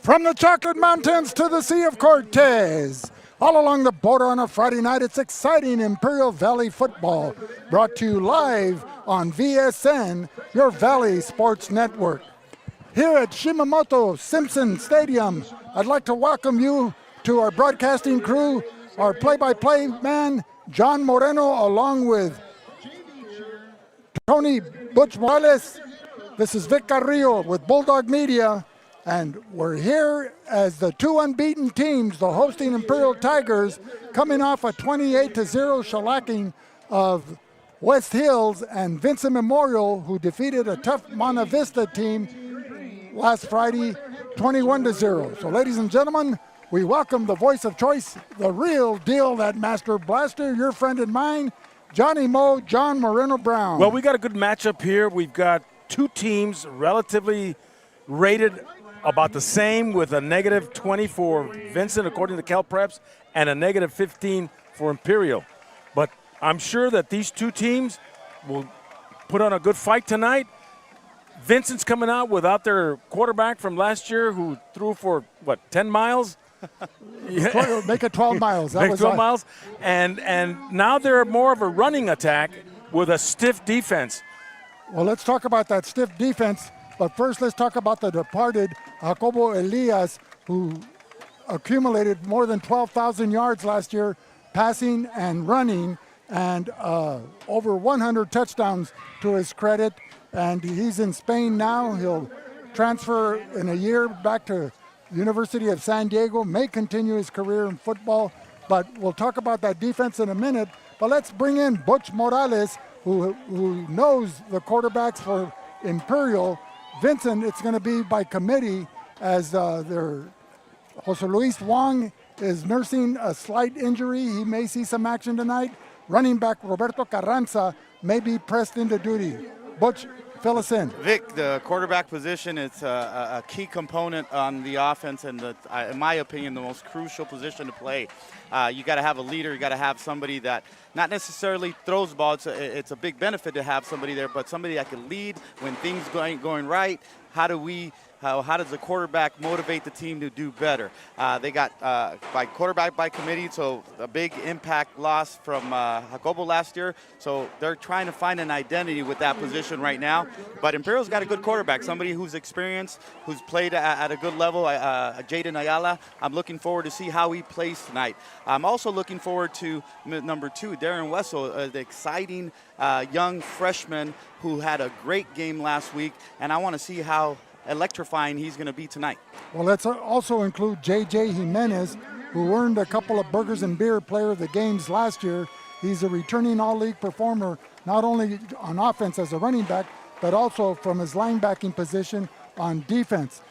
From the Chocolate Mountains to the Sea of Cortez, all along the border on a Friday night, it's exciting Imperial Valley football, brought to you live on VSN, your Valley Sports Network. Here at Shimamoto-Simpson Stadium, I'd like to welcome you to our broadcasting crew, our play-by-play man, John Moreno, along with Tony Butch Morales. This is Vic Carrillo with Bulldog Media, and we're here as the two unbeaten teams, the hosting Imperial Tigers, coming off a 28-0 shellacking of West Hills and Vincent Memorial, who defeated a tough Monte Vista team last Friday, 21-0. So ladies and gentlemen, we welcome the voice of choice, the real deal, that master blaster, your friend and mine, Johnny Mo, John Moreno Brown. Well, we got a good matchup here. We've got two teams relatively rated about the same, with a -20 for Vincent, according to CalPreps, and a -15 for Imperial. But I'm sure that these two teams will put on a good fight tonight. Vincent's coming out without their quarterback from last year, who threw for, 10 miles? Yeah. Make it 12 miles. Make 12 miles. And now they're more of a running attack with a stiff defense. Well, let's talk about that stiff defense. But first, let's talk about the departed Jacobo Elias, who accumulated more than 12,000 yards last year, passing and running, and over 100 touchdowns to his credit. And he's in Spain now. He'll transfer in a year back to University of San Diego, may continue his career in football, but we'll talk about that defense in a minute. But let's bring in Butch Morales, who knows the quarterbacks for Imperial. Vincent, it's going to be by committee, as their Jose Luis Wong is nursing a slight injury. He may see some action tonight. Running back Roberto Carranza may be pressed into duty. Butch, fill us in. Vic, the quarterback position is a key component on the offense, and in my opinion, the most crucial position to play. You got to have a leader. You got to have somebody that not necessarily throws the ball. It's a big benefit to have somebody there, but somebody that can lead when things going right. How does the quarterback motivate the team to do better? They got by quarterback by committee, so a big impact loss from Jacobo last year. So they're trying to find an identity with that position right now. But Imperial's got a good quarterback, somebody who's experienced, who's played at a good level, Jaden Ayala. I'm looking forward to see how he plays tonight. I'm also looking forward to number 2, Darren Wessel, the exciting young freshman who had a great game last week, and I want to see how electrifying he's going to be tonight. Well, let's also include J.J. Jimenez, who earned a couple of Burgers and Beer Player of the Games last year. He's a returning all-league performer, not only on offense as a running back, but also from his linebacking position on defense.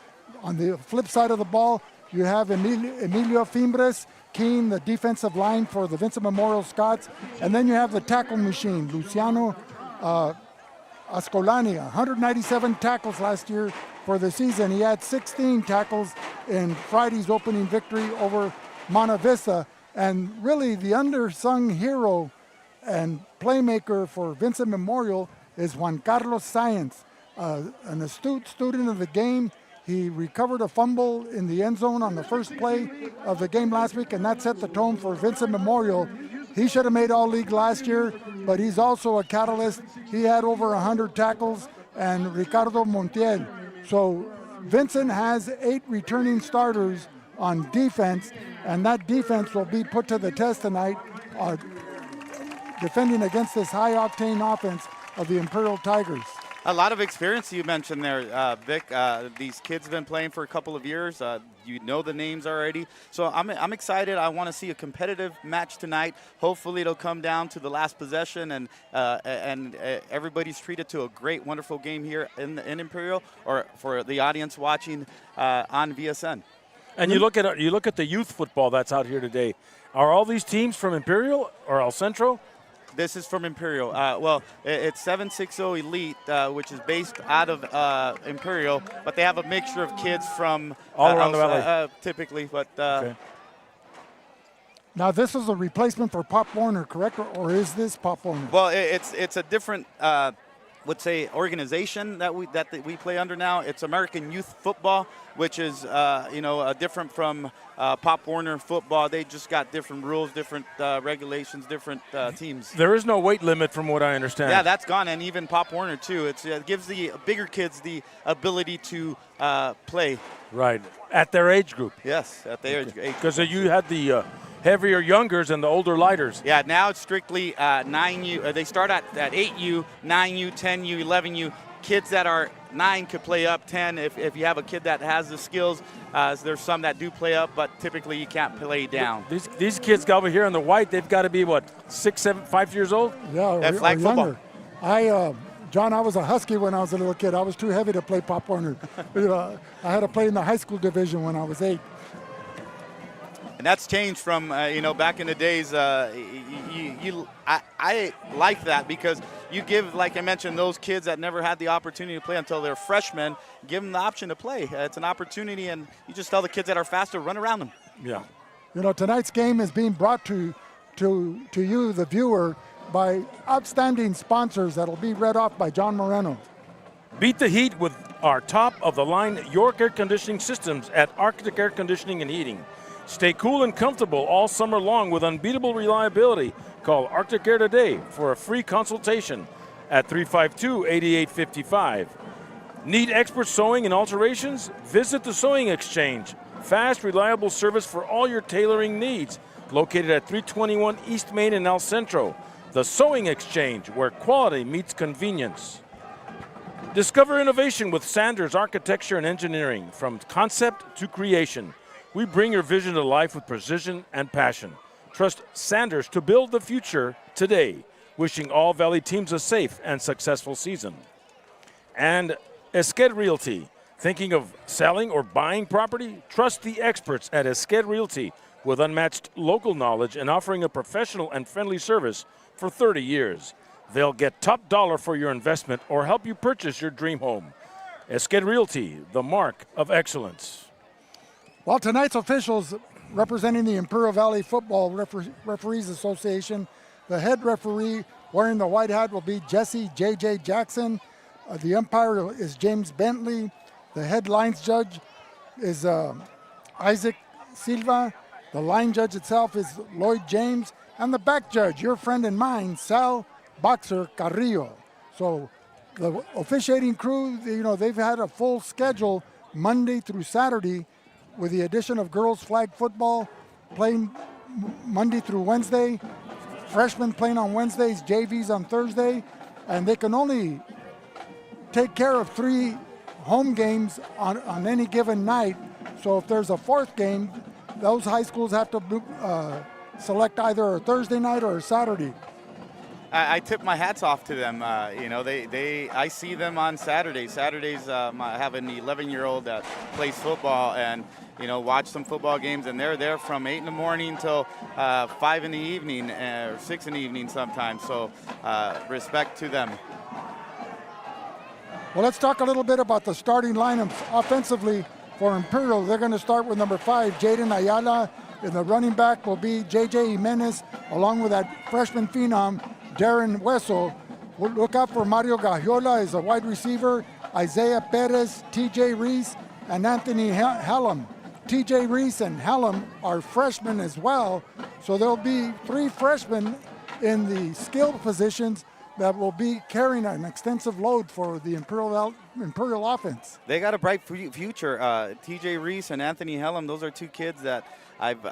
On the flip side of the ball, you have Emilio Fimbres, Keene, the defensive line for the Vincent Memorial Scots, and then you have the tackle machine, Luciano Ascolani, 197 tackles last year for the season. He had 16 tackles in Friday's opening victory over Monte Vista. And really the undersung hero and playmaker for Vincent Memorial is Juan Carlos Sáenz, an astute student of the game. He recovered a fumble in the end zone on the first play of the game last week, and that set the tone for Vincent Memorial. He should have made all-league last year, but he's also a catalyst. He had over 100 tackles, and Ricardo Montiel. So Vincent has 8 returning starters on defense, and that defense will be put to the test tonight, defending against this high-octane offense of the Imperial Tigers. A lot of experience you mentioned there, Vic. These kids have been playing for a couple of years. You know the names already. So I'm excited. I want to see a competitive match tonight. Hopefully it'll come down to the last possession, and everybody's treated to a great, wonderful game here in Imperial, or for the audience watching on VSN. And you look at the youth football that's out here today. Are all these teams from Imperial or El Centro? This is from Imperial. Well, it's 760 Elite, which is based out of Imperial, but they have a mixture of kids from all around the valley, typically. But okay. Now, this is a replacement for Pop Warner, correct? Or is this Pop Warner? Well, it's a different would say organization that we play under now. It's American Youth Football, which is different from Pop Warner football. They just got different rules, different regulations, different teams. There is no weight limit, from what I understand. Yeah, that's gone, and even Pop Warner too. It gives the bigger kids the ability to play. Right, at their age group. Yes, at their age. Because you had the heavier youngers and the older lighters. Yeah, now it's strictly 9U. They start at 8U, 9U, 10U, 11U. Kids that are 9 could play up 10 if you have a kid that has the skills. There's some that do play up, but typically you can't play down. These kids over here in the white, they've got to be, what, 6, 7, 5 years old? Yeah, flag or football. Younger. John, I was a Husky when I was a little kid. I was too heavy to play Pop Warner. I had to play in the high school division when I was 8. And that's changed from, back in the days. I like that because you give, like I mentioned, those kids that never had the opportunity to play until they're freshmen, give them the option to play. It's an opportunity, and you just tell the kids that are faster, run around them. Yeah. Tonight's game is being brought to you, the viewer, by outstanding sponsors that'll be read off by John Moreno. Beat the heat with our top-of-the-line York air conditioning systems at Arctic Air Conditioning and Heating. Stay cool and comfortable all summer long with unbeatable reliability. Call Arctic Air today for a free consultation at 352-8855. Need expert sewing and alterations? Visit the Sewing Exchange. Fast, reliable service for all your tailoring needs. Located at 321 East Main in El Centro. The Sewing Exchange, where quality meets convenience. Discover innovation with Sanders Architecture and Engineering. From concept to creation, we bring your vision to life with precision and passion. Trust Sanders to build the future today. Wishing all Valley teams a safe and successful season. And Esqued Realty. Thinking of selling or buying property? Trust the experts at Esqued Realty with unmatched local knowledge and offering a professional and friendly service for 30 years. They'll get top dollar for your investment or help you purchase your dream home. Esqued Realty, the mark of excellence. Well, tonight's officials representing the Imperial Valley Football Referees Association, the head referee wearing the white hat will be Jesse J.J. Jackson. The umpire is James Bentley. The head lines judge is Isaac Silva. The line judge itself is Lloyd James. And the back judge, your friend and mine, Sal Boxer Carrillo. So the officiating crew, they've had a full schedule Monday through Saturday with the addition of girls flag football playing Monday through Wednesday, freshmen playing on Wednesdays, JVs on Thursday, and they can only take care of 3 home games on any given night. So if there's a 4th game, those high schools have to select either a Thursday night or a Saturday. I tip my hats off to them. I see them on Saturdays. Saturdays, I have an 11-year-old that plays football and, watch some football games, and they're there from 8 in the morning till 5 in the evening or 6 in the evening sometimes. So respect to them. Well, let's talk a little bit about the starting lineups offensively for Imperial. They're going to start with number 5, Jaden Ayala. In the running back will be J.J. Jimenez, along with that freshman phenom, Darren Wessel. We'll look out for Mario Gagiola as a wide receiver, Isaiah Perez, T.J. Reese, and Anthony Hallam. T.J. Reese and Hallam are freshmen as well, so there'll be 3 freshmen in the skill positions that will be carrying an extensive load for the Imperial offense. They got a bright future. T.J. Reese and Anthony Hallam, those are 2 kids that I've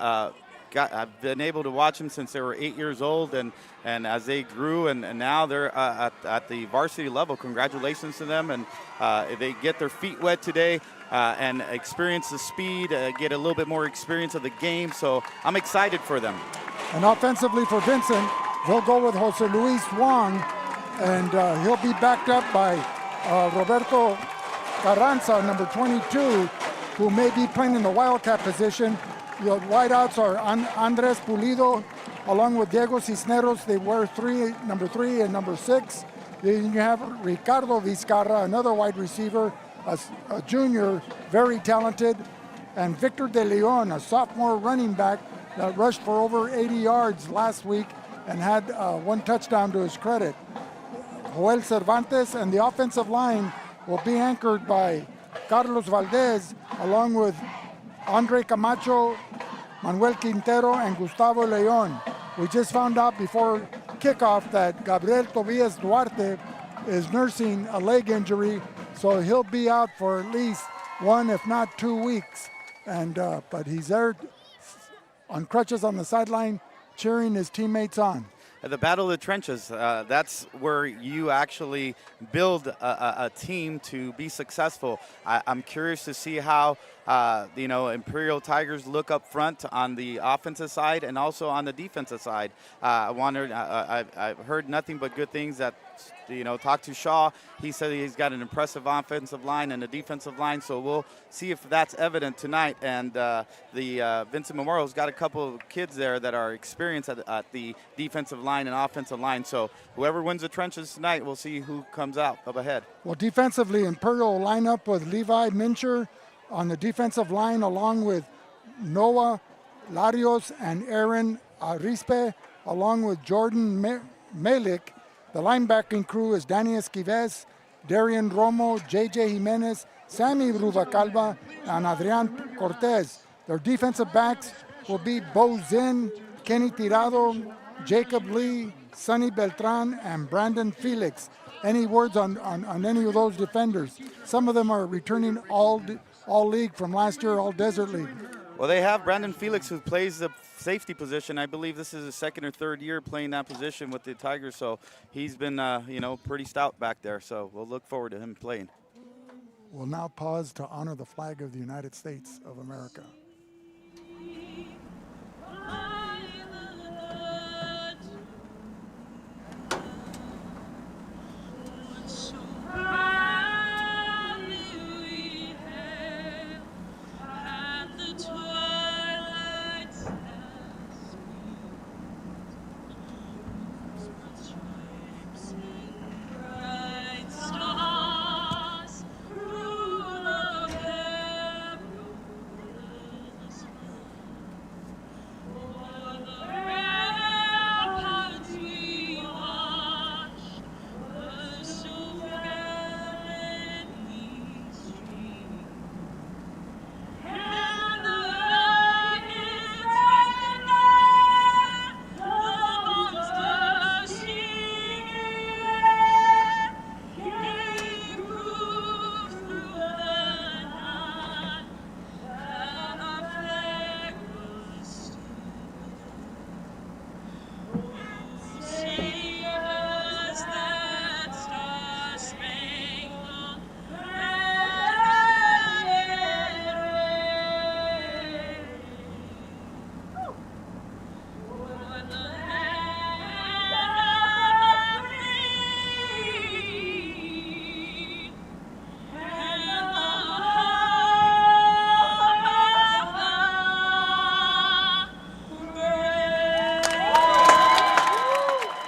been able to watch them since they were 8 years old, and as they grew, and now they're at the varsity level. Congratulations to them, and they get their feet wet today and experience the speed, get a little bit more experience of the game, so I'm excited for them. And offensively for Vincent, they'll go with Jose Luis Wong, and he'll be backed up by Roberto Carranza, number 22, who may be playing in the Wildcat position. The wideouts are Andres Pulido, along with Diego Cisneros. They wear number 3 and number 6. Then you have Ricardo Vizcarra, another wide receiver, a junior, very talented, and Victor De Leon, a sophomore running back that rushed for over 80 yards last week and had 1 touchdown to his credit. Joel Cervantes, and the offensive line will be anchored by Carlos Valdez, along with Andre Camacho, Manuel Quintero, and Gustavo Leon. We just found out before kickoff that Gabriel Tobias Duarte is nursing a leg injury, so he'll be out for at least 1, if not 2 weeks. And but he's there on crutches on the sideline, cheering his teammates on. The battle of the trenches, that's where you actually build a team to be successful. I'm curious to see how Imperial Tigers look up front on the offensive side and also on the defensive side. I've heard nothing but good things. That talked to Shaw. He said he's got an impressive offensive line and a defensive line, so we'll see if that's evident tonight. And the Vincent Memorial's got a couple of kids there that are experienced at the defensive line and offensive line. So whoever wins the trenches tonight, we'll see who comes out up ahead. Well, defensively, Imperial will line up with Levi Mincher on the defensive line, along with Noah Larios and Aaron Arispe, along with Jordan Malik. The linebacking crew is Danny Esquives, Darian Romo, JJ Jimenez, Sammy Rubacalva, and Adrian Cortez. Their defensive backs will be Bo Zinn, Kenny Tirado, Jacob Lee, Sonny Beltran, and Brandon Felix. Any words on any of those defenders? Some of them are returning all league from last year, all Desert League. Well, they have Brandon Felix, who plays the safety position. I believe this is his 2nd or 3rd year playing that position with the Tigers, so he's been, pretty stout back there. So we'll look forward to him playing. We'll now pause to honor the flag of the United States of America.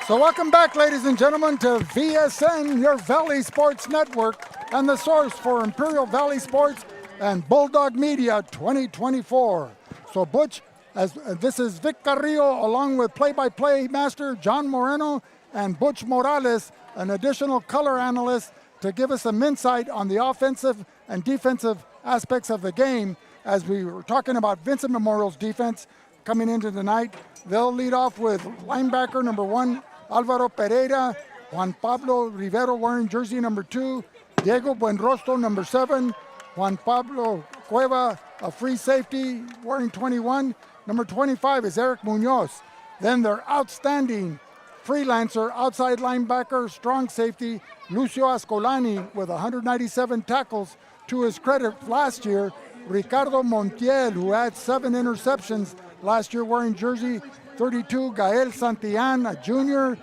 So welcome back, ladies and gentlemen, to VSN, your Valley Sports Network, and the source for Imperial Valley Sports and Bulldog Media 2024. So Butch, this is Vic Carrillo, along with play-by-play master John Moreno and Butch Morales, an additional color analyst, to give us some insight on the offensive and defensive aspects of the game. As we were talking about Vincent Memorial's defense coming into tonight, they'll lead off with linebacker number 1, Alvaro Pereira, Juan Pablo Rivero wearing jersey number 2, Diego Buenrostro number 7, Juan Pablo Cueva, a free safety wearing 21, number 25 is Eric Munoz. Then their outstanding freelancer outside linebacker, strong safety, Lucio Ascolani with 197 tackles. To his credit last year, Ricardo Montiel, who had 7 interceptions last year, wearing jersey 32, Gael Santillan, a junior.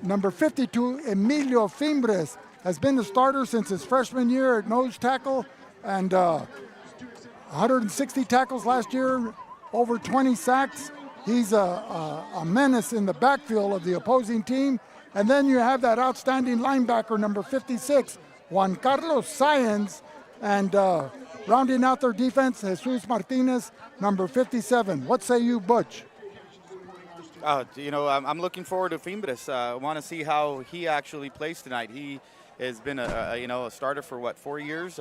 Number 52, Emilio Fimbres, has been the starter since his freshman year at nose tackle, and 160 tackles last year, over 20 sacks. He's a menace in the backfield of the opposing team. And then you have that outstanding linebacker, number 56, Juan Carlos Sáenz, and rounding out their defense, Jesus Martinez, number 57. What say you, Butch? I'm looking forward to Fimbres. I want to see how he actually plays tonight. He has been a starter for 4 years.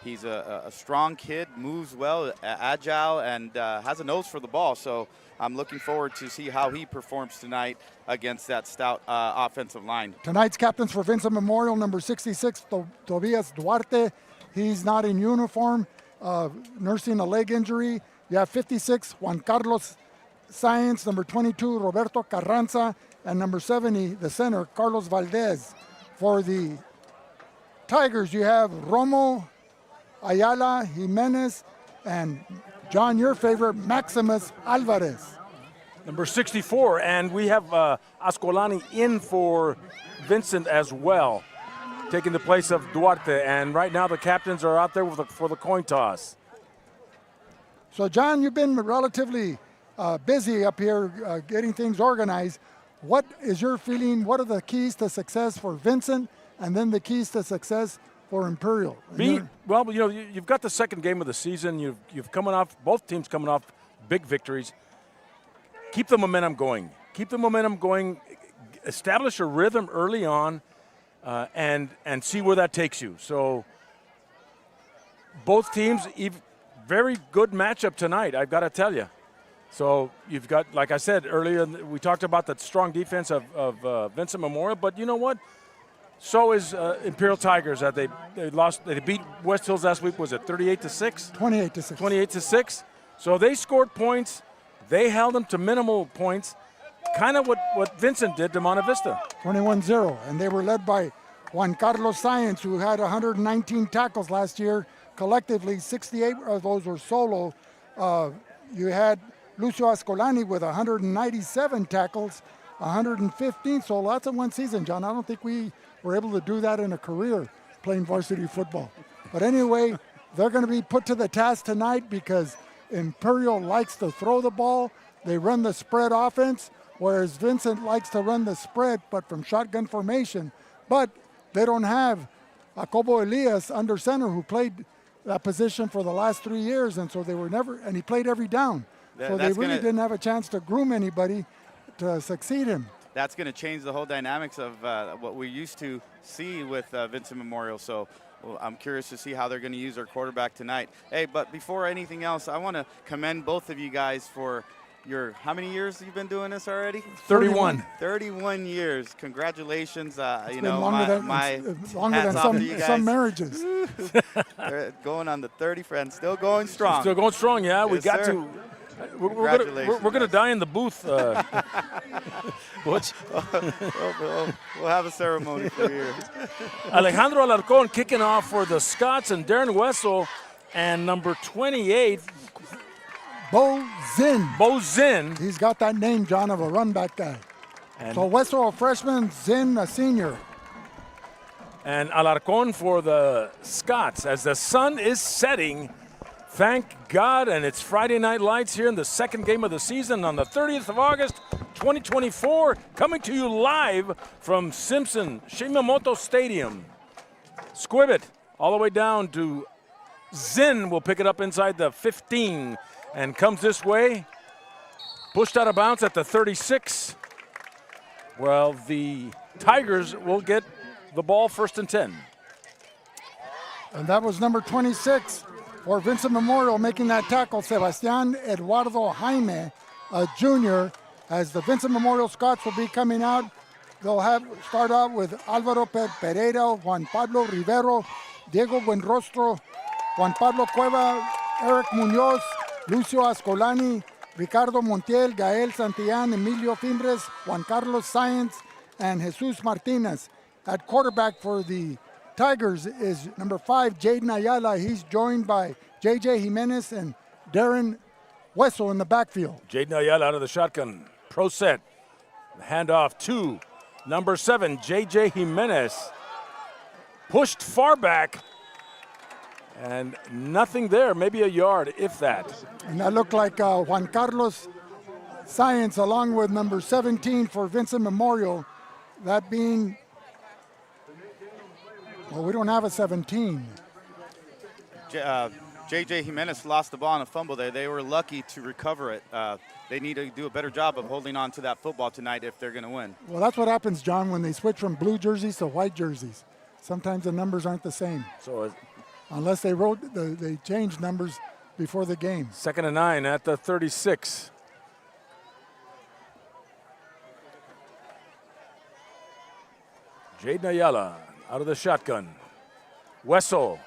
He's a strong kid, moves well, agile, and has a nose for the ball. So I'm looking forward to see how he performs tonight against that stout offensive line. Tonight's captains for Vincent Memorial, number 66, Tobias Duarte. He's not in uniform, nursing a leg injury. You have 56, Juan Carlos Sáenz, number 22, Roberto Carranza, and number 70, the center, Carlos Valdez. For the Tigers, you have Romo, Ayala, Jimenez, and John, your favorite, Maximus Alvarez. Number 64, and we have Ascolani in for Vincent as well, taking the place of Duarte. And right now the captains are out there for the coin toss. So, John, you've been relatively busy up here getting things organized. What is your feeling? What are the keys to success for Vincent, and then the keys to success for Imperial? Well, you've got the second game of the season. You've coming off, both teams coming off big victories. Keep the momentum going. Keep the momentum going. Establish a rhythm early on, and see where that takes you. So both teams, very good matchup tonight, I've got to tell you. So you've got, like I said earlier, we talked about the strong defense of Vincent Memorial, but you know what? So is Imperial Tigers. They beat West Hills last week. Was it 38-6? 28-6. 28-6. So they scored points. They held them to minimal points, kind of what Vincent did to Monte Vista. 21-0, and they were led by Juan Carlos Sáenz, who had 119 tackles last year. Collectively, 68 of those were solo. You had Lucio Ascolani with 197 tackles, 115 solo. That's in one season, John. I don't think we were able to do that in a career playing varsity football. But anyway, they're going to be put to the task tonight because Imperial likes to throw the ball. They run the spread offense, whereas Vincent likes to run the spread, but from shotgun formation. But they don't have Jacobo Elias under center, who played that position for the last 3 years, and so they were never, and he played every down. So they really didn't have a chance to groom anybody to succeed him. That's going to change the whole dynamics of what we used to see with Vincent Memorial. So I'm curious to see how they're going to use their quarterback tonight. Hey, but before anything else, I want to commend both of you guys for how many years you've been doing this already? 31. 31 years. Congratulations. Longer than some marriages. They're going on the 30th and still going strong. Still going strong, yeah. Yes, sir. We're gonna die in the booth. Butch. We'll have a ceremony for you. Alejandro Alarcón kicking off for the Scots, and Darren Wessel, and number 28, Bo Zinn. Bo Zinn. He's got that name, John, of a run-back guy. So Wessel, a freshman, Zinn, a senior. And Alarcón for the Scots as the sun is setting. Thank God, and it's Friday Night Lights here in the second game of the season on the 30th of August, 2024, coming to you live from Shimamoto Stadium. Squibbit all the way down to Zinn will pick it up inside the 15 and comes this way. Pushed out of bounds at the 36. Well, the Tigers will get the ball first and 10. And that was number 26 for Vincent Memorial making that tackle, Sebastián Eduardo Jaime, a junior, as the Vincent Memorial Scots will be coming out. They'll start out with Alvaro Pereira, Juan Pablo Rivero, Diego Buenrostro, Juan Pablo Cueva, Eric Muñoz, Lucio Ascolani, Ricardo Montiel, Gael Santillán, Emilio Fimbres, Juan Carlos Sáenz, and Jesus Martinez. At quarterback for the Tigers is number 5, Jaden Ayala. He's joined by J.J. Jimenez and Darren Wessel in the backfield. Jaden Ayala out of the shotgun. Pro set. Handoff to number 7, J.J. Jimenez. Pushed far back. And nothing there, maybe a yard, if that. And that looked like Juan Carlos Sáenz along with number 17 for Vincent Memorial. That being, well, we don't have a 17. J.J. Jimenez lost the ball on a fumble there. They were lucky to recover it. They need to do a better job of holding on to that football tonight if they're going to win. Well, that's what happens, John, when they switch from blue jerseys to white jerseys. Sometimes the numbers aren't the same. So unless they change numbers before the game. 2nd and 9 at the 36. Jaden Ayala out of the shotgun. Wessel.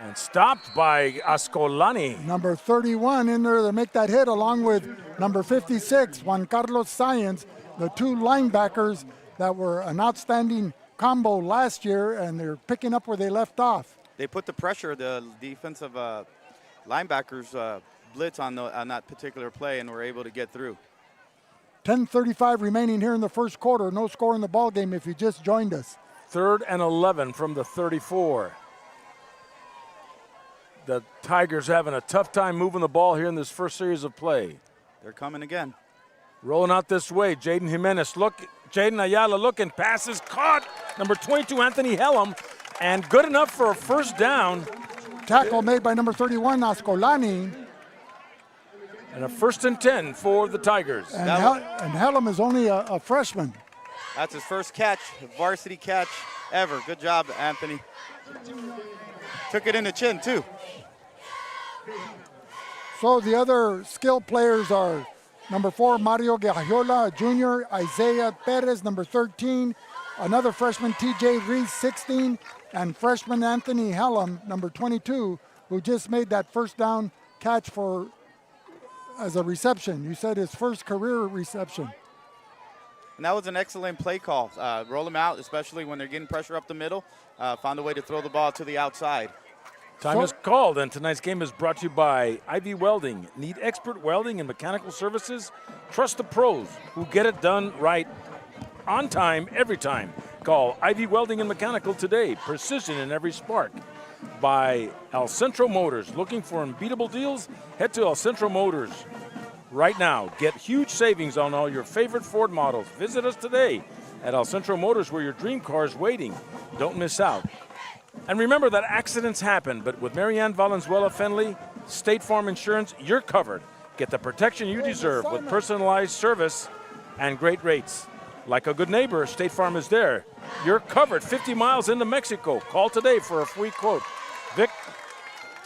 And stopped by Ascolani. Number 31 in there to make that hit, along with number 56, Juan Carlos Sáenz, the two linebackers that were an outstanding combo last year, and they're picking up where they left off. They put the pressure, the defensive linebackers blitz on that particular play, and were able to get through. 10:35 remaining here in the first quarter. No score in the ball game if you just joined us. 3rd and 11 from the 34. The Tigers having a tough time moving the ball here in this first series of play. They're coming again. Rolling out this way, Jaden Jimenez. Jaden Ayala looking, passes caught. Number 22, Anthony Hellam, and good enough for a first down. Tackle made by number 31, Ascolani. And a 1st and 10 for the Tigers. And Hellam is only a freshman. That's his first catch, varsity catch ever. Good job, Anthony. Took it in the chin, too. So the other skilled players are number 4, Mario Gagiola Jr., Isaiah Perez, number 13, another freshman, TJ Reese, 16, and freshman Anthony Hellam, number 22, who just made that first down catch as a reception. You said his first career reception. And that was an excellent play call. Roll them out, especially when they're getting pressure up the middle. Found a way to throw the ball to the outside. Time is called, and tonight's game is brought to you by Ivy Welding. Need expert welding and mechanical services? Trust the pros who get it done right, on time, every time. Call Ivy Welding and Mechanical today. Precision in every spark. By El Centro Motors. Looking for unbeatable deals? Head to El Centro Motors right now. Get huge savings on all your favorite Ford models. Visit us today at El Centro Motors, where your dream car is waiting. Don't miss out. And remember that accidents happen, but with Marianne Valenzuela Fenley, State Farm Insurance, you're covered. Get the protection you deserve with personalized service and great rates. Like a good neighbor, State Farm is there. You're covered 50 miles into Mexico. Call today for a free quote. Vic?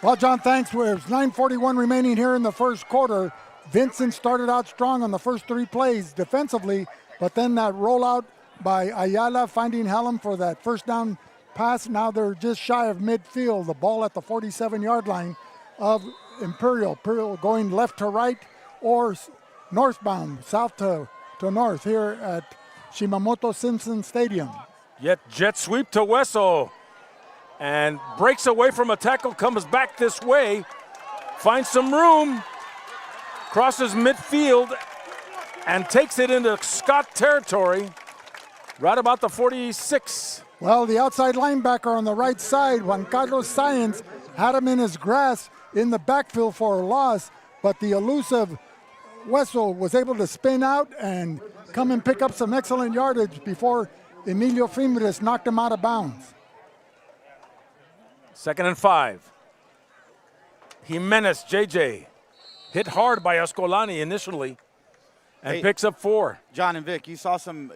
Well, John, thanks. There's 9:41 remaining here in the first quarter. Vincent started out strong on the first 3 plays defensively, but then that rollout by Ayala finding Hellam for that first down pass. Now they're just shy of midfield. The ball at the 47-yard line of Imperial. Imperial going left to right or northbound, south to north here at Shimamoto-Simpson Stadium. Yet jet sweep to Wessel. And breaks away from a tackle, comes back this way. Finds some room. Crosses midfield and takes it into Scott territory. Right about the 46. Well, the outside linebacker on the right side, Juan Carlos Sáenz, had him in his grasp in the backfield for a loss, but the elusive Wessel was able to spin out and come and pick up some excellent yardage before Emilio Fimres knocked him out of bounds. 2nd and 5. Jimenez, JJ, hit hard by Ascolani initially and picks up 4. John and Vic, you saw some,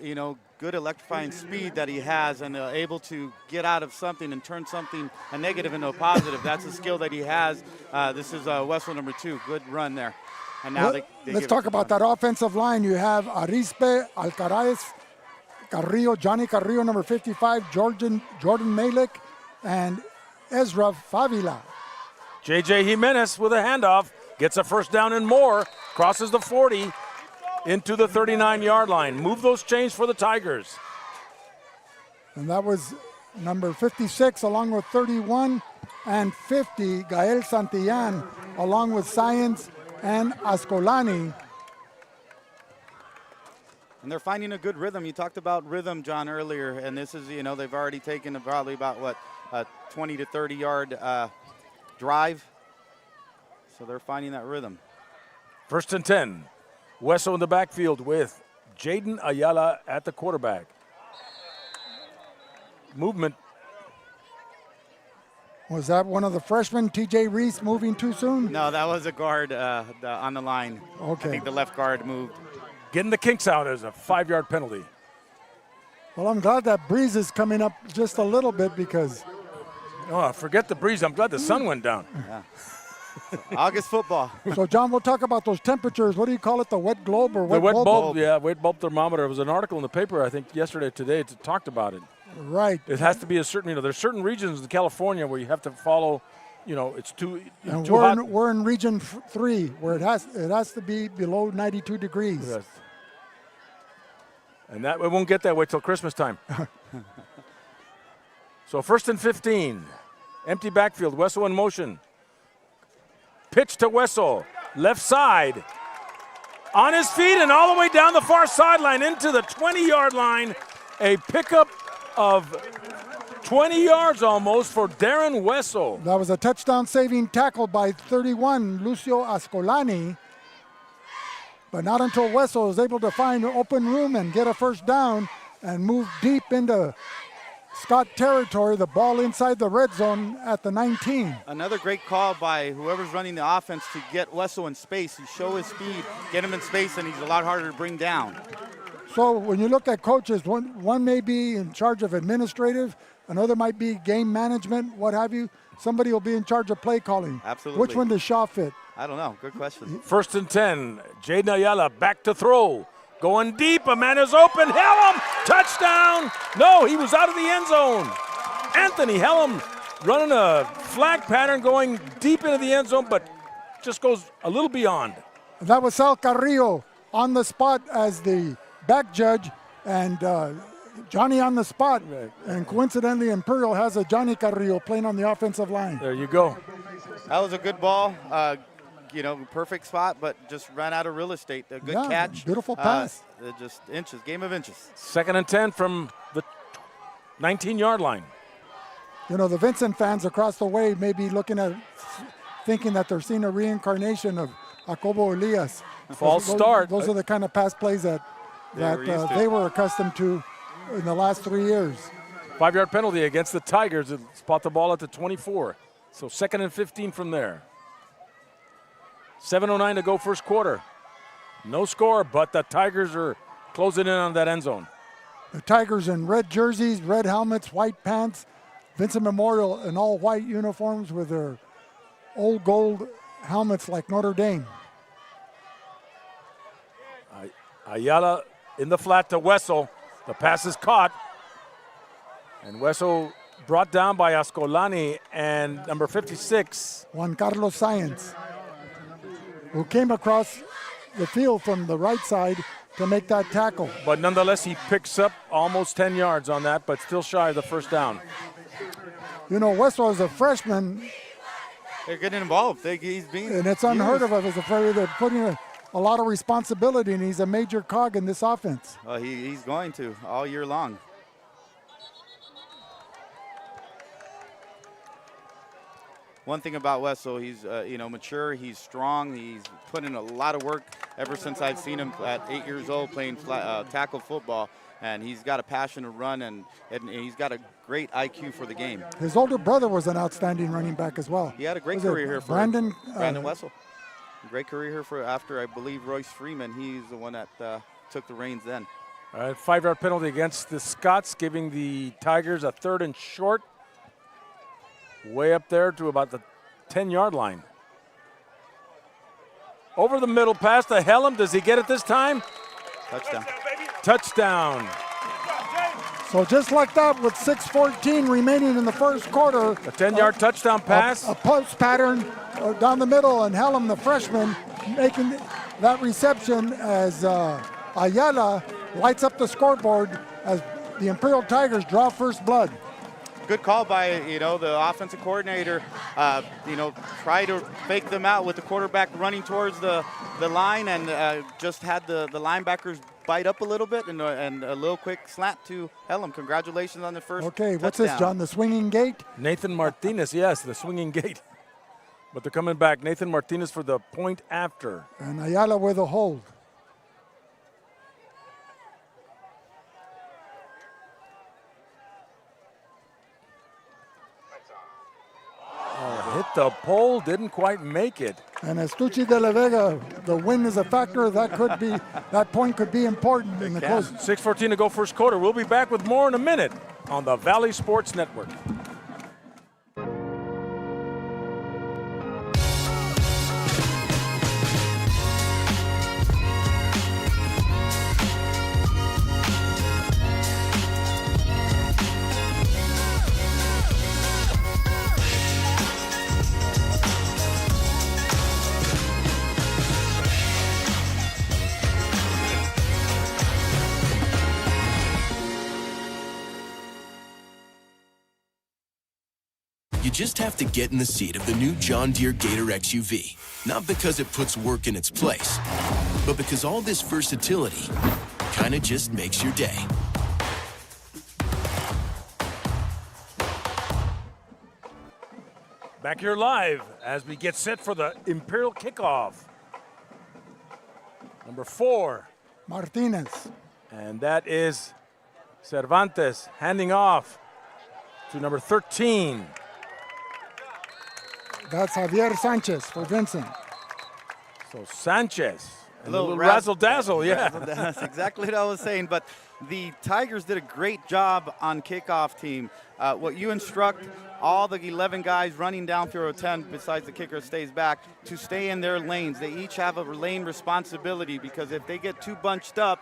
good electrifying speed that he has, and able to get out of something and turn something, a negative into a positive. That's a skill that he has. This is Wessel number 2. Good run there. And now let's talk about that offensive line. You have Arispe, Alcaraz, Carrillo, Johnny Carrillo, number 55, Jordan Malik, and Ezra Favila. JJ Jimenez with a handoff, gets a first down and more, crosses the 40 into the 39-yard line. Move those chains for the Tigers. And that was number 56 along with 31 and 50, Gael Santillan, along with Sáenz and Ascolani. And they're finding a good rhythm. You talked about rhythm, John, earlier, and this is, they've already taken probably about, a 20 to 30-yard drive. So they're finding that rhythm. 1st and 10. Wessel in the backfield with Jaden Ayala at the quarterback. Movement. Was that one of the freshmen, TJ Reese, moving too soon? No, that was a guard on the line. Okay. I think the left guard moved. Getting the kinks out is a 5-yard penalty. Well, I'm glad that breeze is coming up just a little bit because Oh, forget the breeze. I'm glad the sun went down. August football. So, John, we'll talk about those temperatures. What do you call it, the wet globe or The wet wet bulb? bulb, yeah, wet bulb thermometer. There was an article in the paper, I think, yesterday, today, it talked about it. Right. It has to be a certain, there's certain regions in California where you have to follow, it's too And hot. we're in region 3 where it has to be below 92 degrees. Yes. And that we won't get that way till Christmas time. So 1st and 15. Empty backfield. Wessel in motion. Pitch to Wessel. Left side. On his feet and all the way down the far sideline into the 20-yard line. A pickup of 20 yards almost for Darren Wessel. That was a touchdown-saving tackle by 31, Lucio Ascolani. But not until Wessel was able to find open room and get a first down and move deep into Scott territory, the ball inside the red zone at the 19. Another great call by whoever's running the offense to get Wessel in space. He show his speed, get him in space, and he's a lot harder to bring down. So when you look at coaches, one may be in charge of administrative, another might be game management, what have you. Somebody will be in charge of play calling. Absolutely. Which one does Shaw fit? I don't know. Good question. 1st and 10. Jaden Ayala back to throw. Going deep. A man is open. Helm. Touchdown. No, he was out of the end zone. Anthony Helm running a flag pattern going deep into the end zone, but just goes a little beyond. That was Sal Carrillo on the spot as the back judge, and Johnny on the spot. And coincidentally, Imperial has a Johnny Carrillo playing on the offensive line. There you go. That was a good ball. Perfect spot, but just ran out of real estate. A good catch. Beautiful pass. Just inches, game of inches. 2nd and 10 from the 19-yard line. The Vincent fans across the way may be looking at, thinking that they're seeing a reincarnation of Jacobo Elias. False start. Those are the kind of pass plays that they were accustomed to in the last 3 years. 5-yard penalty against the Tigers. Spot the ball at the 24. So 2nd and 15 from there. 7:09 to go first quarter. No score, but the Tigers are closing in on that end zone. The Tigers in red jerseys, red helmets, white pants. Vincent Memorial in all white uniforms with their old gold helmets like Notre Dame. Ayala in the flat to Wessel. The pass is caught. And Wessel brought down by Ascolani and number 56. Juan Carlos Sáenz, who came across the field from the right side to make that tackle. But nonetheless, he picks up almost 10 yards on that, but still shy of the first down. Wessel is a freshman. They're getting involved. He's being And it's unheard of as a freshman. They're putting a lot of responsibility, and he's a major cog in this offense. He's going to all year long. One thing about Wessel, he's mature, he's strong, he's put in a lot of work ever since I've seen him at 8 years old playing tackle football, and he's got a passion to run, and he's got a great IQ for the game. His older brother was an outstanding running back as well. He had a great career here for Brandon Wessel. Great career here for after, I believe, Royce Freeman. He's the one that took the reins then. All right, 5-yard penalty against the Scots, giving the Tigers a 3rd and short. Way up there to about the 10-yard line. Over the middle, pass to Helm. Does he get it this time? Touchdown. Touchdown. So just like that, with 6:14 remaining in the first quarter, A 10-yard touchdown pass. a post pattern down the middle, and Helm, the freshman, making that reception as Ayala lights up the scoreboard as the Imperial Tigers draw first blood. Good call by, the offensive coordinator, try to fake them out with the quarterback running towards the line, and just had the linebackers bite up a little bit and a little quick slant to Helm. Congratulations on the first Okay, what's touchdown. this, John? The swinging gate? Nathan Martinez, yes, the swinging gate. But they're coming back. Nathan Martinez for the point after. And Ayala with a hold. hit the pole, didn't quite make it. And Estucci de la Vega, the win is a factor. That point could be important in the close. 6:14 to go first quarter. We'll be back with more in a minute on the Valley Sports Network. You just have to get in the seat of the new John Deere Gator XUV. Not because it puts work in its place, but because all this versatility kind of just makes your day. Back here live as we get set for the Imperial kickoff. Number 4. Martinez. And that is Cervantes handing off to number 13. That's Javier Sanchez for Vincent. So Sanchez. A A little little razzle-dazzle, yeah. That's exactly what I was saying. But the Tigers did a great job on kickoff team. What you instruct all the 11 guys running down through 10, besides the kicker stays back, to stay in their lanes. They each have a lane responsibility, because if they get too bunched up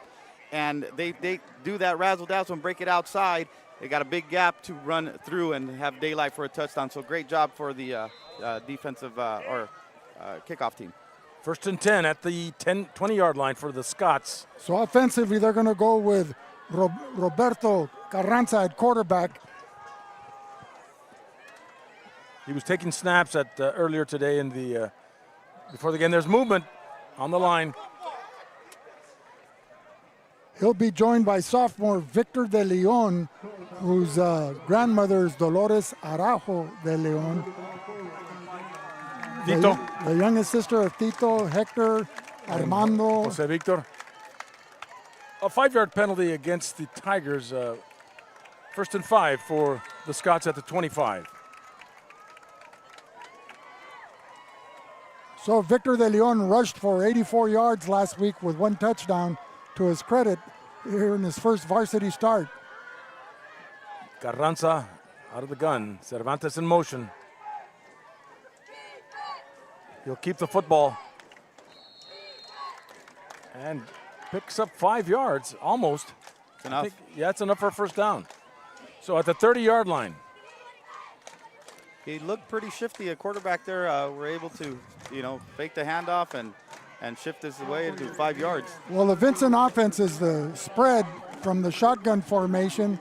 and they do that razzle-dazzle and break it outside, they got a big gap to run through and have daylight for a touchdown. So great job for the defensive kickoff team. 1st and 10 at the 20-yard line for the Scots. So offensively, they're going to go with Roberto Carranza at quarterback. He was taking snaps at earlier today in the before the game. There's movement on the line. He'll be joined by sophomore Victor de Leon, whose grandmother is Dolores Araujo de Leon. Tito. The youngest sister of Tito, Hector, Armando. Jose Victor. A 5-yard penalty against the Tigers. 1st and 5 for the Scots at the 25. So Victor de Leon rushed for 84 yards last week with 1 touchdown, to his credit, here in his first varsity start. Carranza out of the gun. Cervantes in motion. He'll keep the football. And picks up 5 yards, almost. It's enough. Yeah, it's enough for a first down. So at the 30-yard line. He looked pretty shifty. A quarterback there were able to, fake the handoff and shift this away into 5 yards. Well, the Vincent offense is the spread from the shotgun formation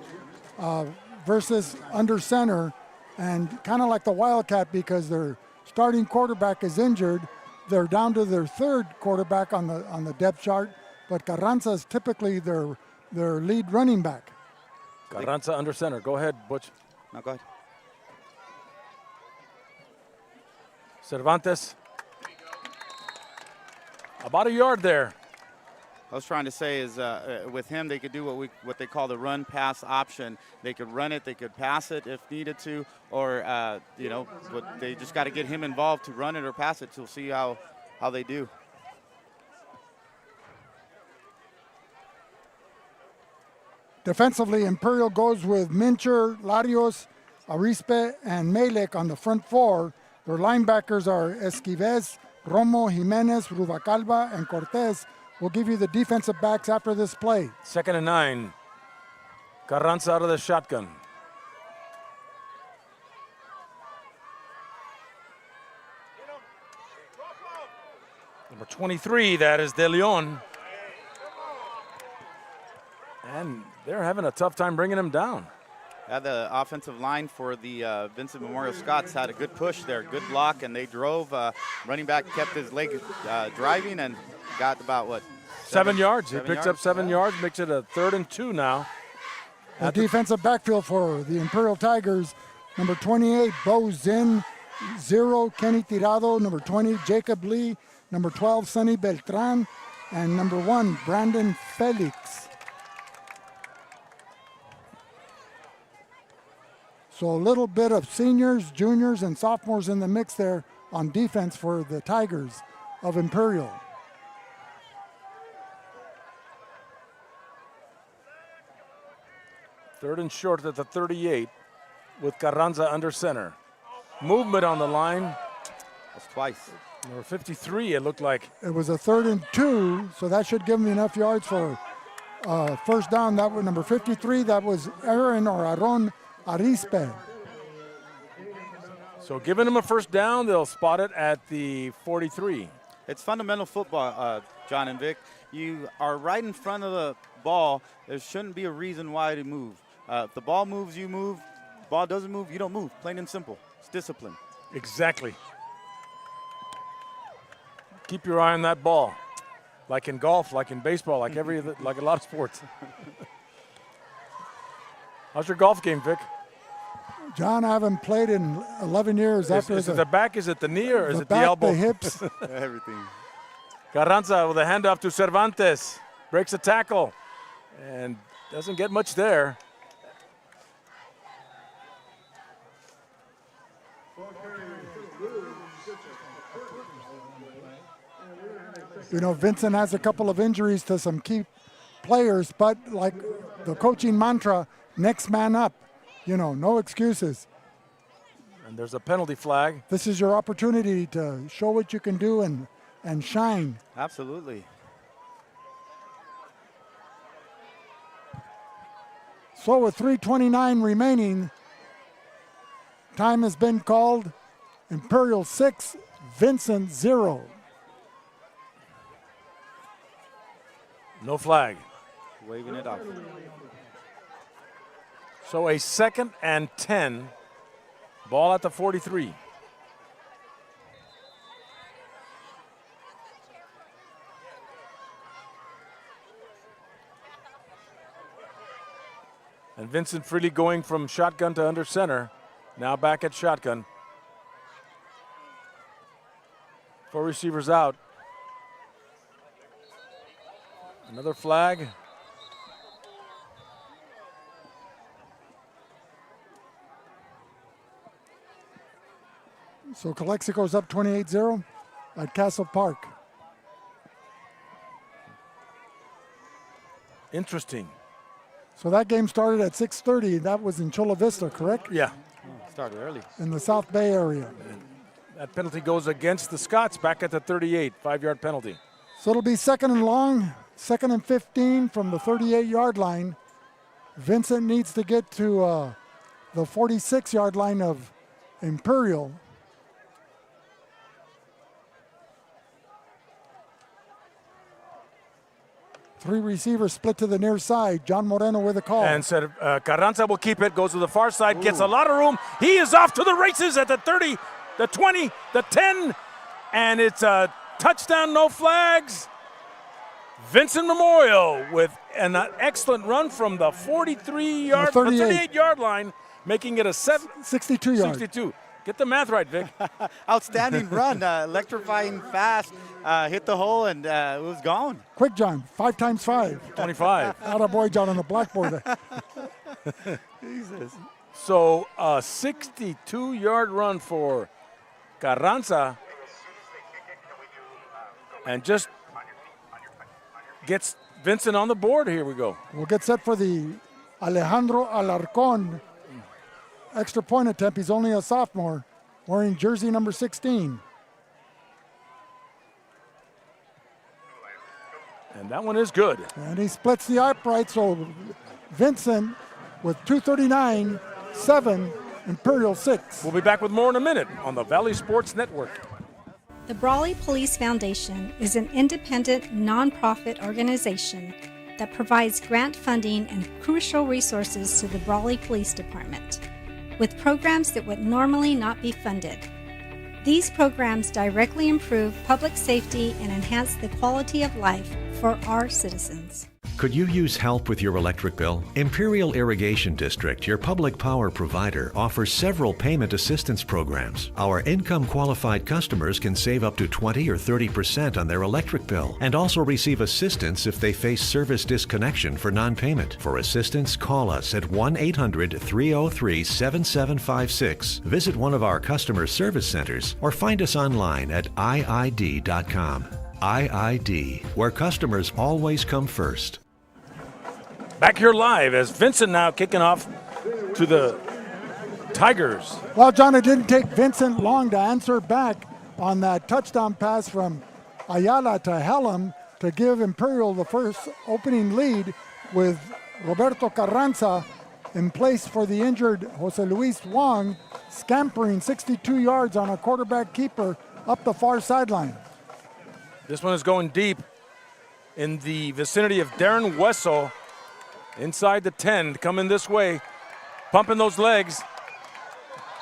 versus under center, and kind of like the Wildcat, because their starting quarterback is injured. They're down to their 3rd quarterback on the depth chart, but Carranza is typically their lead running back. Carranza under center. Go ahead, Butch. No, go ahead. Cervantes. About a yard there. I was trying to say is with him, they could do what they call the run-pass option. They could run it, they could pass it if needed to, or but they just got to get him involved to run it or pass it. So we'll see how they do. Defensively, Imperial goes with Mincher, Larios, Arispe, and Melek on the front 4. Their linebackers are Esquives, Romo, Jimenez, Rubacalba, and Cortez. We'll give you the defensive backs after this play. 2nd and 9. Carranza out of the shotgun. Number 23, that is De Leon. And they're having a tough time bringing him down. The offensive line for the Vincent Memorial Scots had a good push there, good block, and they drove. Running back kept his leg driving and got about, 7 yards. He 7 picks up yards? 7 yards, makes it a 3rd and 2 now. The defensive backfield for the Imperial Tigers, number 28, Bo Zinn, 0, Kenny Tirado, number 20, Jacob Lee, number 12, Sonny Beltran, and number 1, Brandon Felix. So a little bit of seniors, juniors, and sophomores in the mix there on defense for the Tigers of Imperial. Third and short at the 38 with Carranza under center. Movement on the line. That's twice. Number 53, it looked like. It was a 3rd and 2, so that should give them enough yards for first down. That was number 53. That was Aaron Arispe. So giving them a first down, they'll spot it at the 43. It's fundamental football, John and Vic. You are right in front of the ball. There shouldn't be a reason why to move. If the ball moves, you move. Ball doesn't move, you don't move. Plain and simple. It's discipline. Exactly. Keep your eye on that ball. Like in golf, like in baseball, like like a lot of sports. How's your golf game, Vic? John, I haven't played in 11 years. Is it the back, is it the knee, or is it the back, elbow? the hips. Everything. Carranza with a handoff to Cervantes. Breaks a tackle and doesn't get much there. You know, Vincent has a couple of injuries to some key players, but like the coaching mantra, next man up. You know, no excuses. And there's a penalty flag. This is your opportunity to show what you can do and shine. Absolutely. So with 3:29 remaining, time has been called. Imperial 6, Vincent 0. No flag. Waving it off. So a 2nd and 10. Ball at the 43. And Vincent freely going from shotgun to under center. Now back at shotgun. 4 receivers out. Another flag. So Calexico's up 28-0 at Castle Park. Interesting. So that game started at 6:30. That was in Chula Vista, correct? Yeah. Started early. In the South Bay area. That penalty goes against the Scots back at the 38, 5-yard penalty. So it'll be 2nd and long, 2nd and 15 from the 38-yard line. Vincent needs to get to the 46-yard line of Imperial. Three receivers split to the near side. John Moreno with a call. And said Carranza will keep it, goes to the far side, gets a lot of room. He is off to the races at the 30, the 20, the 10, and it's a touchdown, no flags. Vincent Memorial with an excellent run from the 38-yard line, making it a 62 yards. 62. Get the math right, Vic. Outstanding run, electrifying fast, hit the hole, and it was gone. Quick, John, 5 times 5. 25. Attaboy, John, on the blackboard. Jesus. So a 62-yard run for Carranza, and just gets Vincent on the board. Here we go. We'll get set for the Alejandro Alarcon extra point attempt. He's only a sophomore, wearing jersey number 16. And that one is good. And he splits the upright, so Vincent with 239-7, Imperial 6. We'll be back with more in a minute on the Valley Sports Network. The Brawley Police Foundation is an independent, nonprofit organization that provides grant funding and crucial resources to the Brawley Police Department, with programs that would normally not be funded. These programs directly improve public safety and enhance the quality of life for our citizens. Could you use help with your electric bill? Imperial Irrigation District, your public power provider, offers several payment assistance programs. Our income-qualified customers can save up to 20 or 30% on their electric bill and also receive assistance if they face service disconnection for non-payment. For assistance, call us at 1-800-303-7756, visit one of our customer service centers, or find us online at iid.com. IID, where customers always come first. Back here live as Vincent now kicking off to the Tigers. Well, John, it didn't take Vincent long to answer back on that touchdown pass from Ayala to Hellam to give Imperial the first opening lead, with Roberto Carranza in place for the injured Jose Luis Wong, scampering 62 yards on a quarterback keeper up the far sideline. This one is going deep in the vicinity of Darren Wessel, inside the 10, coming this way, pumping those legs,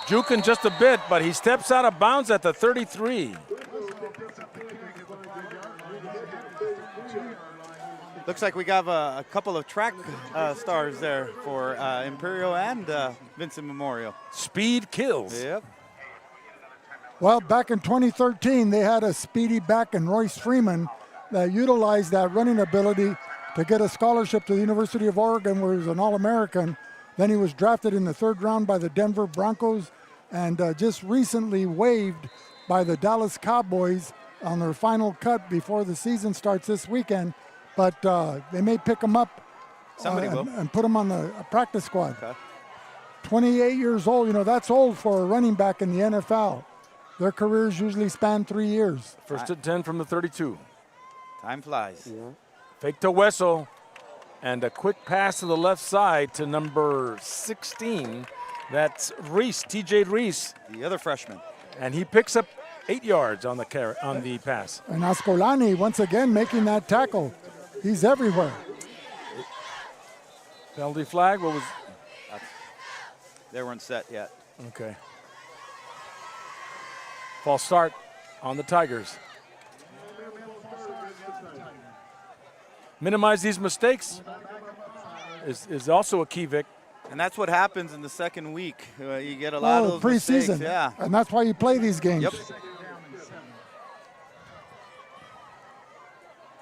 juking just a bit, but he steps out of bounds at the 33. Looks like we got a couple of track stars there for Imperial and Vincent Memorial. Speed kills. Yep. Well, back in 2013, they had a speedy back in Royce Freeman that utilized that running ability to get a scholarship to the University of Oregon, where he was an All-American. Then he was drafted in the 3rd round by the Denver Broncos and just recently waived by the Dallas Cowboys on their final cut before the season starts this weekend. But they may pick him up and put him on the practice squad. Okay. 28 years old, that's old for a running back in the NFL. Their careers usually span 3 years. First and 10 from the 32. Time flies. Fake to Wessel, and a quick pass to the left side to number 16. That's Reese, TJ Reese. The other freshman. And he picks up 8 yards on the pass. And Ascolani, once again, making that tackle. He's everywhere. Penalty flag, what was? They weren't set yet. Okay. False start on the Tigers. Minimize these mistakes is also a key, Vic. And that's what happens in the second week. You get a lot of those preseason. mistakes. Yeah. And that's why you play these games. Yep.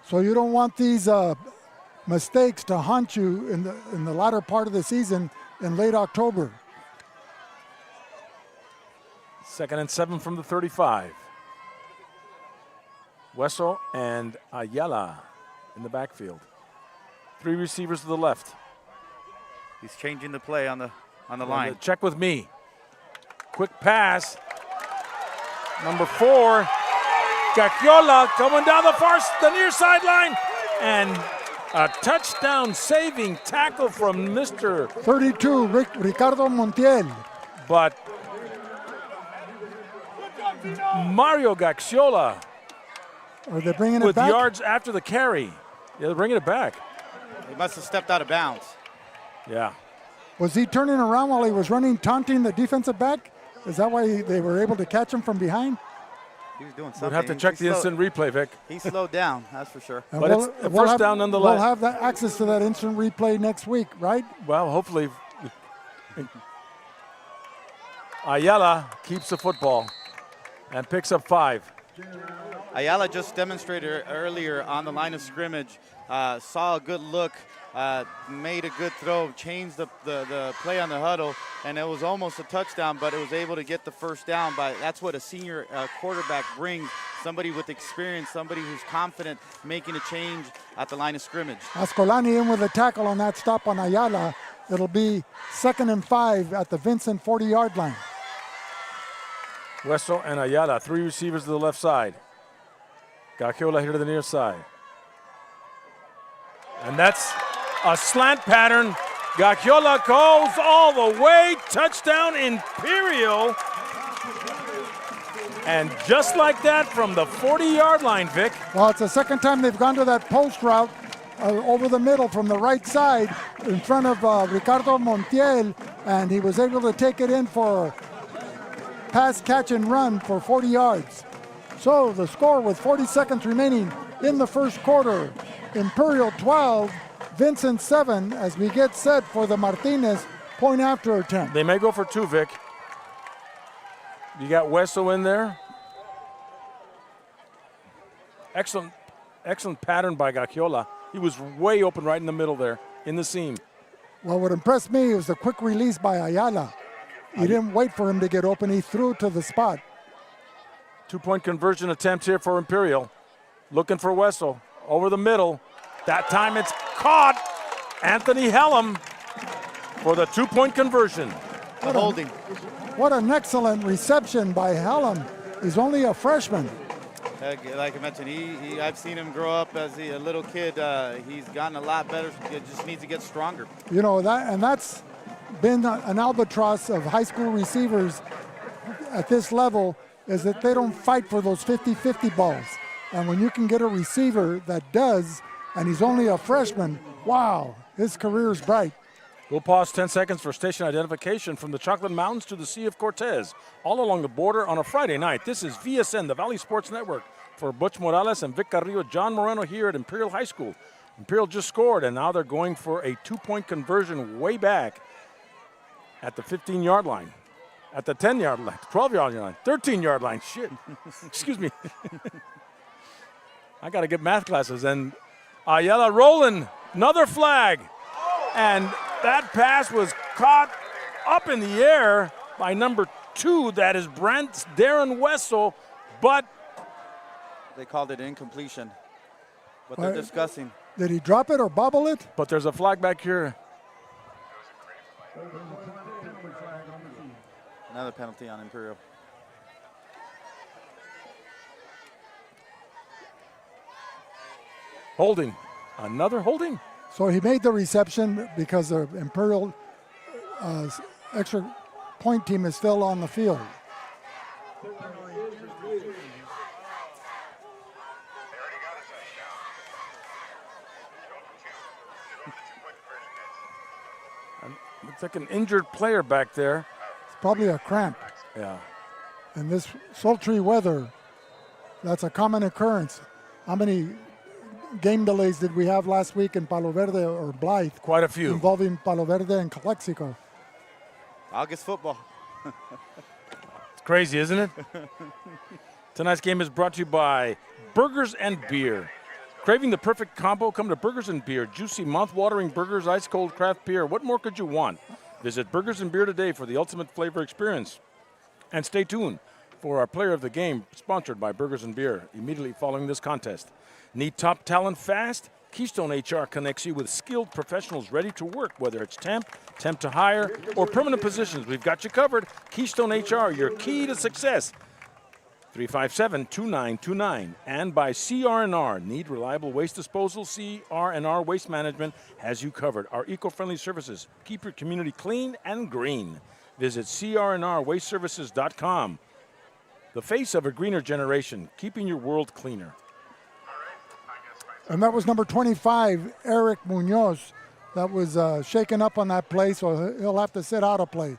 So you don't want these mistakes to haunt you in the latter part of the season in late October. 2nd and 7 from the 35. Wessel and Ayala in the backfield. 3 receivers to the left. He's changing the play on the line. Check with me. Quick pass. Number 4. Gacchiola coming down the near sideline. And a touchdown saving tackle from Mr. 32, Ricardo Montiel. But Mario Gacchiola Are they bringing it with back? yards after the carry. Yeah, they're bringing it back. He must have stepped out of bounds. Yeah. Was he turning around while he was running, taunting the defensive back? Is that why they were able to catch him from behind? He was doing something. We'd have to check the instant replay, Vic. He slowed down, that's for sure. And But it's a first down nonetheless. We'll have that access to that instant replay next week, right? Well, hopefully. Ayala keeps the football and picks up 5. Ayala just demonstrated earlier on the line of scrimmage, saw a good look, made a good throw, changed the play on the huddle, and it was almost a touchdown, but it was able to get the first down. That's what a senior quarterback brings, somebody with experience, somebody who's confident making a change at the line of scrimmage. Ascolani in with a tackle on that stop on Ayala. It'll be 2nd and 5 at the Vincent 40-yard line. Wessel and Ayala, 3 receivers to the left side. Gacchiola here to the near side. And that's a slant pattern. Gacchiola goes all the way. Touchdown, Imperial. And just like that from the 40-yard line, Vic. Well, it's the second time they've gone to that post route over the middle from the right side in front of Ricardo Montiel, and he was able to take it in for pass, catch, and run for 40 yards. So the score with 40 seconds remaining in the first quarter, Imperial 12, Vincent 7 as we get set for the Martinez point after attempt. They may go for 2, Vic. You got Wesso in there. Excellent pattern by Gagiola. He was way open right in the middle there, in the seam. Well, what impressed me was the quick release by Ayala. He didn't wait for him to get open. He threw to the spot. 2-point conversion attempt here for Imperial. Looking for Wesso. Over the middle. That time it's caught. Anthony Hellam for the 2-point conversion. Holding. What an excellent reception by Hellam. He's only a freshman. Like I mentioned, I've seen him grow up as a little kid. He's gotten a lot better. He just needs to get stronger. You know, that's been an albatross of high school receivers at this level, is that they don't fight for those 50-50 balls. And when you can get a receiver that does, and he's only a freshman, wow, his career's bright. We'll pause 10 seconds for station identification from the Chocolate Mountains to the Sea of Cortez, all along the border on a Friday night. This is VSN, the Valley Sports Network. For Butch Morales and Vic Carrillo, John Moreno here at Imperial High School. Imperial just scored, and now they're going for a 2-point conversion way back at the 15-yard line, at the 10-yard line, 12-yard line, 13-yard line. Shit. Excuse me. I got to get math classes. And Ayala rolling, another flag. And that pass was caught up in the air by number 2. That is Darren Wessel, but they called it incompletion. What they're discussing. Did he drop it or bobble it? But there's a flag back here. Another penalty on Imperial. Holding. Another holding? So he made the reception because the Imperial extra point team is still on the field. Looks like an injured player back there. It's probably a cramp. Yeah. In this sultry weather, that's a common occurrence. How many game delays did we have last week in Palo Verde or Blythe? Quite a few. Involving Palo Verde and Calexico. August football. It's crazy, isn't it? Tonight's game is brought to you by Burgers and Beer. Craving the perfect combo? Come to Burgers and Beer. Juicy, mouth-watering burgers, ice-cold craft beer. What more could you want? Visit Burgers and Beer today for the ultimate flavor experience. And stay tuned for our player of the game, sponsored by Burgers and Beer, immediately following this contest. Need top talent fast? Keystone HR connects you with skilled professionals ready to work, whether it's temp to hire, or permanent positions. We've got you covered. Keystone HR, your key to success. 357-2929. And by CR&R. Need reliable waste disposal? CR&R Waste Management has you covered. Our eco-friendly services keep your community clean and green. Visit crnrwasteservices.com. The face of a greener generation, keeping your world cleaner. And that was number 25, Eric Munoz. That was shaken up on that play, so he'll have to sit out a play.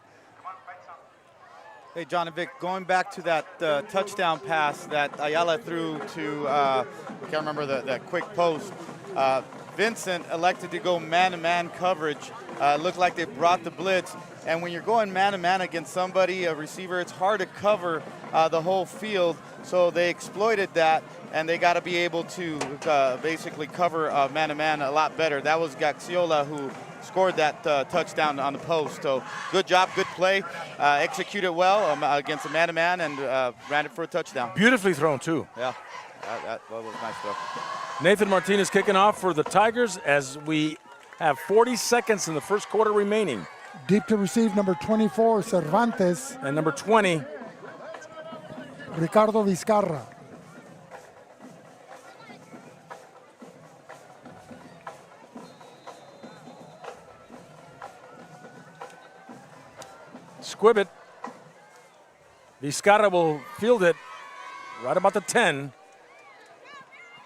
Hey, John and Vic, going back to that touchdown pass that Ayala threw to, I can't remember the quick post. Vincent elected to go man-to-man coverage. Looked like they brought the blitz. And when you're going man-to-man against somebody, a receiver, it's hard to cover the whole field. So they exploited that, and they got to be able to basically cover man-to-man a lot better. That was Gaxiola who scored that touchdown on the post. So good job, good play. Executed well against a man-to-man and ran it for a touchdown. Beautifully thrown, too. Yeah, that was nice stuff. Nathan Martinez kicking off for the Tigers as we have 40 seconds in the first quarter remaining. Deep to receive, number 24, Cervantes. And number 20, Ricardo Vizcarra. Squibbit. Vizcarra will field it right about the 10.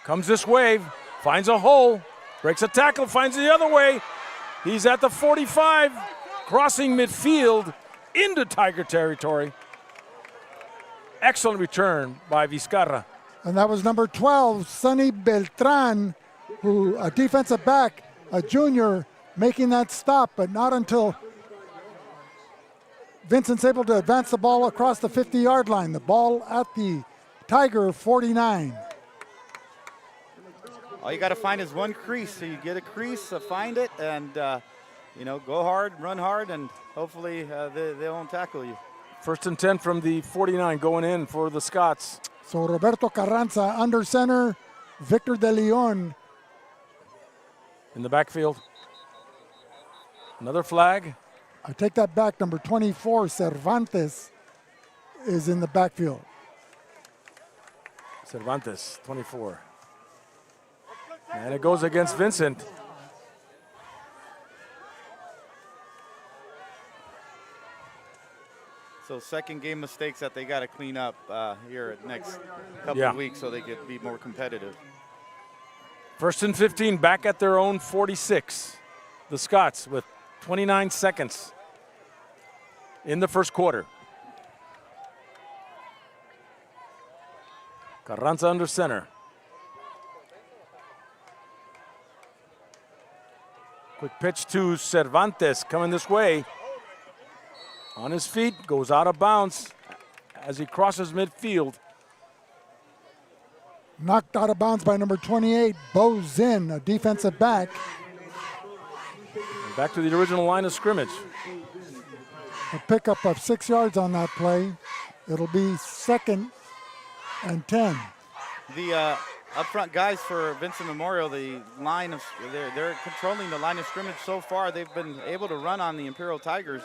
Comes this way, finds a hole, breaks a tackle, finds the other way. He's at the 45, crossing midfield into Tiger territory. Excellent return by Vizcarra. And that was number 12, Sonny Beltran, who a defensive back, a junior, making that stop, but not until Vincent's able to advance the ball across the 50-yard line. The ball at the Tiger 49. All you got to find is one crease. So you get a crease, find it, and go hard, run hard, and hopefully they won't tackle you. 1st and 10 from the 49 going in for the Scots. So Roberto Carranza under center, Victor De Leon in the backfield. Another flag. I take that back. Number 24, Cervantes, is in the backfield. Cervantes, 24. And it goes against Vincent. So second game mistakes that they got to clean up here at next couple of weeks so they could be more competitive. 1st and 15 back at their own 46. The Scots with 29 seconds in the first quarter. Carranza under center. Quick pitch to Cervantes coming this way. On his feet, goes out of bounds as he crosses midfield. Knocked out of bounds by number 28, Bo Zinn, a defensive back. And back to the original line of scrimmage. A pickup of 6 yards on that play. It'll be 2nd and 10. The up front guys for Vincent Memorial, the line of they're controlling the line of scrimmage so far. They've been able to run on the Imperial Tigers,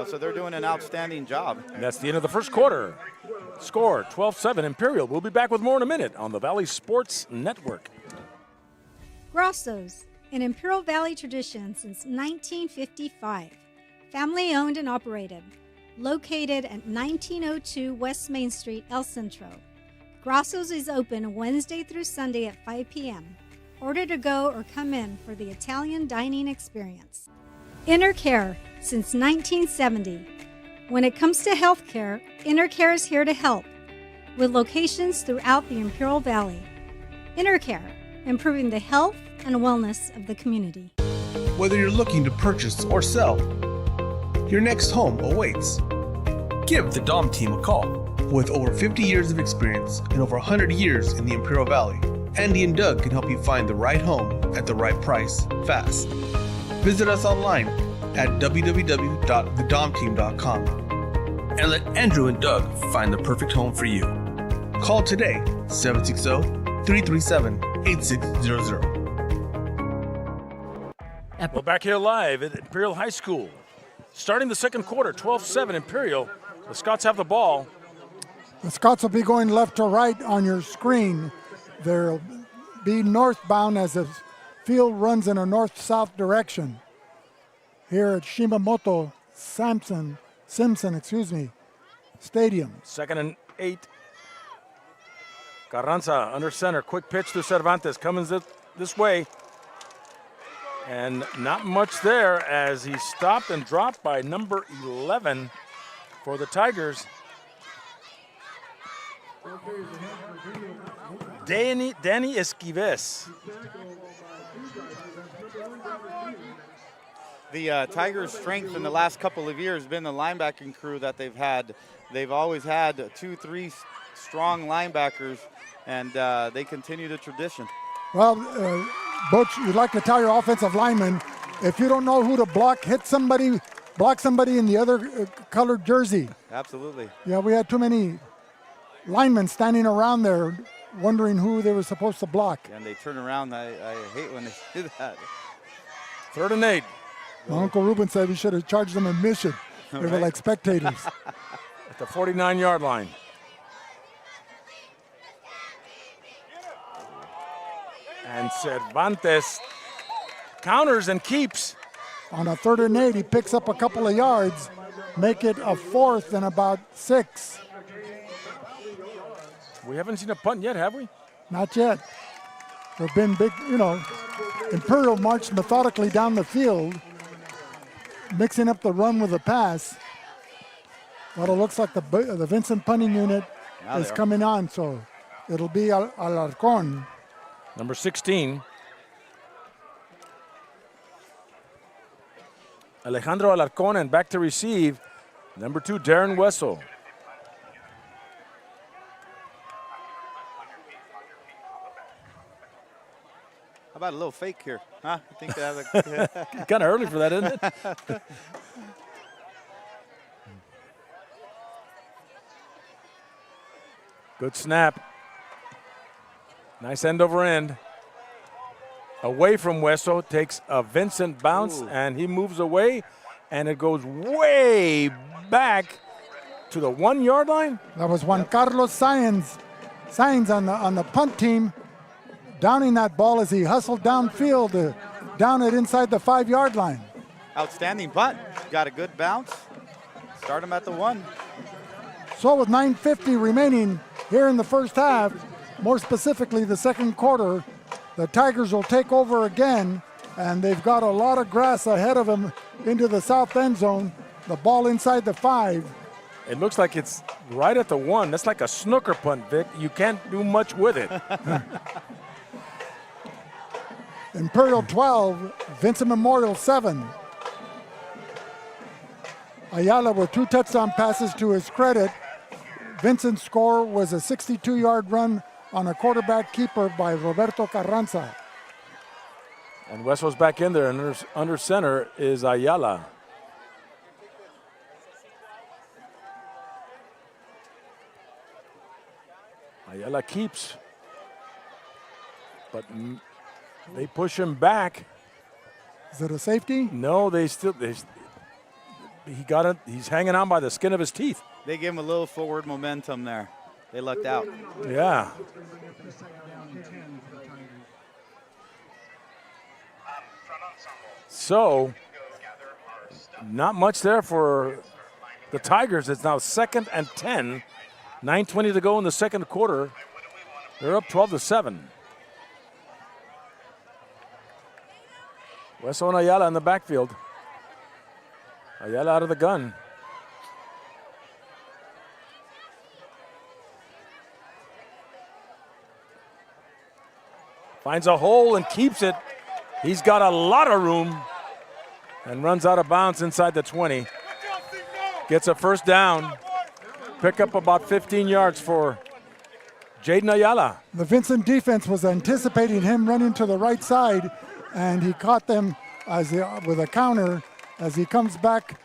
so they're doing an outstanding job. And that's the end of the first quarter. Score 12-7 Imperial. We'll be back with more in a minute on the Valley Sports Network. Grosso's, an Imperial Valley tradition since 1955. Family owned and operated. Located at 1902 West Main Street, El Centro. Grosso's is open Wednesday through Sunday at 5 p.m. Order to go or come in for the Italian dining experience. InnerCare since 1970. When it comes to healthcare, InnerCare is here to help, with locations throughout the Imperial Valley. InnerCare, improving the health and wellness of the community. Whether you're looking to purchase or sell, your next home awaits. Give the Dom team a call. With over 50 years of experience and over 100 years in the Imperial Valley, Andy and Doug can help you find the right home at the right price, fast. Visit us online at www.thedomteam.com and let Andrew and Doug find the perfect home for you. Call today, 760-337-8600. We're back here live at Imperial High School. Starting the second quarter, 12-7 Imperial. The Scots have the ball. The Scots will be going left to right on your screen. They'll be northbound as the field runs in a north-south direction. Here at Shimamoto-Simpson Stadium. 2nd and 8. Carranza under center. Quick pitch to Cervantes. Coming this way. And not much there as he stopped and dropped by number 11 for the Tigers. Danny Esquives. The Tigers' strength in the last couple of years has been the linebacking crew that they've had. They've always had 2-3 strong linebackers, and they continue the tradition. Well, Butch, you'd like to tell your offensive lineman, if you don't know who to block, block somebody in the other colored jersey. Absolutely. Yeah, we had too many linemen standing around there wondering who they were supposed to block. And they turn around. I hate when they do that. 3rd and 8. My Uncle Ruben said we should have charged them admission. They were like spectators. At the 49-yard line. And Cervantes counters and keeps. On a 3rd and 8, he picks up a couple of yards, make it a 4th and about 6. We haven't seen a punt yet, have we? Not yet. There have been big, Imperial marched methodically down the field, mixing up the run with the pass. Well, it looks like the Vincent punting unit is coming on, so it'll be Alarcon. Number 16. Alejandro Alarcón, and back to receive, number 2, Darren Wessel. How about a little fake here? Huh? I think that Kind of early for that, isn't it? Good snap. Nice end over end. Away from Wessel, takes a Vincent bounce, and he moves away, and it goes way back to the 1 yard line. That was Juan Carlos Sáenz on the punt team, downing that ball as he hustled downfield to down it inside the 5 yard line. outstanding punt. Got a good bounce. Start him at the 1. So with 9:50 remaining here in the first half, more specifically the second quarter, the Tigers will take over again, and they've got a lot of grass ahead of them into the south end zone. The ball inside the 5. It looks like it's right at the 1. That's like a snooker punt, Vic. You can't do much with it. Imperial 12, Vincent Memorial 7. Ayala with 2 touchdown passes to his credit. Vincent's score was a 62-yard run on a quarterback keeper by Roberto Carranza. And Wessel's back in there, and under center is Ayala. Ayala keeps, but they push him back. Is it a safety? No, he got it. He's hanging on by the skin of his teeth. They gave him a little forward momentum there. They lucked out. Yeah. So, not much there for the Tigers. It's now 2nd and 10. 9:20 to go in the second quarter. They're up 12-7. Wessel and Ayala in the backfield. Ayala out of the gun. Finds a hole and keeps it. He's got a lot of room and runs out of bounds inside the 20. Gets a first down. Pick up about 15 yards for Jaden Ayala. The Vincent defense was anticipating him running to the right side, and he caught them with a counter as he comes back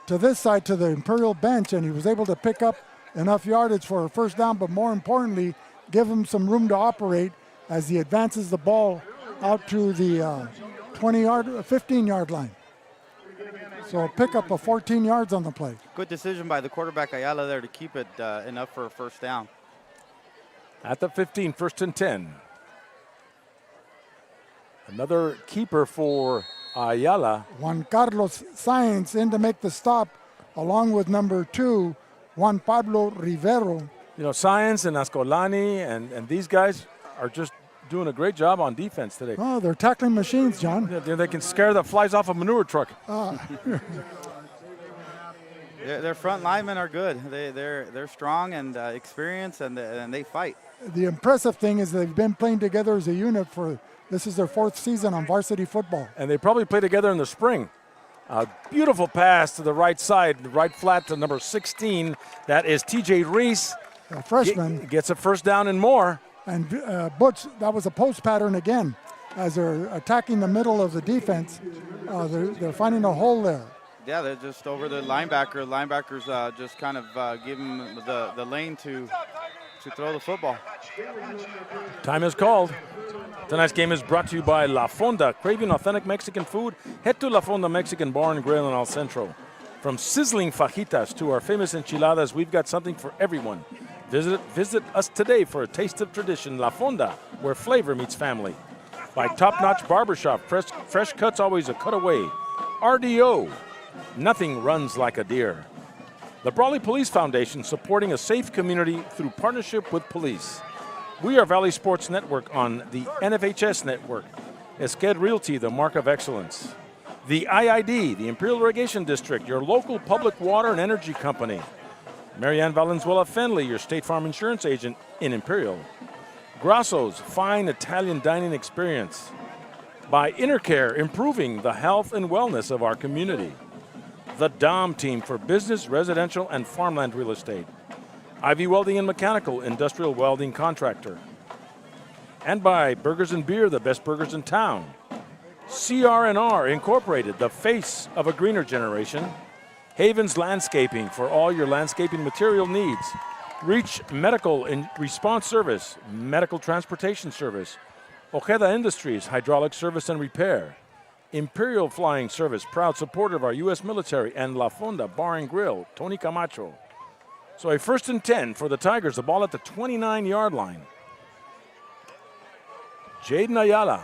to this side to the Imperial bench, and he was able to pick up enough yardage for a first down, but more importantly, give him some room to operate as he advances the ball out to the 15-yard line. So a pickup of 14 yards on the play. Good decision by the quarterback Ayala there to keep it enough for a first down. At the 15, 1st and 10. Another keeper for Ayala. Juan Carlos Sáenz in to make the stop, along with number 2, Juan Pablo Rivero. You know, Sáenz and Ascolani and these guys are just doing a great job on defense today. Oh, they're tackling machines, John. They can scare the flies off a manure truck. Their front linemen are good. They're strong and experienced, and they fight. The impressive thing is they've been playing together as a unit this is their 4th season on varsity football. And they probably play together in the spring. A beautiful pass to the right side, right flat to number 16. That is TJ Reese. A freshman. Gets a first down and more. And Butch, that was a post pattern again. As they're attacking the middle of the defense, they're finding a hole there. Yeah, they're just over the linebacker. Linebackers just kind of give him the lane to throw the football. Time is called. Tonight's game is brought to you by La Fonda. Craving authentic Mexican food? Head to La Fonda Mexican Bar and Grill in El Centro. From sizzling fajitas to our famous enchiladas, we've got something for everyone. Visit us today for a taste of tradition. La Fonda, where flavor meets family. By Top Notch Barbershop, fresh cuts always a cut away. RDO, nothing runs like a deer. The Brawley Police Foundation, supporting a safe community through partnership with police. We are Valley Sports Network on the NFHS Network. Esqued Realty, the mark of excellence. The IID, the Imperial Irrigation District, your local public water and energy company. Marianne Valenzuela Fenley, your State Farm insurance agent in Imperial. Grasso's fine Italian dining experience. By Intercare, improving the health and wellness of our community. The DOM team for business, residential, and farmland real estate. Ivy Welding and Mechanical, industrial welding contractor. And by Burgers and Beer, the best burgers in town. CR&R Incorporated, the face of a greener generation. Havens Landscaping for all your landscaping material needs. Reach Medical and Response Service, medical transportation service. Ojeda Industries, hydraulic service and repair. Imperial Flying Service, proud supporter of our U.S. military. And La Fonda Bar and Grill, Tony Camacho. So a 1st and 10 for the Tigers, the ball at the 29-yard line. Jaden Ayala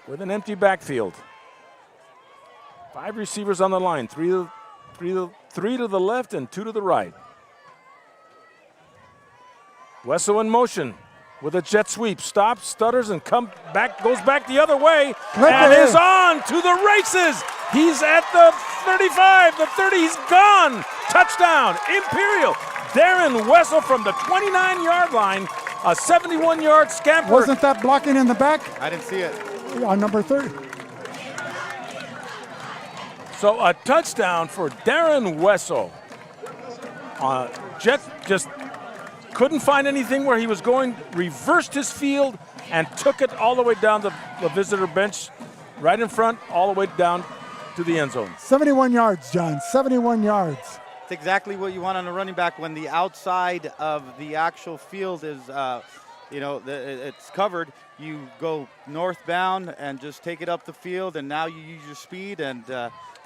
with an empty backfield. 5 receivers on the line, three to the left and 2 to the right. Wesso in motion with a jet sweep, stops, stutters, and goes back the other way, and is on to the races. He's at the 35, the 30, he's gone. Touchdown, Imperial. Darren Wesso from the 29-yard line, a 71-yard scamper. Wasn't that blocking in the back? I didn't see it. On number 30. So a touchdown for Darren Wesso. Jet just couldn't find anything where he was going, reversed his field, and took it all the way down the visitor bench, right in front, all the way down to the end zone. 71 yards, John, 71 yards. It's exactly what you want on a running back when the outside of the actual field is, it's covered. You go northbound and just take it up the field, and now you use your speed and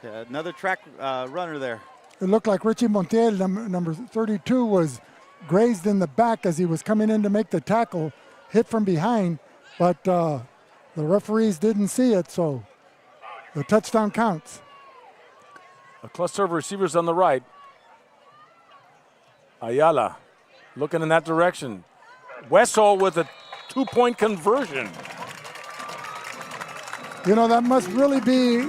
another track runner there. It looked like Richie Montiel, number 32, was grazed in the back as he was coming in to make the tackle, hit from behind, but the referees didn't see it, so the touchdown counts. A cluster of receivers on the right. Ayala looking in that direction. Wesso with a 2-point conversion. You know, that must really be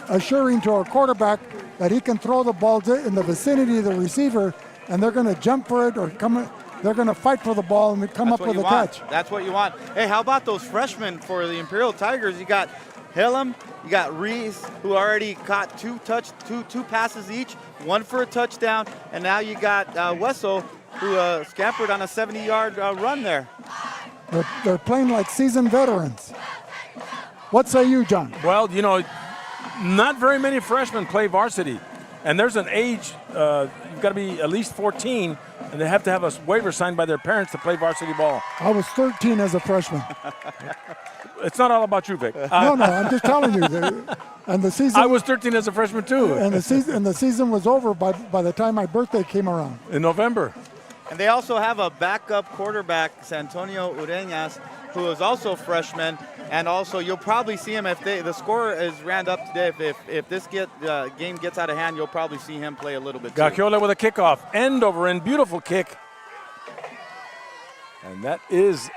assuring to our quarterback that he can throw the ball in the vicinity of the receiver, and they're going to jump for it or they're going to fight for the ball and come up with a catch. That's what you want. Hey, how about those freshmen for the Imperial Tigers? You got Hillam, you got Reese, who already caught two passes each, one for a touchdown, and now you got Wesso, who scampered on a 70-yard run there. They're playing like seasoned veterans. What say you, John? Well, you know, not very many freshmen play varsity. And there's an age, you've got to be at least 14, and they have to have a waiver signed by their parents to play varsity ball. I was 13 as a freshman. It's not all about you, Vic. No, I'm just telling you. And the season. I was 13 as a freshman too. And the season was over by the time my birthday came around. In November. And they also have a backup quarterback, Santonio Ureñas, who is also a freshman. And also, you'll probably see him if the score is ran up today. If this game gets out of hand, you'll probably see him play a little bit too. Gacchiola with a kickoff, end over end, beautiful kick. And that is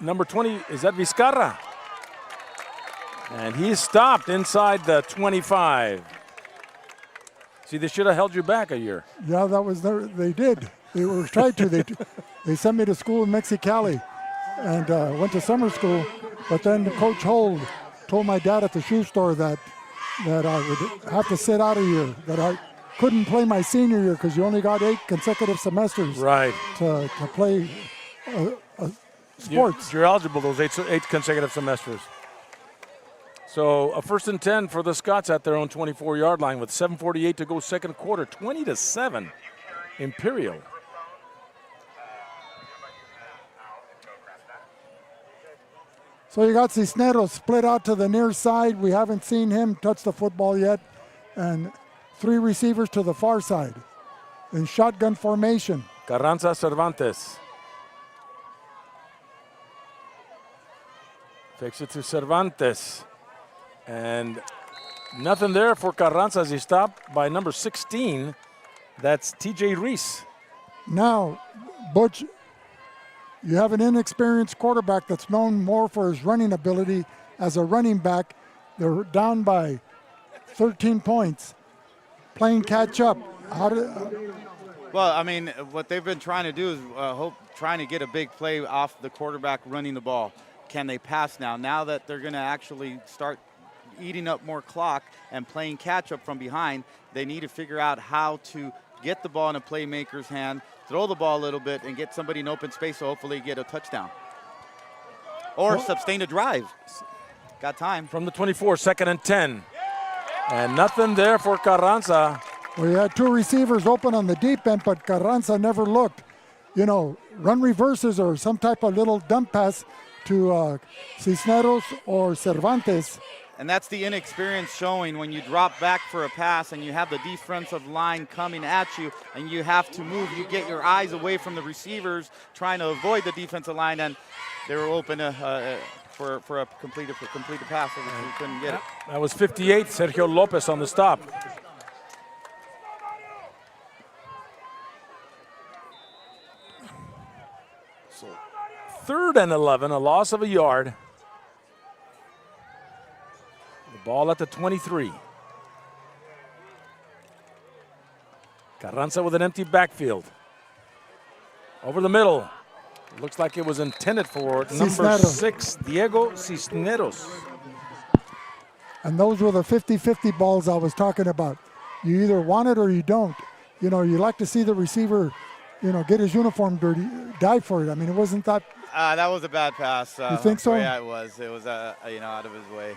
number 20, is that Vizcarra? And he's stopped inside the 25. See, they should have held you back a year. Yeah, they did. They were tried to. They sent me to school in Mexicali and went to summer school. But then Coach Hold told my dad at the shoe store that I would have to sit out a year, that I couldn't play my senior year because you only got 8 consecutive semesters to play sports. You're eligible those 8 consecutive semesters. So a 1st and 10 for the Scots at their own 24-yard line with 7:48 to go second quarter, 20-7, Imperial. So you got Cisneros split out to the near side. We haven't seen him touch the football yet. And 3 receivers to the far side in shotgun formation. Carranza Cervantes. Takes it to Cervantes. And nothing there for Carranza as he stopped by number 16. That's TJ Reese. Now, Butch, you have an inexperienced quarterback that's known more for his running ability as a running back. They're down by 13 points, playing catch up. Well, I mean, what they've been trying to do is trying to get a big play off the quarterback running the ball. can they pass now? Now that they're going to actually start eating up more clock and playing catch up from behind, they need to figure out how to get the ball in a playmaker's hand, throw the ball a little bit, and get somebody in open space so hopefully get a touchdown. Or sustain a drive. Got time. From the 24, 2nd and 10. And nothing there for Carranza. We had two receivers open on the deep end, but Carranza never looked. You know, run reverses or some type of little dump pass to Cisneros or Cervantes. And that's the inexperience showing when you drop back for a pass and you have the defensive line coming at you and you have to move. You get your eyes away from the receivers trying to avoid the defensive line, and they were open for a completed pass, so we couldn't get it. That was 58, Sergio Lopez on the stop. So 3rd and 11, a loss of a yard. The ball at the 23. Carranza with an empty backfield. Over the middle. Looks like it was intended for number 6, Diego Cisneros. And those were the 50-50 balls I was talking about. You either want it or you don't. You know, you like to see the receiver, you know, get his uniform dirty, die for it. I mean, it wasn't that. That was a bad pass. You think so? Yeah, it was. It was, you know, out of his way.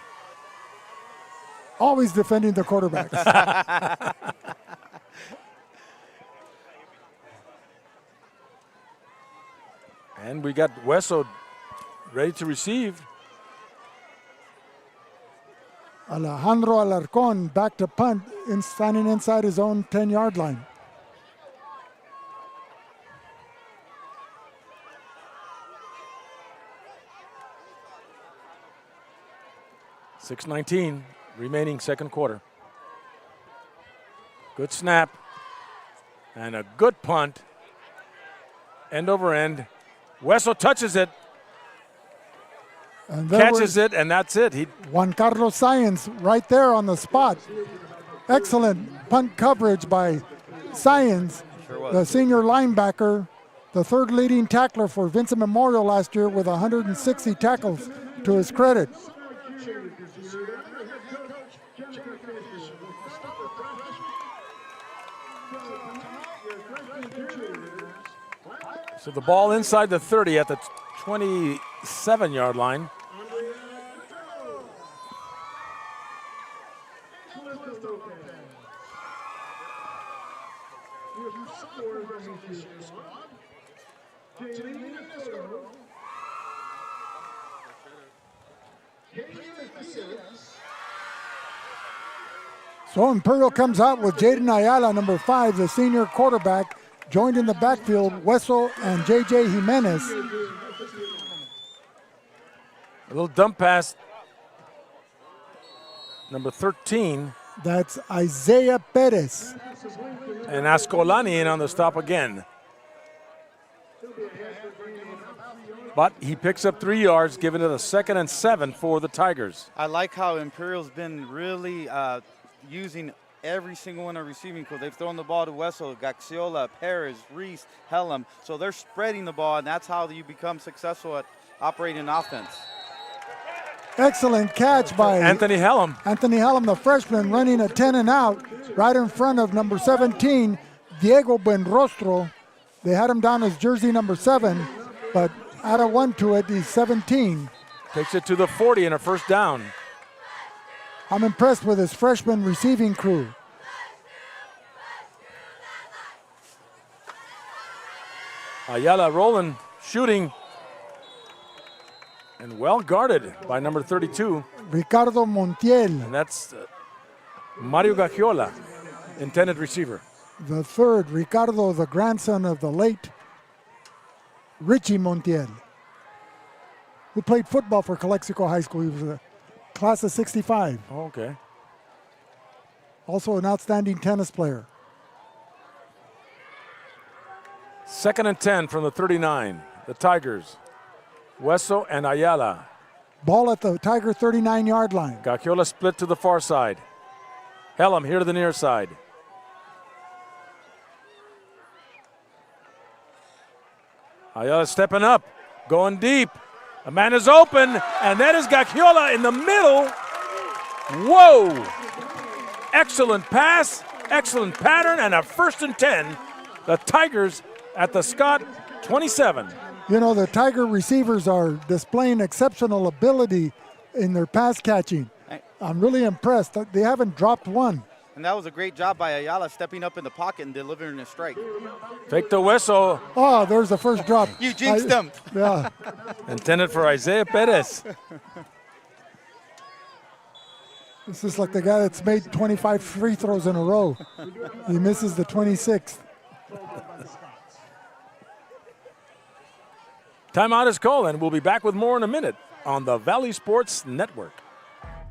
Always defending the quarterbacks. And we got Hueso ready to receive. Alejandro Alarcón back to punt, standing inside his own 10-yard line. .6:19 remaining second quarter. Good snap and a good punt. End over end. Hueso touches it, And catches it, and that's it. Juan Carlos Sáenz right there on the spot. Excellent punt coverage by Sáenz, the senior linebacker, the 3rd leading tackler for Vincent Memorial last year with 160 tackles to his credit. So the ball inside the 30 at the 27-yard line. So Imperial comes out with Jaden Ayala, number 5, the senior quarterback, joined in the backfield, Hueso and J.J. Jimenez. A little dump pass. Number 13. That's Isaiah Perez. And Ascolani in on the stop again. But he picks up 3 yards, giving it a 2nd and 7 for the Tigers. I like how Imperial's been really using every single one of receiving crew. They've thrown the ball to Hueso, Gaxiola, Perez, Reese, Hellam. So they're spreading the ball, and that's how you become successful at operating offense. Excellent catch by Anthony Hellam. Anthony Hellam, the freshman, running a 10 and out right in front of number 17, Diego Buenrostro. They had him down as jersey number 7, but add a 1 to it, he's 17. Takes it to the 40 and a first down. I'm impressed with his freshman receiving crew. Ayala rolling, shooting, and well guarded by number 32. Ricardo Montiel, And that's Mario Gagiola, intended receiver. the 3rd, Ricardo, the grandson of the late Richie Montiel, who played football for Calexico High School. He was a class of 65. Oh, okay. Also an outstanding tennis player. 2nd and 10 from the 39. The Tigers. Hueso and Ayala. Ball at the Tiger 39-yard line. Gagiola split to the far side. Hellam here to the near side. Ayala stepping up, going deep. A man is open, and that is Gagiola in the middle. Whoa! Excellent pass, excellent pattern, and a 1st and 10. The Tigers at the Scott 27. You know, the Tiger receivers are displaying exceptional ability in their pass catching. I'm really impressed. They haven't dropped one. And that was a great job by Ayala stepping up in the pocket and delivering a strike. Fake the whistle. Oh, there's the first drop. You jinxed them. Yeah. Intended for Isaiah Perez. This is like the guy that's made 25 free throws in a row. He misses the 26th. Timeout is called, and we'll be back with more in a minute on the Valley Sports Network.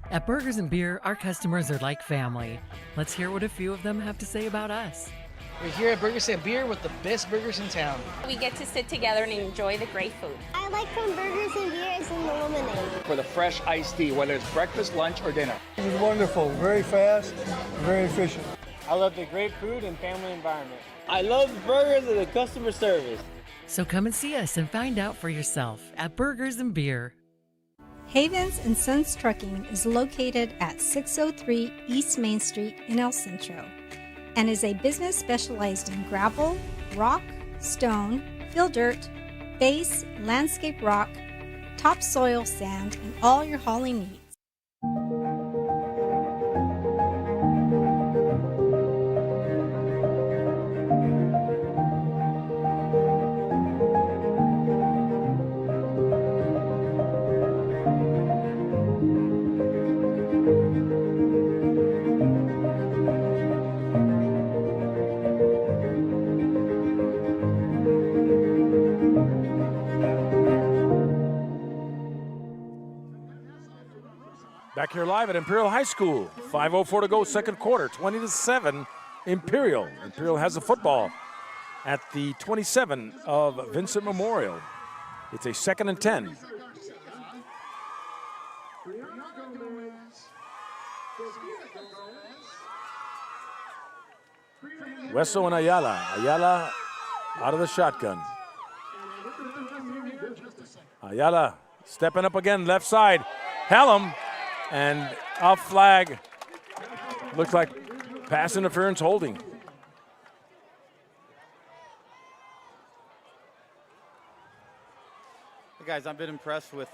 At Burgers and Beer, our customers are like family. Let's hear what a few of them have to say about us. We're here at Burgers and Beer with the best burgers in town. We get to sit together and enjoy the great food. I like from Burgers and Beer is in the lemonade. For the fresh iced tea, whether it's breakfast, lunch, or dinner. This is wonderful, very fast, very efficient. I love the great food and family environment. I love the burgers and the customer service. So come and see us and find out for yourself at Burgers and Beer. Havens and Sons Trucking is located at 603 East Main Street in El Centro and is a business specialized in gravel, rock, stone, fill dirt, base, landscape rock, topsoil sand, and all your hauling needs. Back here live at Imperial High School. 5:04 to go, second quarter, 20-7, Imperial. Imperial has the football at the 27 of Vincent Memorial. It's a 2nd and 10. Wesso and Ayala. Ayala out of the shotgun. Ayala stepping up again, left side. Hallam. And off flag, looks like pass interference holding. Hey guys, I've been impressed with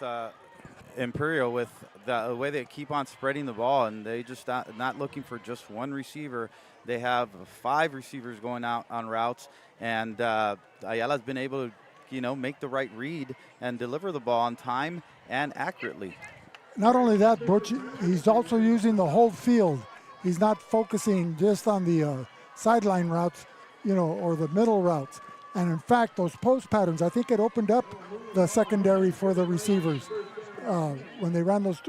Imperial with the way they keep on spreading the ball, and they just not looking for just one receiver. They have 5 receivers going out on routes, and Ayala's been able to, make the right read and deliver the ball on time and accurately. Not only that, Butch, he's also using the whole field. He's not focusing just on the sideline routes, or the middle routes. And in fact, those post patterns, I think it opened up the secondary for the receivers when they ran those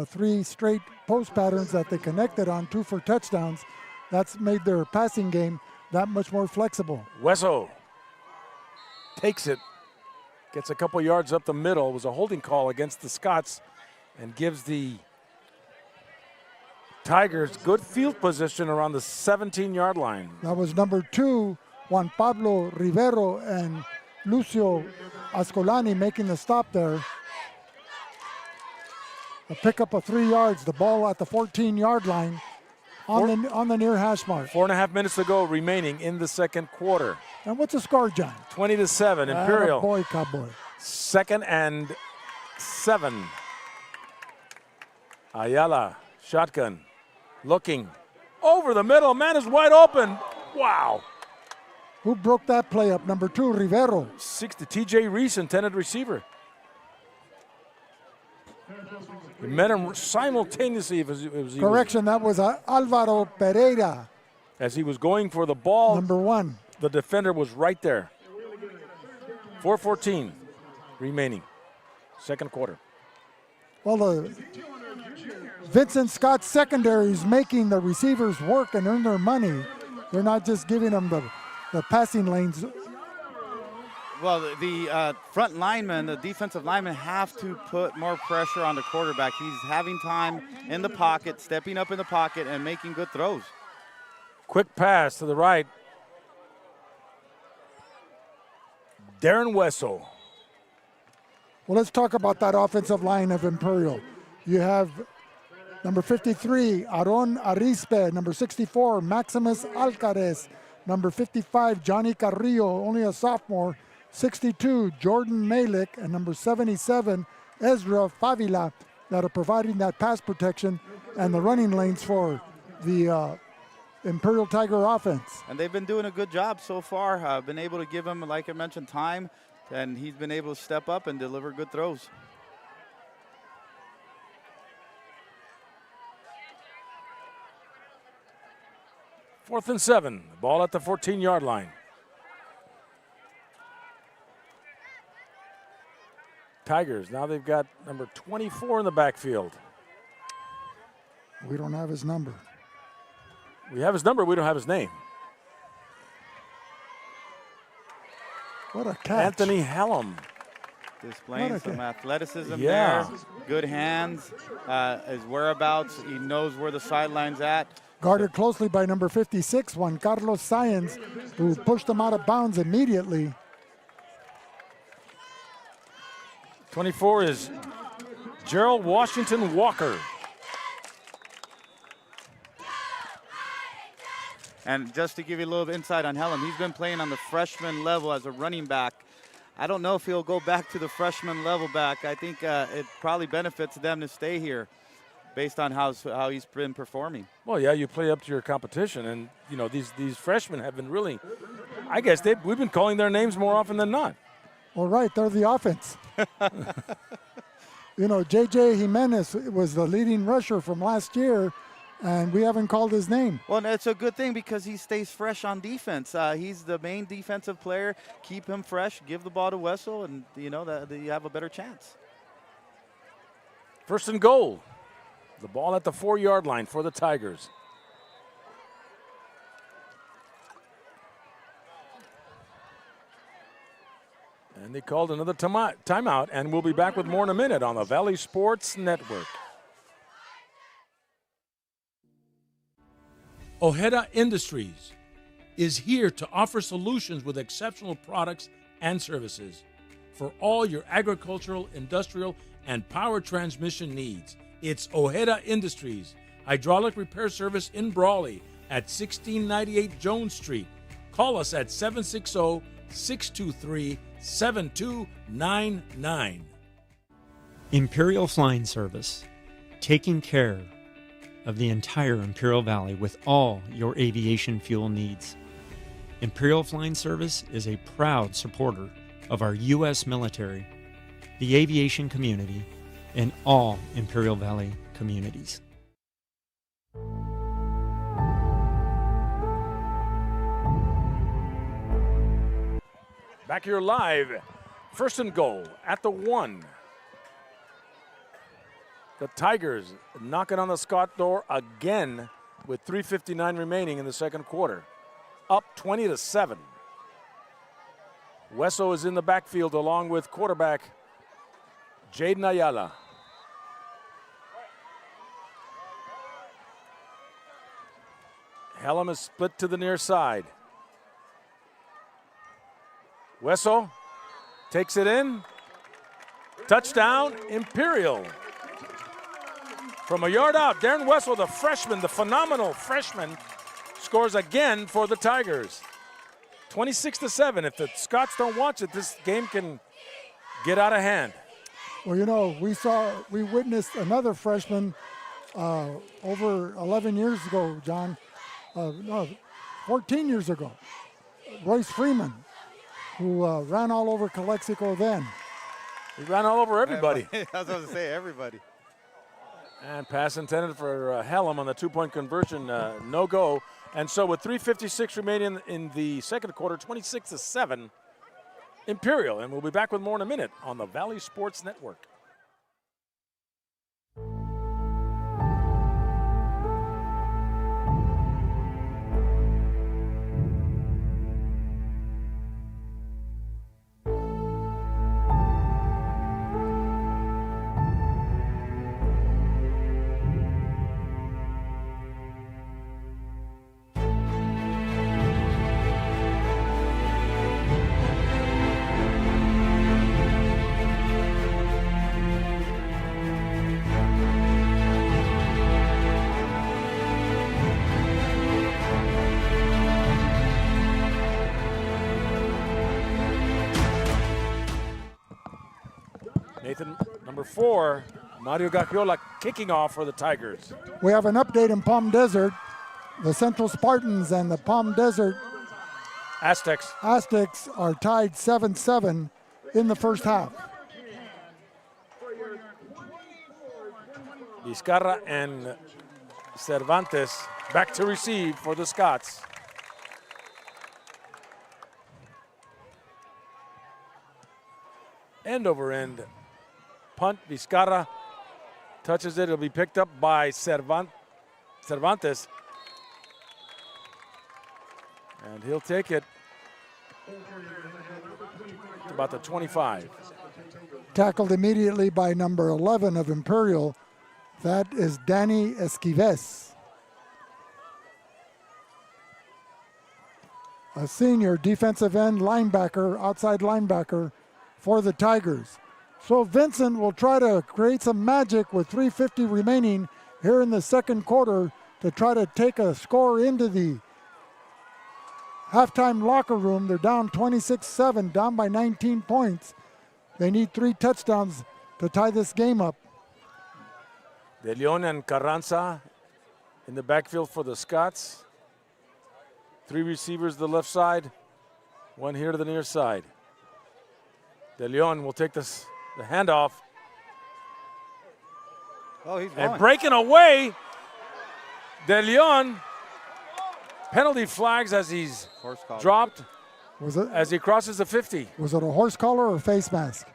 3 straight post patterns that they connected on, 2 for touchdowns. That's made their passing game that much more flexible. Wesso takes it, gets a couple yards up the middle. It was a holding call against the Scots, and gives the Tigers good field position around the 17-yard line. That was number 2, Juan Pablo Rivero and Lucio Ascolani making the stop there. A pickup of 3 yards, the ball at the 14-yard line on the near hash mark. 4.5 minutes to go remaining in the second quarter. And what's the score, John? 20-7, Imperial. Boy, Cowboy. 2nd and 7. Ayala, shotgun, looking over the middle. Man is wide open. Wow. Who broke that play up? Number 2, Rivero. 60, TJ Reese, intended receiver. He met him simultaneously. Correction, that was Alvaro Pereira. As he was going for the ball. Number 1. The defender was right there. 4:14 remaining, second quarter. Well, the Vincent Scott secondary is making the receivers work and earn their money. They're not just giving them the passing lanes. Well, the front linemen, the defensive linemen have to put more pressure on the quarterback. He's having time in the pocket, stepping up in the pocket, and making good throws. Quick pass to the right. Darren Wesso Well, let's talk about that offensive line of Imperial. You have number 53, Aron Arispe. Number 64, Maximus Alcaraz. Number 55, Johnny Carrillo, only a sophomore. 62, Jordan Malik. And number 77, Ezra Favila, that are providing that pass protection and the running lanes for the Imperial Tiger offense. And they've been doing a good job so far. I've been able to give him, like I mentioned, time, and he's been able to step up and deliver good throws. Fourth and 7, ball at the 14-yard line. Tigers, now they've got number 24 in the backfield. We don't have his number. We have his number, we don't have his name. What a catch. Anthony Hallam. Displaying some athleticism there. Good hands, his whereabouts. He knows where the sideline's at. Guarded closely by number 56, Juan Carlos Sáenz, who pushed him out of bounds immediately. 24 is Gerald Washington Walker. And just to give you a little insight on Hallam, he's been playing on the freshman level as a running back. I don't know if he'll go back to the freshman level back. I think it probably benefits them to stay here based on how he's been performing. Well, yeah, you play up to your competition, and you know these freshmen have been really. I guess we've been calling their names more often than not. Well, right, they're the offense. You know, J.J. Jimenez was the leading rusher from last year, and we haven't called his name. Well, it's a good thing because he stays fresh on defense. He's the main defensive player. Keep him fresh. Give the ball to Wessel, and you know that you have a better chance. First and goal. The ball at the 4-yard line for the Tigers. And they called another timeout, and we'll be back with more in a minute on the Valley Sports Network. Ojeda Industries is here to offer solutions with exceptional products and services for all your agricultural, industrial, and power transmission needs. It's Ojeda Industries, hydraulic repair service in Brawley at 1698 Jones Street. Call us at 760-623-7299. Imperial Flying Service, taking care of the entire Imperial Valley with all your aviation fuel needs. Imperial Flying Service is a proud supporter of our U.S. military, the aviation community, and all Imperial Valley communities. Back here live, first and goal at the 1. The Tigers knocking on the Scott door again with 3:59 remaining in the second quarter. Up 20-7. Wesso is in the backfield along with quarterback Jaden Ayala. Hallam is split to the near side. Wesso takes it in. Touchdown, Imperial. From a yard out, Darren Wessel, the freshman, the phenomenal freshman, scores again for the Tigers. 26-7. If the Scots don't watch it, this game can get out of hand. Well, you know, we witnessed another freshman over 11 years ago, John. 14 years ago. Royce Freeman, who ran all over Calexico then. He ran all over everybody. I was going to say everybody. And pass intended for Hallam on the two-point conversion, no go. And so with 3:56 remaining in the second quarter, 26-7, Imperial. And we'll be back with more in a minute on the Valley Sports Network. Nathan, number 4, Mario Gacchiola kicking off for the Tigers. We have an update in Palm Desert. The Central Spartans and the Palm Desert Aztecs are tied 7-7 in the first half. Vizcarra and Cervantes back to receive for the Scots. End over end punt. Vizcarra touches it. It'll be picked up by Cervantes. And he'll take it to about the 25. Tackled immediately by number 11 of Imperial. That is Danny Esquives, a senior defensive end linebacker, outside linebacker for the Tigers. So Vincent will try to create some magic with 3:50 remaining here in the second quarter to try to take a score into the halftime locker room. They're down 26-7, down by 19 points. They need 3 touchdowns to tie this game up. De Leon and Carranza in the backfield for the Scots. 3 receivers to the left side, 1 here to the near side. De Leon will take the handoff. Oh, he's and going. Breaking away. De Leon, penalty flags as he's dropped. Was it? As he crosses the 50. Was it a horse collar or a face mask?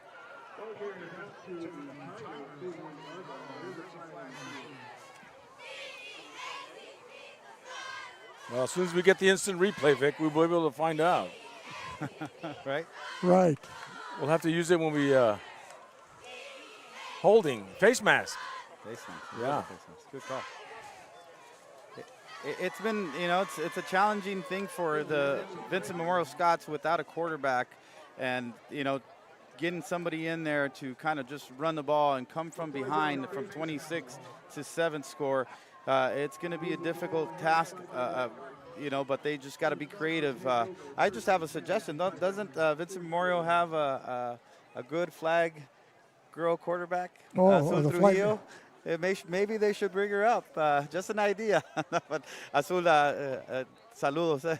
Well, as soon as we get the instant replay, Vic, we'll be able to find out. Right? Right. We'll have to use it when we holding face mask. Face mask. Yeah. Face mask. Good call. It's been, it's a challenging thing for the Vincent Memorial Scots without a quarterback, and getting somebody in there to kind of just run the ball and come from behind from 26-7 score. It's going to be a difficult task, but they just got to be creative. I just have a suggestion. Doesn't Vincent Memorial have a good flag girl quarterback? The Trujillo? Maybe they should bring her up. Just an idea. But Azul, saludos.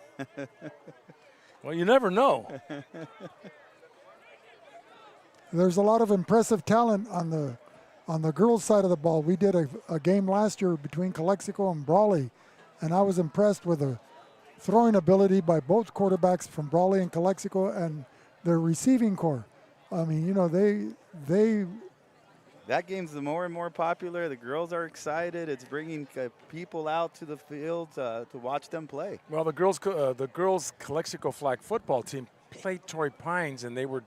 Well, you never know. There's a lot of impressive talent on the girls' side of the ball. We did a game last year between Calexico and Brawley, and I was impressed with the throwing ability by both quarterbacks from Brawley and Calexico and their receiving core. I mean, they that game's more and more popular. The girls are excited. It's bringing people out to the field to watch them play. Well, the girls Calexico flag football team played Torrey Pines, and they were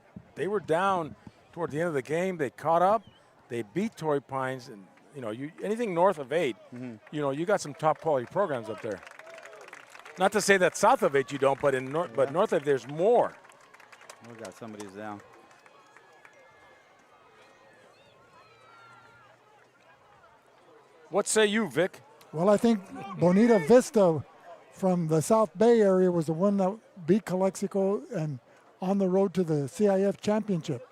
down toward the end of the game. They caught up. They beat Torrey Pines, and anything north of 8, you got some top quality programs up there. Not to say that south of 8 you don't, but but north of there's more. We got somebody's down. What say you, Vic? Well, I think Bonita Vista from the South Bay area was the one that beat Calexico and on the road to the CIF championship.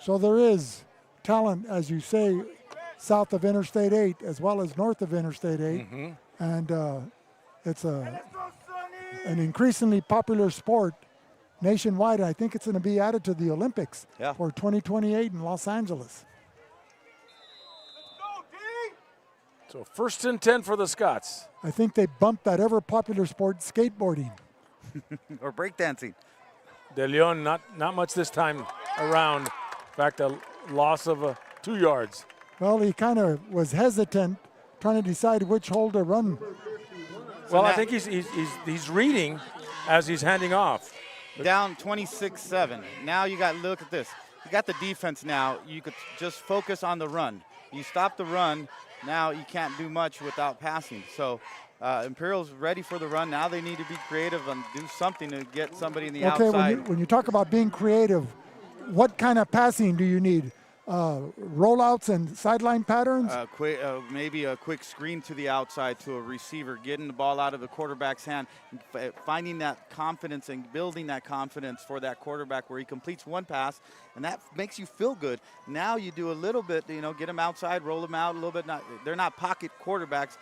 So there is talent, as you say, south of Interstate 8 as well as north of Interstate 8. And it's an increasingly popular sport nationwide. I think it's going to be added to the Olympics for 2028 in Los Angeles. So 1st and 10 for the Scots. I think they bumped that ever popular sport, skateboarding. Or breakdancing. De Leon, not much this time around. In fact, a loss of 2 yards. Well, he kind of was hesitant, trying to decide which hole to run. Well, I think he's reading as he's handing off. Down 26-7. Now look at this. You got the defense now. You could just focus on the run. You stop the run. Now you can't do much without passing. So Imperial's ready for the run. Now they need to be creative and do something to get somebody in the outside. Okay, when you talk about being creative, what kind of passing do you need? rollouts and sideline patterns? Maybe a quick screen to the outside to a receiver, getting the ball out of the quarterback's hand, finding that confidence and building that confidence for that quarterback where he completes one pass, and that makes you feel good. Now you do a little bit, get them outside, roll them out a little bit. They're not pocket quarterbacks.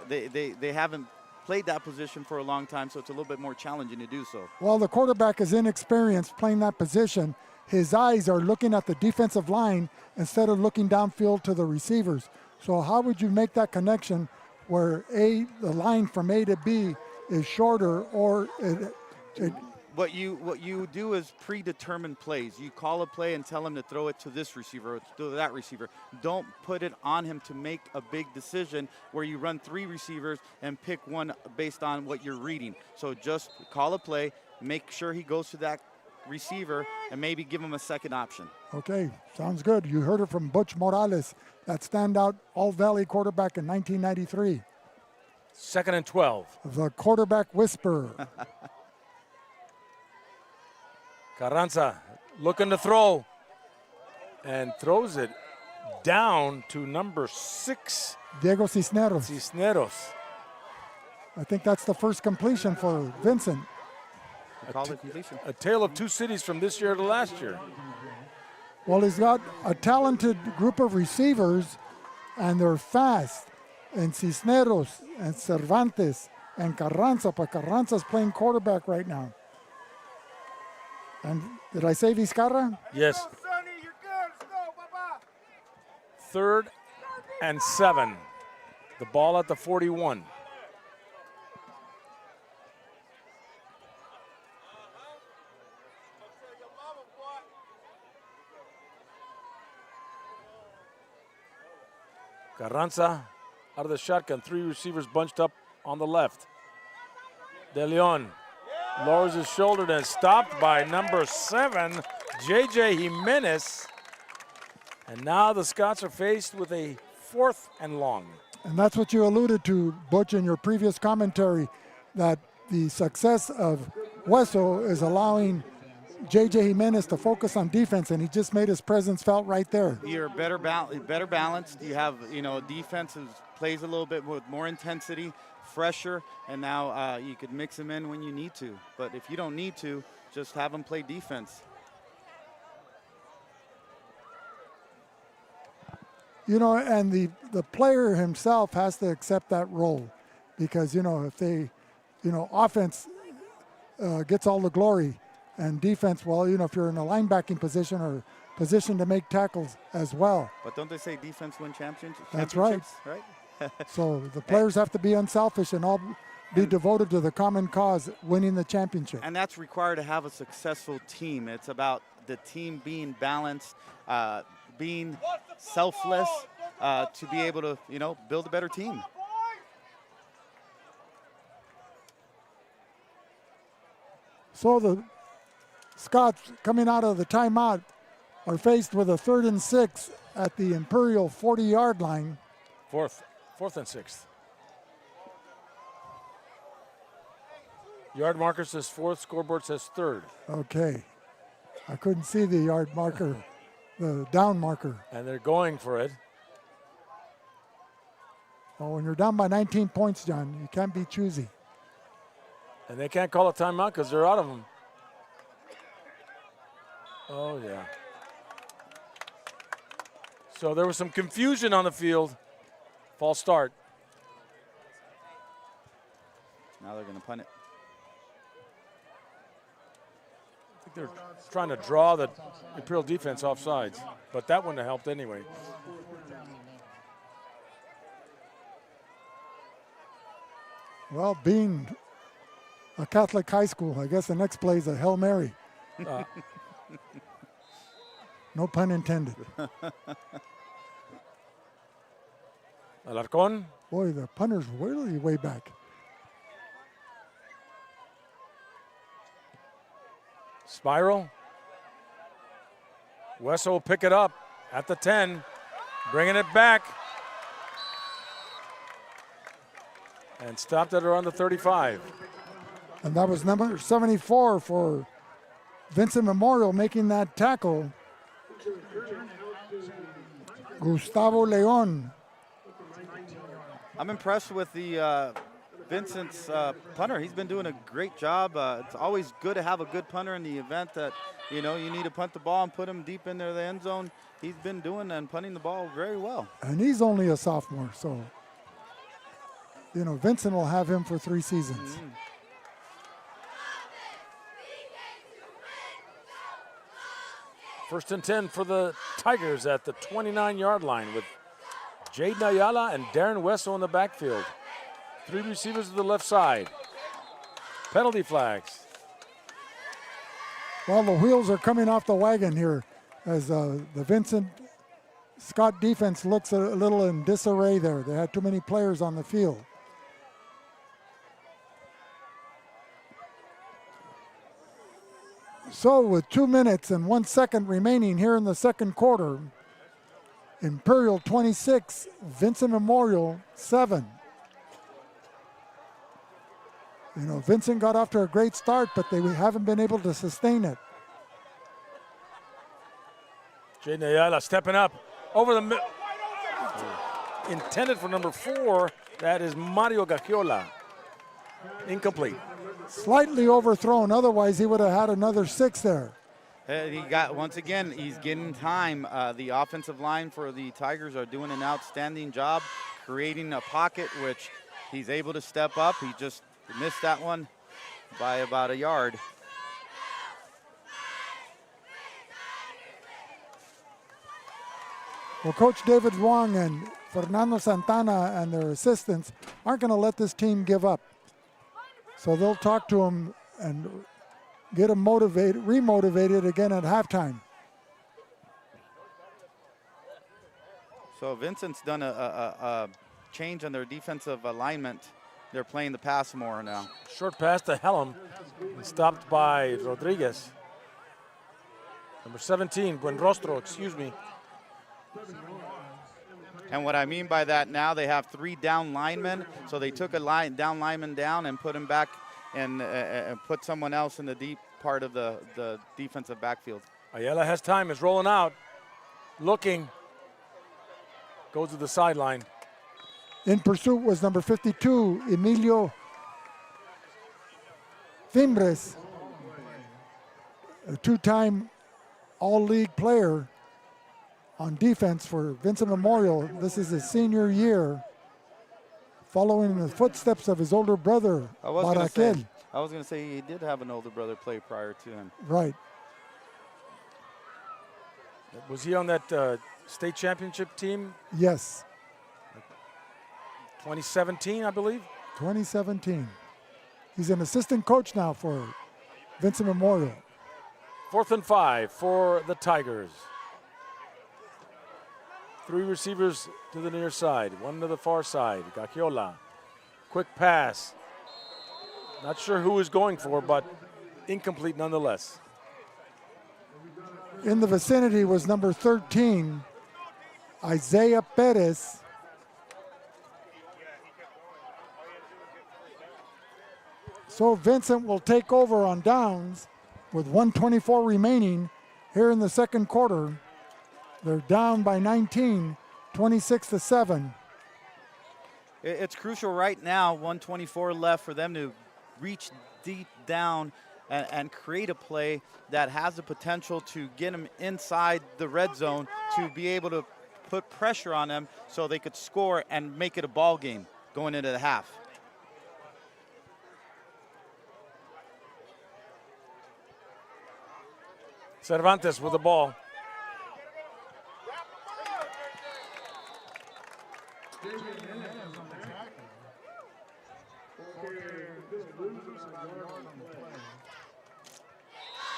They haven't played that position for a long time, so it's a little bit more challenging to do so. While the quarterback is inexperienced playing that position, his eyes are looking at the defensive line instead of looking downfield to the receivers. So how would you make that connection where the line from A to B is shorter, or What you do is predetermined plays. You call a play and tell him to throw it to this receiver or to that receiver. Don't put it on him to make a big decision where you run 3 receivers and pick one based on what you're reading. So just call a play, make sure he goes to that receiver, and maybe give him a second option. Okay, sounds good. You heard it from Butch Morales, that standout All-Valley quarterback in 1993. 2nd and 12. The quarterback whisperer. Carranza looking to throw and throws it down to number 6. Diego Cisneros. Cisneros. I think that's the first completion for Vincent. A tale of 2 cities from this year to last year. Well, he's got a talented group of receivers, and they're fast. And Cisneros and Cervantes and Carranza, but Carranza's playing quarterback right now. And did I say Vizcarra? Yes. 3rd and 7. The ball at the 41. Carranza out of the shotgun. 3 receivers bunched up on the left. De Leon lowers his shoulder and stopped by number 7, J.J. Jimenez. And now the Scots are faced with a 4th and long. And that's what you alluded to, Butch, in your previous commentary, that the success of Hueso is allowing J.J. Jimenez to focus on defense, and he just made his presence felt right there. You're better balanced. You have, defense plays a little bit with more intensity, fresher, and now you could mix them in when you need to. But if you don't need to, just have them play defense. And the player himself has to accept that role, because, if they, offense gets all the glory, and defense, well, if you're in a linebacking position or position to make tackles as well. But don't they say defense win championships? That's right. Right? So the players have to be unselfish and all be devoted to the common cause, winning the championship. And that's required to have a successful team. It's about the team being balanced, being selfless, to be able to, build a better team. So the Scots, coming out of the timeout, are faced with a 3rd and 6 at the Imperial 40-yard line. 4th and 6th. Yard marker says 4th, scoreboard says 3rd. Okay. I couldn't see the yard marker, the down marker. And they're going for it. Well, when you're down by 19 points, John, you can't be choosy. And they can't call a timeout because they're out of them. Oh, yeah. So there was some confusion on the field. False start. Now they're going to punt it. I think they're trying to draw the Imperial defense off sides, but that wouldn't have helped anyway. Well, being a Catholic high school, I guess the next play is a Hail Mary. No pun intended. Alarcón. Boy, the punter's really way back. Spiral. Hueso will pick it up at the 10, bringing it back. And stopped it around the 35. And that was number 74 for Vincent Memorial making that tackle. Gustavo Leon. I'm impressed with the Vincent's punter. He's been doing a great job. It's always good to have a good punter in the event that, you need to punt the ball and put him deep into the end zone. He's been doing and punting the ball very well. And he's only a sophomore, so, Vincent will have him for 3 seasons. Mm-hmm. First and 10 for the Tigers at the 29-yard line with Jaden Ayala and Darren Wessel in the backfield. 3 receivers to the left side. Penalty flags. Well, the wheels are coming off the wagon here as the Vincent Scott defense looks a little in disarray there. They had too many players on the field. So with 2 minutes and 1 second remaining here in the second quarter, Imperial 26, Vincent Memorial 7. Vincent got off to a great start, but they haven't been able to sustain it. Jaden Ayala stepping up over the middle. Intended for number 4, that is Mario Gagiola. Incomplete. Slightly overthrown, otherwise he would have had another 6 there. He got, once again, he's getting time. The offensive line for the Tigers are doing an outstanding job creating a pocket, which he's able to step up. He just missed that one by about a yard. Well, Coach David Wong and Fernando Santana and their assistants aren't going to let this team give up. So they'll talk to him and get him remotivated again at halftime. So Vincent's done a change on their defensive alignment. They're playing the pass more now. Short pass to Helm, stopped by Rodriguez. Number 17, Buenrostro, excuse me. And what I mean by that, now they have 3 down linemen. So they took a down lineman down and put him back and put someone else in the deep part of the defensive backfield. Ayala has time, is rolling out, looking, goes to the sideline. In pursuit was number 52, Emilio Fimbres, a 2-time All-League player on defense for Vincent Memorial. This is his senior year, following in the footsteps of his older brother, Baraquel. I was going to say he did have an older brother play prior to him. Right. Was he on that state championship team? Yes. 2017, I believe? 2017. He's an assistant coach now for Vincent Memorial. 4th and 5 for the Tigers. 3 receivers to the near side, 1 to the far side. Gagiola, quick pass. Not sure who is going for, but incomplete nonetheless. In the vicinity was number 13, Isaiah Perez. So Vincent will take over on downs with 1:24 remaining here in the second quarter. They're down by 19, 26-7. It's crucial right now, 1:24 left, for them to reach deep down and create a play that has the potential to get them inside the red zone, to be able to put pressure on them so they could score and make it a ball game going into the half. Cervantes with the ball.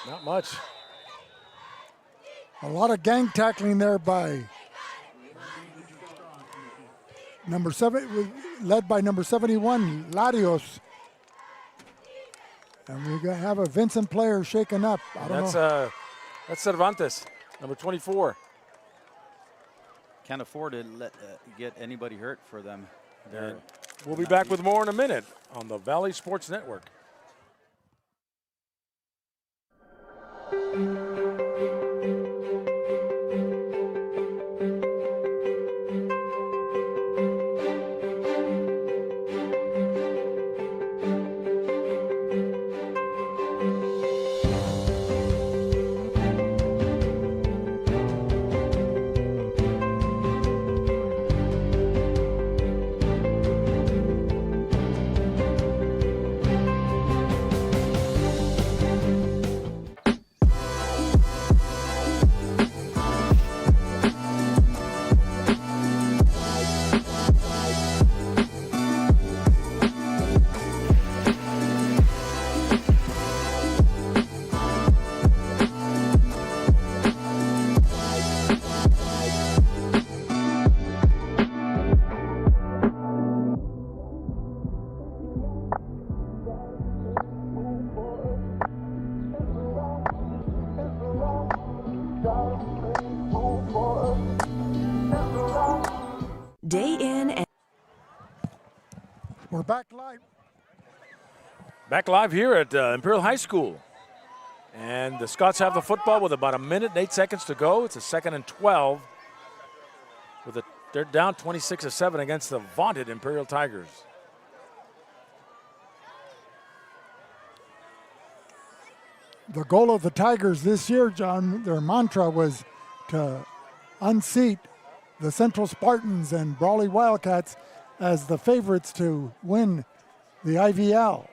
Not much. A lot of gang tackling there by number 7, led by number 71, Larios. And we're going to have a Vincent player shaken up. I don't know. That's Cervantes, number 24. Can't afford to get anybody hurt for them. We'll be back with more in a minute on the Valley Sports Network. Day in and We're back live. Back live here at Imperial High School. And the Scots have the football with about 1 minute and 8 seconds to go. It's a 2nd and 12. They're down 26-7 against the vaunted Imperial Tigers. The goal of the Tigers this year, John, their mantra was to unseat the Central Spartans and Brawley Wildcats as the favorites to win the IVL.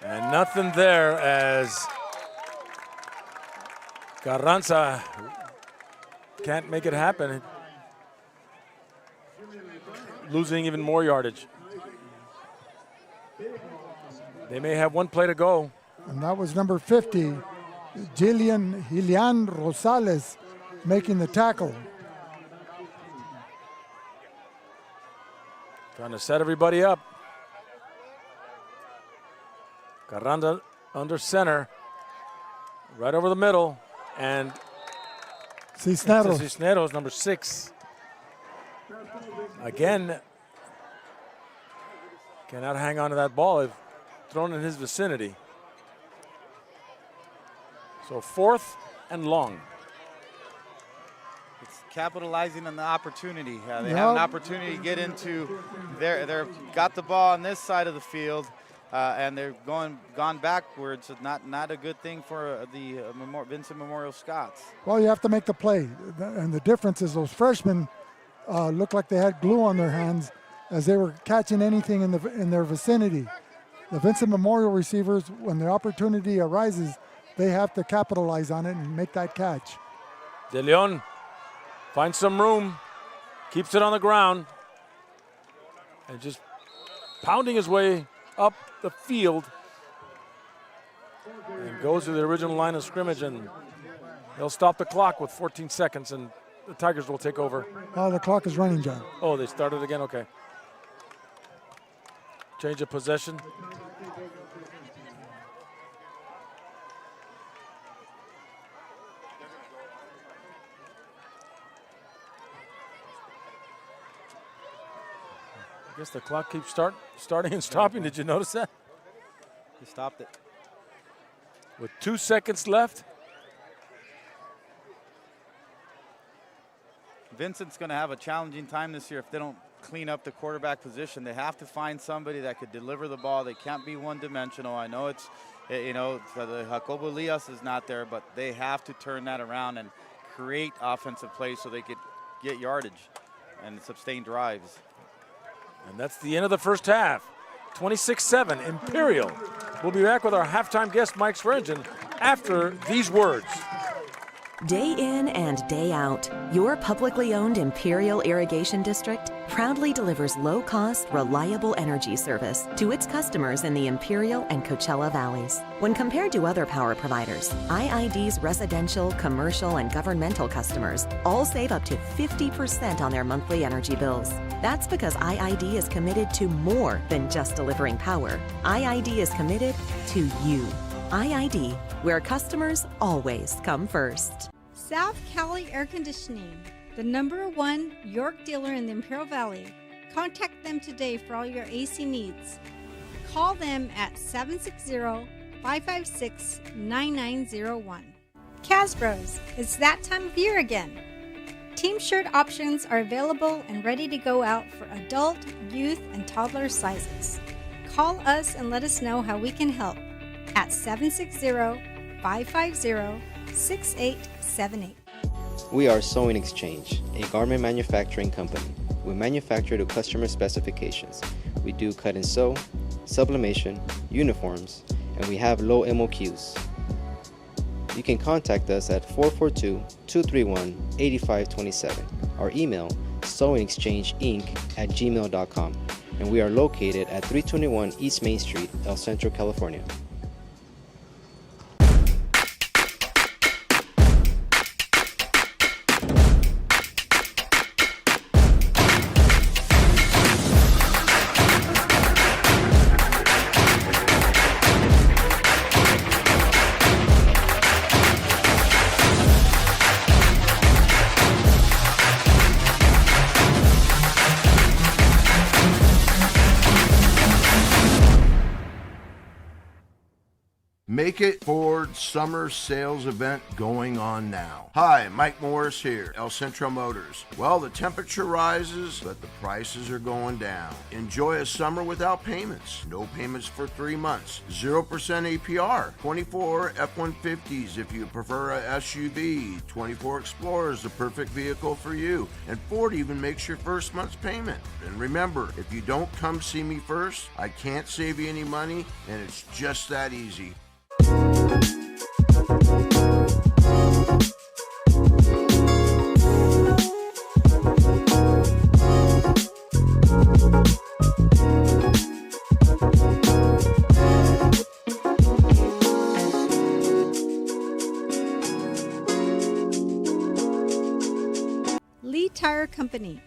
And nothing there as Carranza can't make it happen. Losing even more yardage. They may have one play to go. And that was number 50, Jillian Rosales, making the tackle. Trying to set everybody up. Carranza under center, right over the middle, and Cisneros, number 6. Again, cannot hang on to that ball if thrown in his vicinity. So 4th and long. It's capitalizing on the opportunity. They have an opportunity to get into they're got the ball on this side of the field. And they're gone backwards. Not a good thing for the Vincent Memorial Scots. Well, you have to make the play. And the difference is those freshmen looked like they had glue on their hands as they were catching anything in their vicinity. The Vincent Memorial receivers, when the opportunity arises, they have to capitalize on it and make that catch. De Leon finds some room, keeps it on the ground, and just pounding his way up the field and goes to the original line of scrimmage, and they'll stop the clock with 14 seconds, and the Tigers will take over. Oh, the clock is running, John. Oh, they started again? Okay. Change of possession. I guess the clock keeps starting and stopping. Did you notice that? He stopped it. With 2 seconds left. Vincent's going to have a challenging time this year if they don't clean up the quarterback position. They have to find somebody that could deliver the ball. They can't be one-dimensional. I know the Jacobo Elias is not there, but they have to turn that around and create offensive plays so they could get yardage and sustain drives. And that's the end of the first half. 26-7, Imperial. We'll be back with our halftime guest, Mike Swearingen, after these words. day in and day out, your publicly owned Imperial Irrigation District proudly delivers low-cost, reliable energy service to its customers in the Imperial and Coachella Valleys. When compared to other power providers, IID's residential, commercial, and governmental customers all save up to 50% on their monthly energy bills. That's because IID is committed to more than just delivering power. IID is committed to you. IID, where customers always come first. South Cali Air Conditioning, the #1 York dealer in the Imperial Valley. Contact them today for all your AC needs. Call them at 760-556-9901. Casbros, it's that time of year again. Team shirt options are available and ready to go out for adult, youth, and toddler sizes. Call us and let us know how we can help at 760-550-6878. We are Sewing Exchange, a garment manufacturing company. We manufacture to customer specifications. We do cut and sew, sublimation, uniforms, and we have low MOQs. You can contact us at 442-231-8527. Our email, sewingexchangeinc@gmail.com. And we are located at 321 East Main Street, El Centro, California. Make It Ford summer sales event going on now. Hi, Mike Morris here, El Centro Motors. Well, the temperature rises, but the prices are going down. Enjoy a summer without payments. No payments for 3 months. 0% APR. 24 F-150s if you prefer a SUV. 24 Explorer is the perfect vehicle for you. And Ford even makes your first month's payment. And remember, if you don't come see me first, I can't save you any money, and it's just that easy. Lee Tire Company.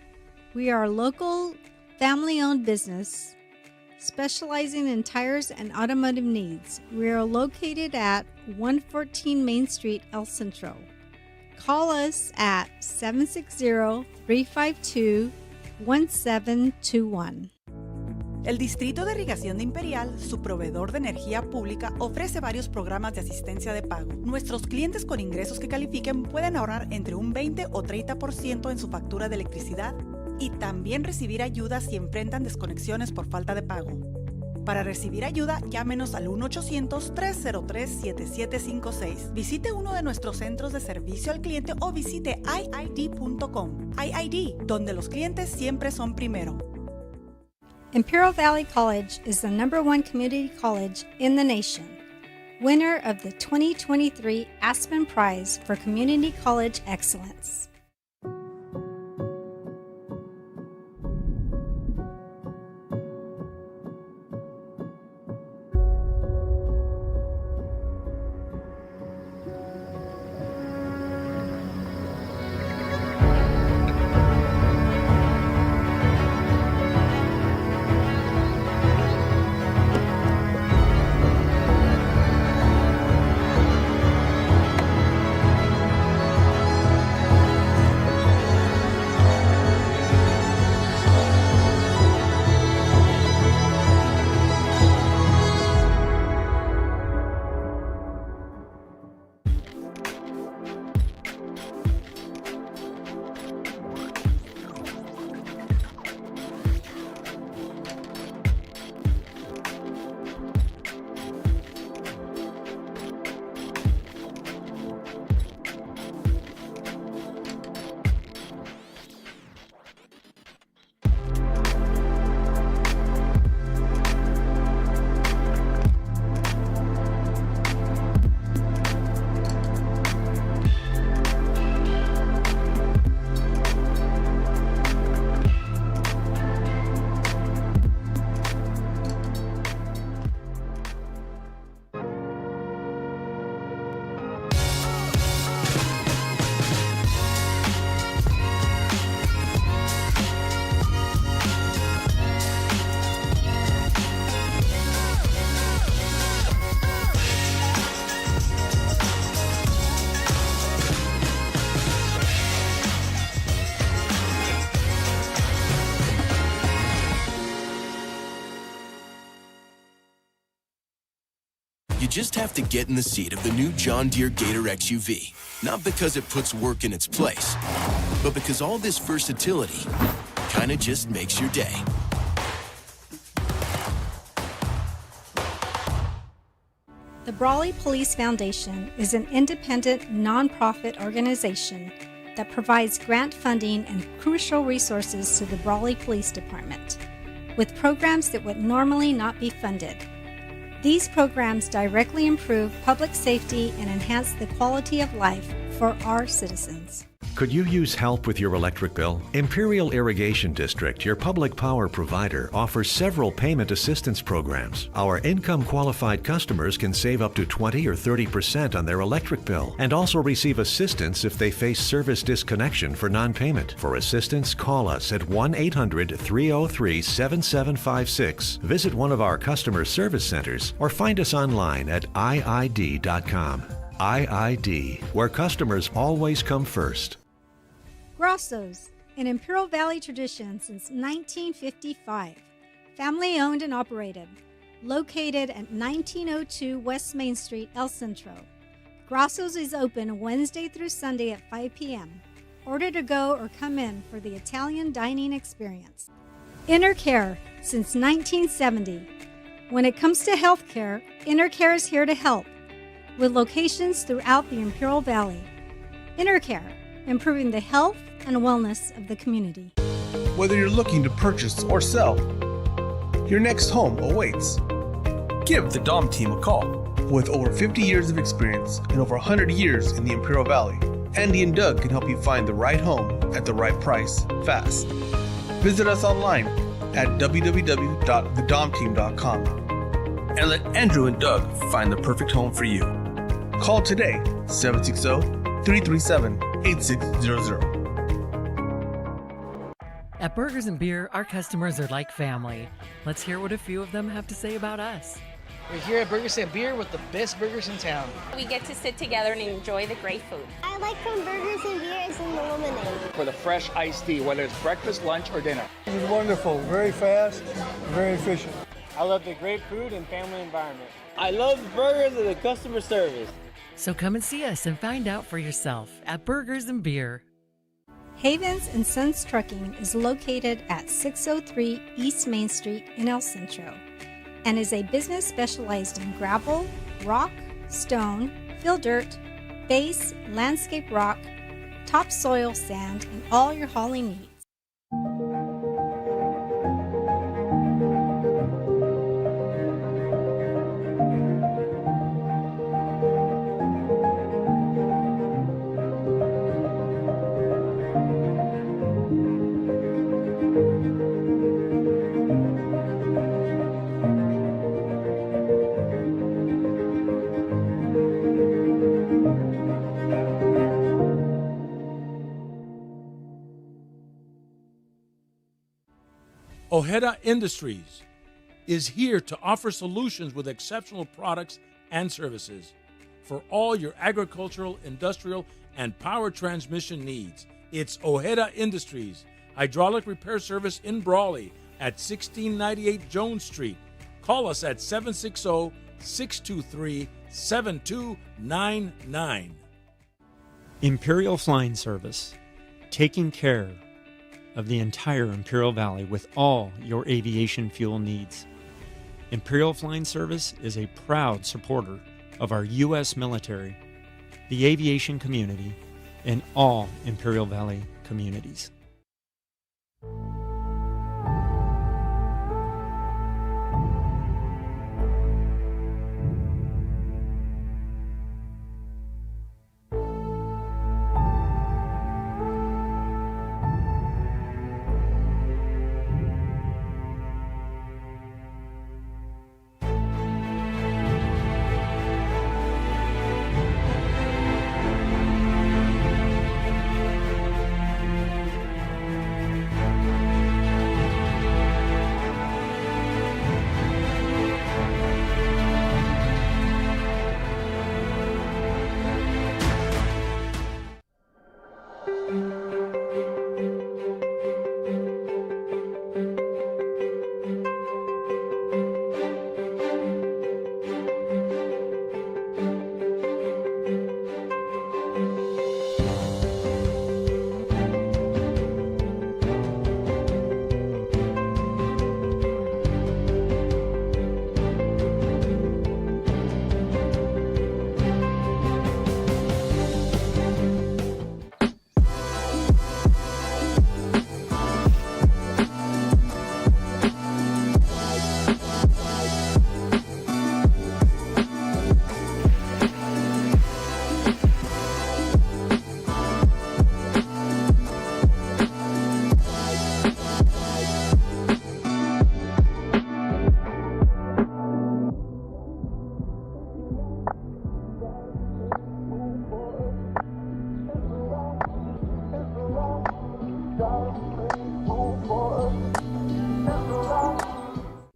We are a local, family-owned business specializing in tires and automotive needs. We are located at 114 Main Street, El Centro. Call us at 760-352-1721. El Distrito de Irrigación de Imperial, su proveedor de energía pública, ofrece varios programas de asistencia de pago. Nuestros clientes con ingresos que califiquen pueden ahorrar entre un 20 o 30% en su factura de electricidad y también recibir ayuda si enfrentan desconexiones por falta de pago. Para recibir ayuda, llámenos al 1-800-303-7756. Visite uno de nuestros centros de servicio al cliente o visite iid.com. iid, donde los clientes siempre son primero. Imperial Valley College is the #1 community college in the nation, winner of the 2023 Aspen Prize for Community College Excellence. You just have to get in the seat of the new John Deere Gator XUV. Not because it puts work in its place, but because all this versatility kind of just makes your day. The Brawley Police Foundation is an independent, nonprofit organization that provides grant funding and crucial resources to the Brawley Police Department, with programs that would normally not be funded. These programs directly improve public safety and enhance the quality of life for our citizens. Could you use help with your electric bill? Imperial Irrigation District, your public power provider, offers several payment assistance programs. Our income-qualified customers can save up to 20 or 30% on their electric bill and also receive assistance if they face service disconnection for non-payment. For assistance, call us at 1-800-303-7756, visit one of our customer service centers, or find us online at iid.com. IID, where customers always come first. Grosso's, an Imperial Valley tradition since 1955. Family owned and operated. located at 1902 West Main Street, El Centro. Grasso's is open Wednesday through Sunday at 5 p.m. Order to go or come in for the Italian dining experience. InnerCare since 1970. When it comes to healthcare, InnerCare is here to help, with locations throughout the Imperial Valley. InnerCare, improving the health and wellness of the community. Whether you're looking to purchase or sell, your next home awaits. Give the Dom team a call. With over 50 years of experience and over 100 years in the Imperial Valley, Andy and Doug can help you find the right home at the right price fast. Visit us online at www.thedomteam.com and let Andrew and Doug find the perfect home for you. Call today, 760-337-8600. At Burgers and Beer, our customers are like family. Let's hear what a few of them have to say about us. We're here at Burgers and Beer with the best burgers in town. We get to sit together and enjoy the great food. I like from Burgers and Beers and the lemonade. For the fresh iced tea, whether it's breakfast, lunch, or dinner. This is wonderful, very fast, very efficient. I love the great food and family environment. I love the burgers and the customer service. So come and see us and find out for yourself at Burgers and Beer. Havens and Sons Trucking is located at 603 East Main Street in El Centro and is a business specialized in gravel, rock, stone, fill dirt, base, landscape rock, topsoil sand, and all your hauling needs. Ojeda Industries is here to offer solutions with exceptional products and services for all your agricultural, industrial, and power transmission needs. It's Ojeda Industries, hydraulic repair service in Brawley at 1698 Jones Street. Call us at 760-623-7299. Imperial Flying Service, taking care of the entire Imperial Valley with all your aviation fuel needs. Imperial Flying Service is a proud supporter of our U.S. military, the aviation community, and all Imperial Valley communities.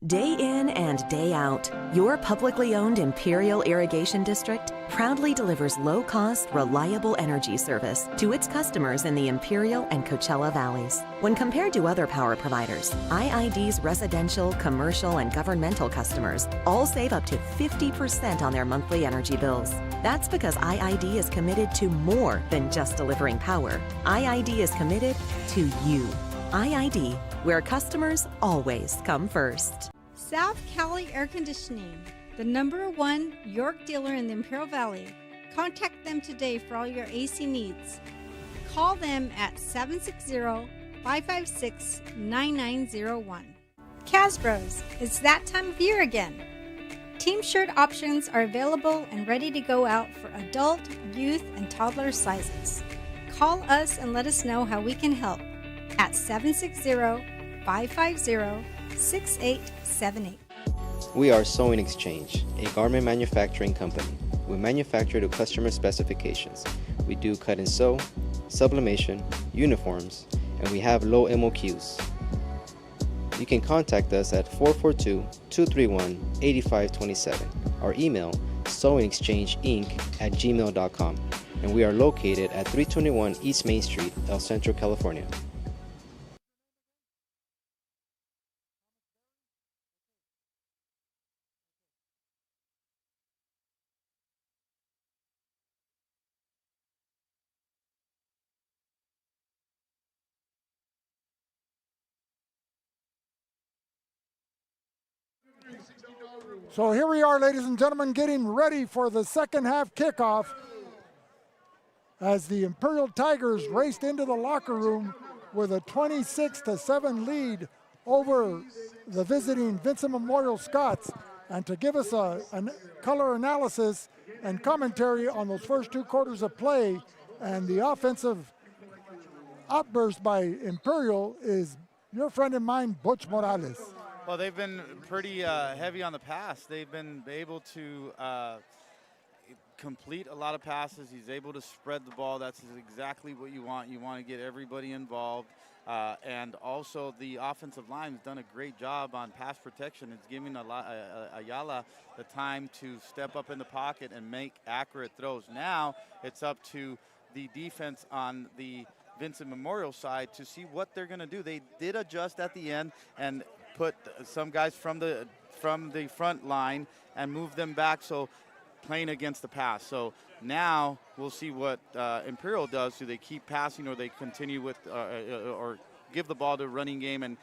Day in and day out, your publicly owned Imperial Irrigation District proudly delivers low-cost, reliable energy service to its customers in the Imperial and Coachella Valleys. When compared to other power providers, IID's residential, commercial, and governmental customers all save up to 50% on their monthly energy bills. That's because IID is committed to more than just delivering power. IID is committed to you. IID, where customers always come first. South Cali Air Conditioning, the #1 York dealer in the Imperial Valley. Contact them today for all your AC needs. Call them at 760-556-9901. Casbros, it's that time of year again. Team shirt options are available and ready to go out for adult, youth, and toddler sizes. Call us and let us know how we can help at 760-550-6878. We are Sewing Exchange, a garment manufacturing company. We manufacture to customer specifications. We do cut and sew, sublimation, uniforms, and we have low MOQs. You can contact us at 442-231-8527 or email sewingexchangeinc@gmail.com, and we are located at 321 East Main Street, El Centro, California. So here we are, ladies and gentlemen, getting ready for the second half kickoff as the Imperial Tigers raced into the locker room with a 26-7 lead over the visiting Vincent Memorial Scots. And to give us a color analysis and commentary on those first 2 quarters of play and the offensive outburst by Imperial is your friend and mine, Butch Morales. Well, they've been pretty heavy on the pass. They've been able to complete a lot of passes. He's able to spread the ball. That's exactly what you want. You want to get everybody involved. And also the offensive line has done a great job on pass protection. It's giving Ayala the time to step up in the pocket and make accurate throws. Now it's up to the defense on the Vincent Memorial side to see what they're going to do. They did adjust at the end and put some guys from the front line and move them back, so playing against the pass. So now we'll see what Imperial does. Do they keep passing, or they continue with or give the ball to running game and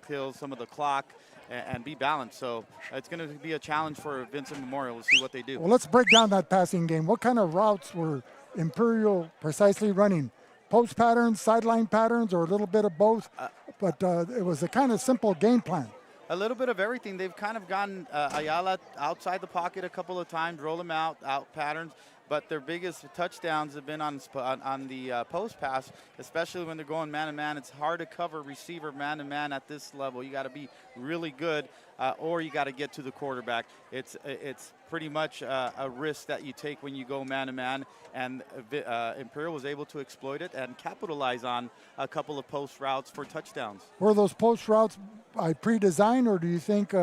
kill some of the clock and be balanced? So it's going to be a challenge for Vincent Memorial. We'll see what they do. Well, let's break down that passing game. What kind of routes were Imperial precisely running? Post patterns, sideline patterns, or a little bit of both? But it was a kind of simple game plan. A little bit of everything. They've kind of gotten Ayala outside the pocket a couple of times, roll him out patterns. But their biggest touchdowns have been on the post pass, especially when they're going man-to-man. It's hard to cover receiver man-to-man at this level. You got to be really good, or you got to get to the quarterback. It's pretty much a risk that you take when you go man-to-man, and Imperial was able to exploit it and capitalize on a couple of post routes for touchdowns. Were those post routes by pre-design, or do you think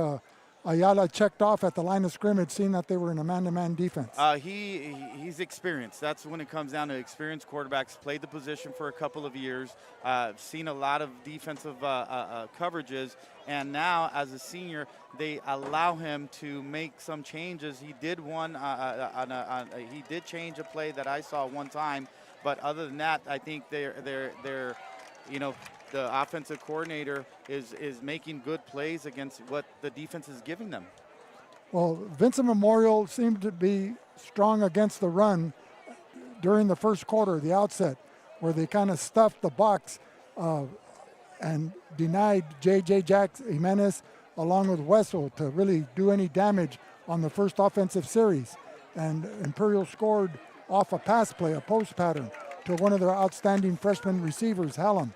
Ayala checked off at the line of scrimmage, seeing that they were in a man-to-man defense? He's experienced. That's when it comes down to experienced quarterbacks. Played the position for a couple of years. Seen a lot of defensive coverages, and now as a senior, they allow him to make some changes. He did he did change a play that I saw one time, but other than that, I think they're the offensive coordinator is making good plays against what the defense is giving them. Well, Vincent Memorial seemed to be strong against the run during the first quarter, the outset, where they kind of stuffed the box and denied J.J. Jimenez along with Wessel to really do any damage on the first offensive series. And Imperial scored off a pass play, a post pattern, to one of their outstanding freshman receivers, Hallam.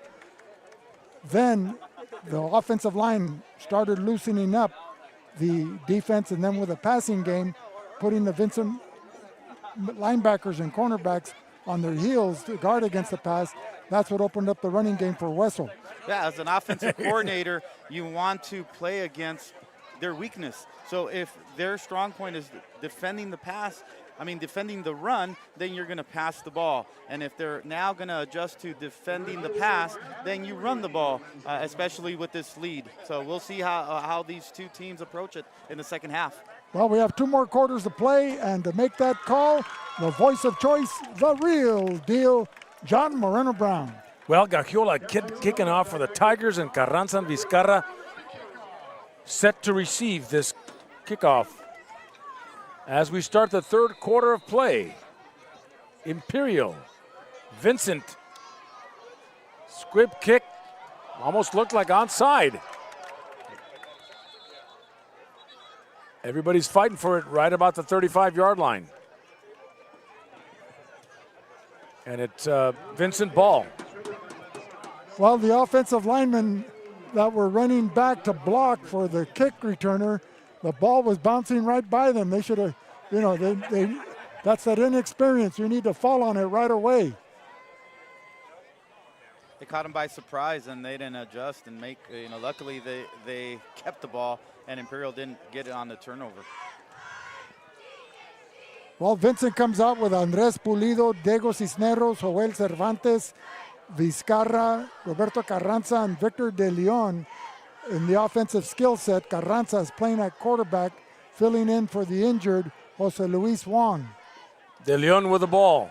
Then the offensive line started loosening up the defense, and then with a passing game, putting the Vincent linebackers and cornerbacks on their heels to guard against the pass. That's what opened up the running game for Wessel. Yeah, as an offensive coordinator, you want to play against their weakness. So if their strong point is defending the run, then you're going to pass the ball. And if they're now going to adjust to defending the pass, then you run the ball, especially with this lead. So we'll see how these two teams approach it in the second half. Well, we have 2 more quarters to play, and to make that call, the voice of choice, the real deal, John Moreno Brown. Well, Gagiola kicking off for the Tigers, and Carranza and Vizcarra set to receive this kickoff. As we start the third quarter of play, Imperial, Vincent, squib kick, almost looked like onside. Everybody's fighting for it right about the 35-yard line. And it's Vincent ball. Well, the offensive linemen that were running back to block for the kick returner, the ball was bouncing right by them. They should have, that's that inexperience. You need to fall on it right away. They caught them by surprise, and they didn't adjust and make, luckily they kept the ball, and Imperial didn't get it on the turnover. Well, Vincent comes out with Andres Pulido, Diego Cisneros, Joel Cervantes, Vizcarra, Roberto Carranza, and Victor De Leon in the offensive skill set. Carranza is playing at quarterback, filling in for the injured Jose Luis Juan. De Leon with the ball.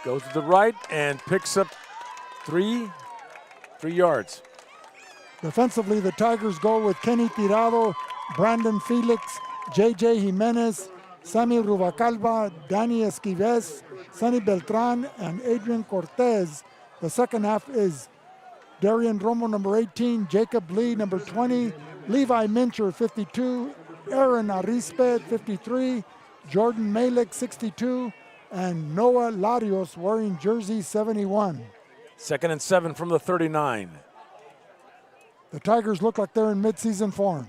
Goes to the right and picks up three yards. Defensively, the Tigers go with Kenny Tirado, Brandon Felix, J.J. Jimenez, Sammy Rubacalba, Danny Esquives, Sonny Beltran, and Adrian Cortez. The second half is Darian Romo, number 18, Jacob Lee, number 20, Levi Mincher, 52, Aaron Arispe, 53, Jordan Malek, 62, and Noah Larios wearing jersey 71. 2nd and 7 from the 39. The Tigers look like they're in midseason form.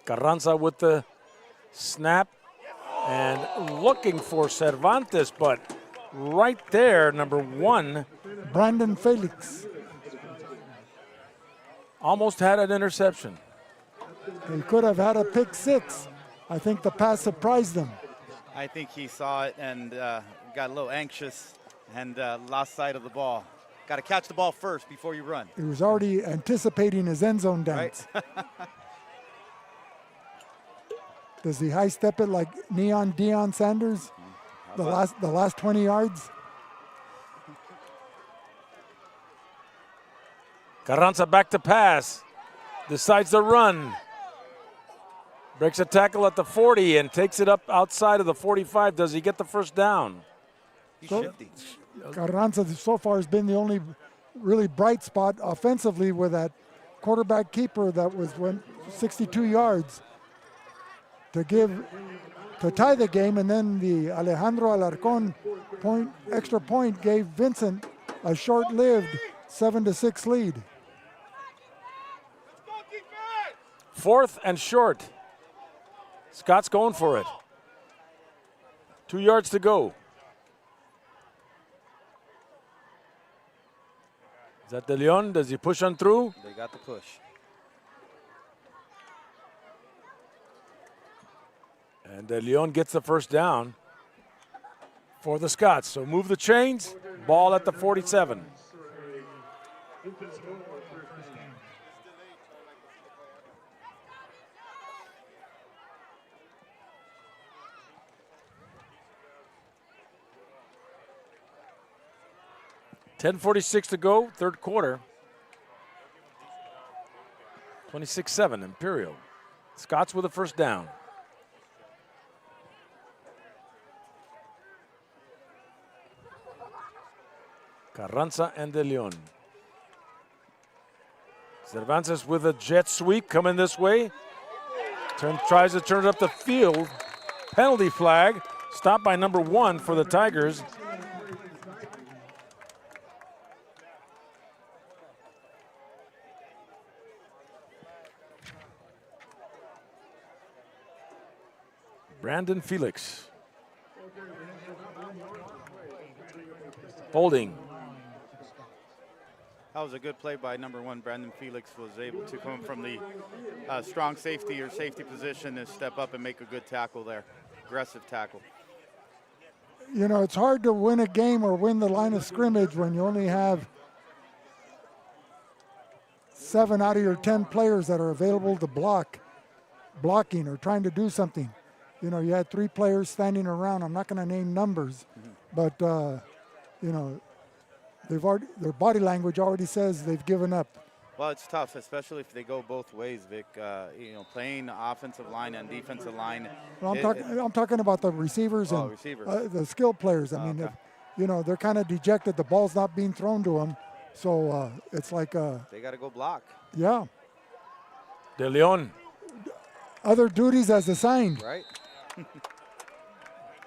Carranza with the snap and looking for Cervantes, but right there, number 1. Brandon Felix. Almost had an interception. He could have had a pick 6. I think the pass surprised him. I think he saw it and got a little anxious and lost sight of the ball. Got to catch the ball first before you run. He was already anticipating his end zone dance. Right? Does he high step it like Neon Deion Sanders? The last 20 yards? Carranza back to pass. Decides to run. Breaks a tackle at the 40 and takes it up outside of the 45. Does he get the first down? Carranza so far has been the only really bright spot offensively with that quarterback keeper that went 62 yards to tie the game, and then the Alejandro Alarcón extra point gave Vincent a short-lived 7-6 lead. 4th and short. Scots going for it. 2 yards to go. Is that De Leon? Does he push on through? They got the push. And De Leon gets the first down for the Scots. So move the chains. Ball at the 47. .10:46 to go, third quarter. 26-7, Imperial. Scots with a first down. Carranza and De Leon. Cervantes with a jet sweep coming this way. Tries to turn it up the field. Penalty flag. Stopped by number 1 for the Tigers. Brandon Felix. Holding. That was a good play by number 1. Brandon Felix was able to come from the strong safety or safety position and step up and make a good tackle there. Aggressive tackle. You know, it's hard to win a game or win the line of scrimmage when you only have 7 out of your 10 players that are available to blocking or trying to do something. You know, you had 3 players standing around. I'm not going to name numbers, but you know, their body language already says they've given up. Well, it's tough, especially if they go both ways, Vic. You know, playing offensive line and defensive line. Well, I'm talking about the receivers and the skill players. I mean, if, you know, they're kind of dejected. The ball's not being thrown to them, so it's like they got to go block. Yeah. De Leon. Other duties as assigned. Right.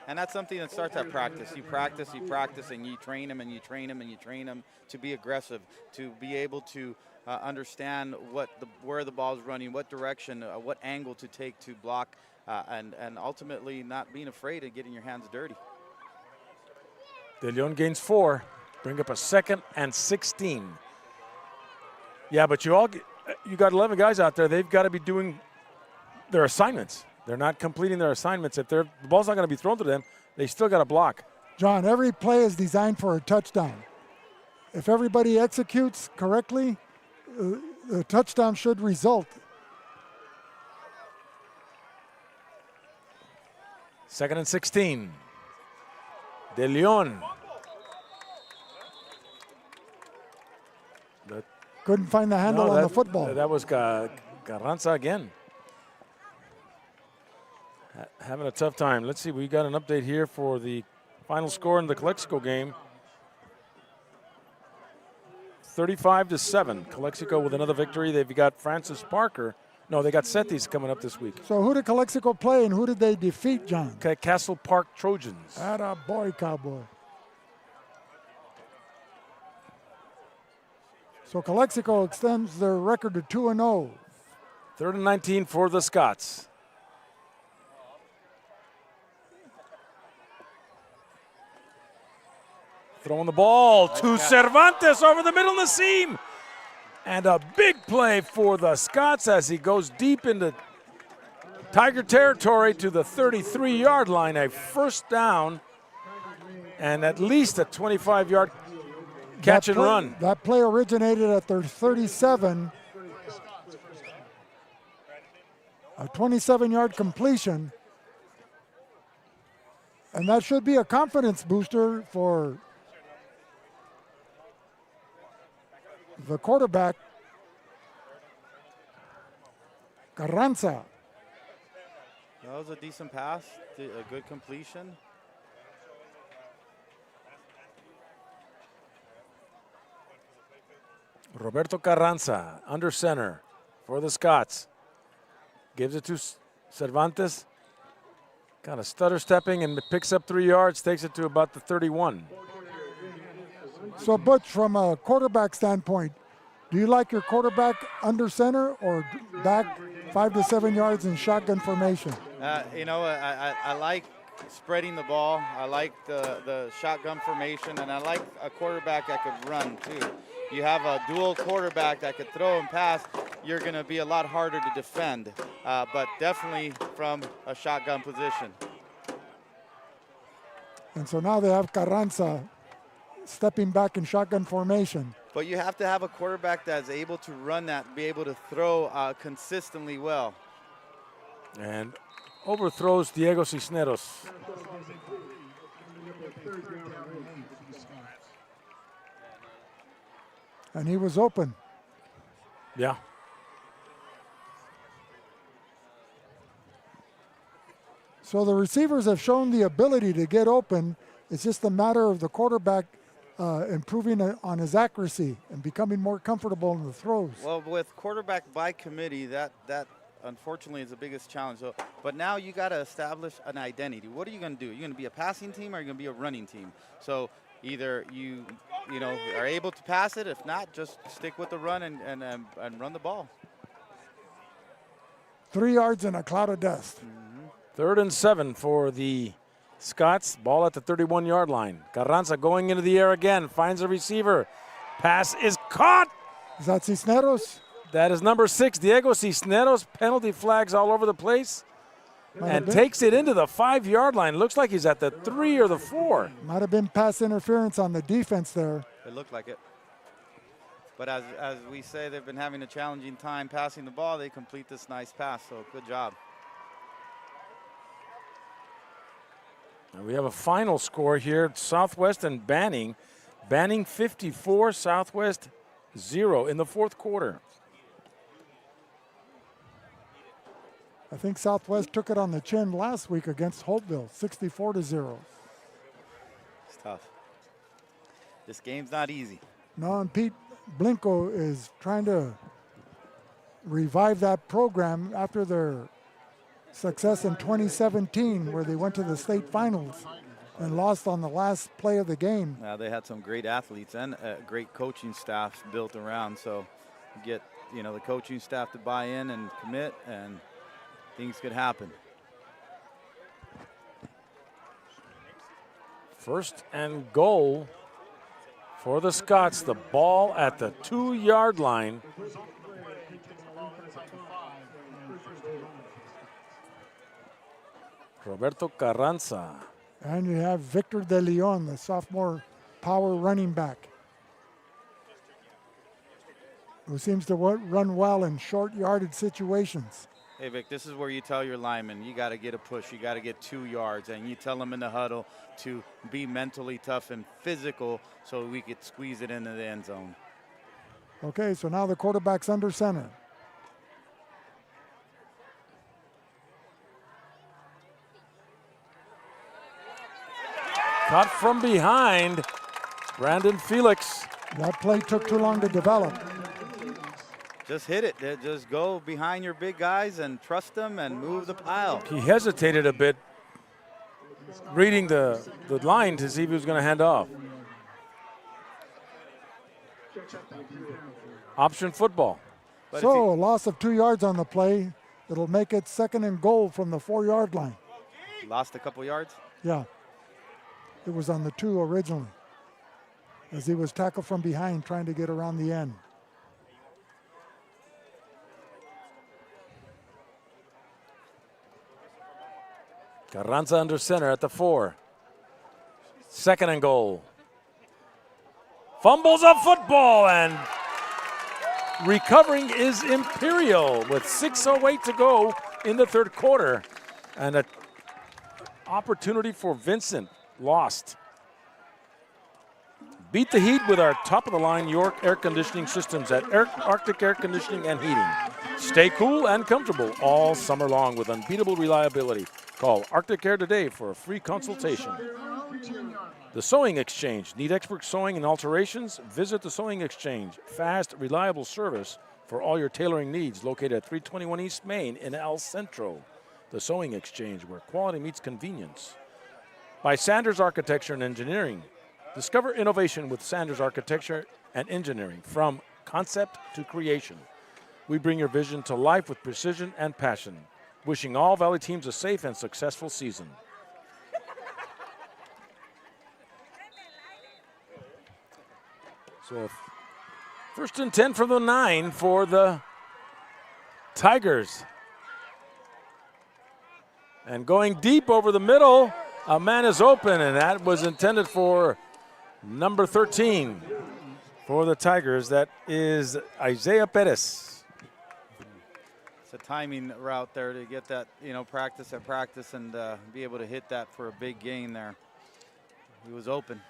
And that's something that starts at practice. You practice, and you train them, and you train them, and you train them to be aggressive, to be able to understand where the ball's running, what direction, what angle to take to block, and ultimately not being afraid of getting your hands dirty. De Leon gains 4. Bring up a 2nd and 16. Yeah, but you got 11 guys out there. They've got to be doing their assignments. They're not completing their assignments. If the ball's not going to be thrown to them, they still got to block. John, every play is designed for a touchdown. If everybody executes correctly, the touchdown should result. 2nd and 16. De Leon. Couldn't find the handle on the football. That was Carranza again. Having a tough time. Let's see, we got an update here for the final score in the Calexico game. 35-7. Calexico with another victory. They've got Francis Parker. No, they got Cetis coming up this week. So who did Calexico play and who did they defeat, John? Castle Park Trojans. Atta boy, Cowboy. So Calexico extends their record to 2-0. 3rd and 19 for the Scots. Throwing the ball to Cervantes over the middle of the seam. And a big play for the Scots as he goes deep into Tiger territory to the 33-yard line. A first down and at least a 25-yard catch and run. That play originated at their 37. A 27-yard completion. And that should be a confidence booster for the quarterback, Carranza. That was a decent pass, a good completion. Roberto Carranza, under center for the Scots. Gives it to Cervantes. Kind of stutter stepping and picks up 3 yards, takes it to about the 31. So, Butch, from a quarterback standpoint, do you like your quarterback under center or back 5 to 7 yards in shotgun formation? You know, I like spreading the ball. I like the shotgun formation, and I like a quarterback that could run, too. You have a dual quarterback that could throw and pass, you're going to be a lot harder to defend, but definitely from a shotgun position. And so now they have Carranza stepping back in shotgun formation. But you have to have a quarterback that's able to run that, be able to throw consistently well. And overthrows Diego Cisneros. And he was open. Yeah. So the receivers have shown the ability to get open. It's just a matter of the quarterback improving on his accuracy and becoming more comfortable in the throws. Well, with quarterback by committee, that unfortunately is the biggest challenge. So, but now you got to establish an identity. What are you going to do? You're going to be a passing team or are you going to be a running team? So either you know, are able to pass it. If not, just stick with the run and run the ball. 3 yards in a cloud of dust. 3rd and 7 for the Scots. Ball at the 31-yard line. Carranza going into the air again. Finds a receiver. Pass is caught. Is that Cisneros? That is number 6, Diego Cisneros. Penalty flags all over the place. And takes it into the 5-yard line. Looks like he's at the 3 or the 4. Might have been pass interference on the defense there. It looked like it. But as we say, they've been having a challenging time passing the ball. They complete this nice pass, so good job. And we have a final score here. Southwest and Banning. Banning 54, Southwest 0 in the 4th quarter. I think Southwest took it on the chin last week against Hopeville, 64-0. It's tough. This game's not easy. No, and Pete Blinko is trying to revive that program after their success in 2017, where they went to the state finals and lost on the last play of the game. They had some great athletes and a great coaching staff built around. So you get, the coaching staff to buy in and commit, and things could happen. First and goal for the Scots. The ball at the 2-yard line. Roberto Carranza. And you have Victor De Leon, the sophomore power running back, who seems to run well in short yardage situations. Hey, Vic, this is where you tell your linemen, you got to get a push, you got to get 2 yards, and you tell them in the huddle to be mentally tough and physical so we could squeeze it into the end zone. Okay, so now the quarterback's under center. Caught from behind, Brandon Felix. That play took too long to develop. Just hit it. Just go behind your big guys and trust them and move the pile. He hesitated a bit, reading the line to see if he was going to hand off. Option football. So a loss of 2 yards on the play. It'll make it 2nd and goal from the 4-yard line. Lost a couple yards? Yeah. It was on the 2 originally, as he was tackled from behind trying to get around the end. Carranza under center at the 4. 2nd and goal. Fumbles a football, and recovering is Imperial with 6:08 to go in the 3rd quarter. And an opportunity for Vincent lost. Beat the heat with our top-of-the-line York air conditioning systems at Arctic Air Conditioning and Heating. Stay cool and comfortable all summer long with unbeatable reliability. Call Arctic Air today for a free consultation. The Sewing Exchange. Need expert sewing and alterations? Visit the Sewing Exchange. Fast, reliable service for all your tailoring needs. Located at 321 East Main in El Centro. The Sewing Exchange, where quality meets convenience. By Sanders Architecture and Engineering. Discover innovation with Sanders Architecture and Engineering, from concept to creation. We bring your vision to life with precision and passion. Wishing all Valley teams a safe and successful season. So 1st and 10 from the 9 for the Tigers. And going deep over the middle, a man is open, and that was intended for number 13 for the Tigers. That is Isaiah Perez. It's a timing route there to get that, practice at practice and be able to hit that for a big gain there. He was open.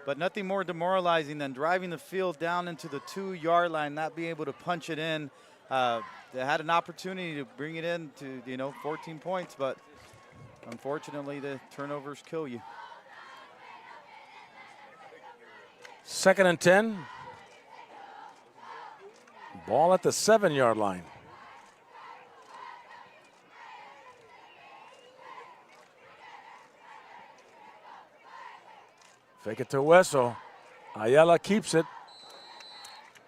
But nothing more demoralizing than driving the field down into the 2-yard line, not being able to punch it in. They had an opportunity to bring it in to, 14 points, but unfortunately the turnovers kill you. 2nd and 10. Ball at the 7-yard line. Fake it to Hueso. Ayala keeps it.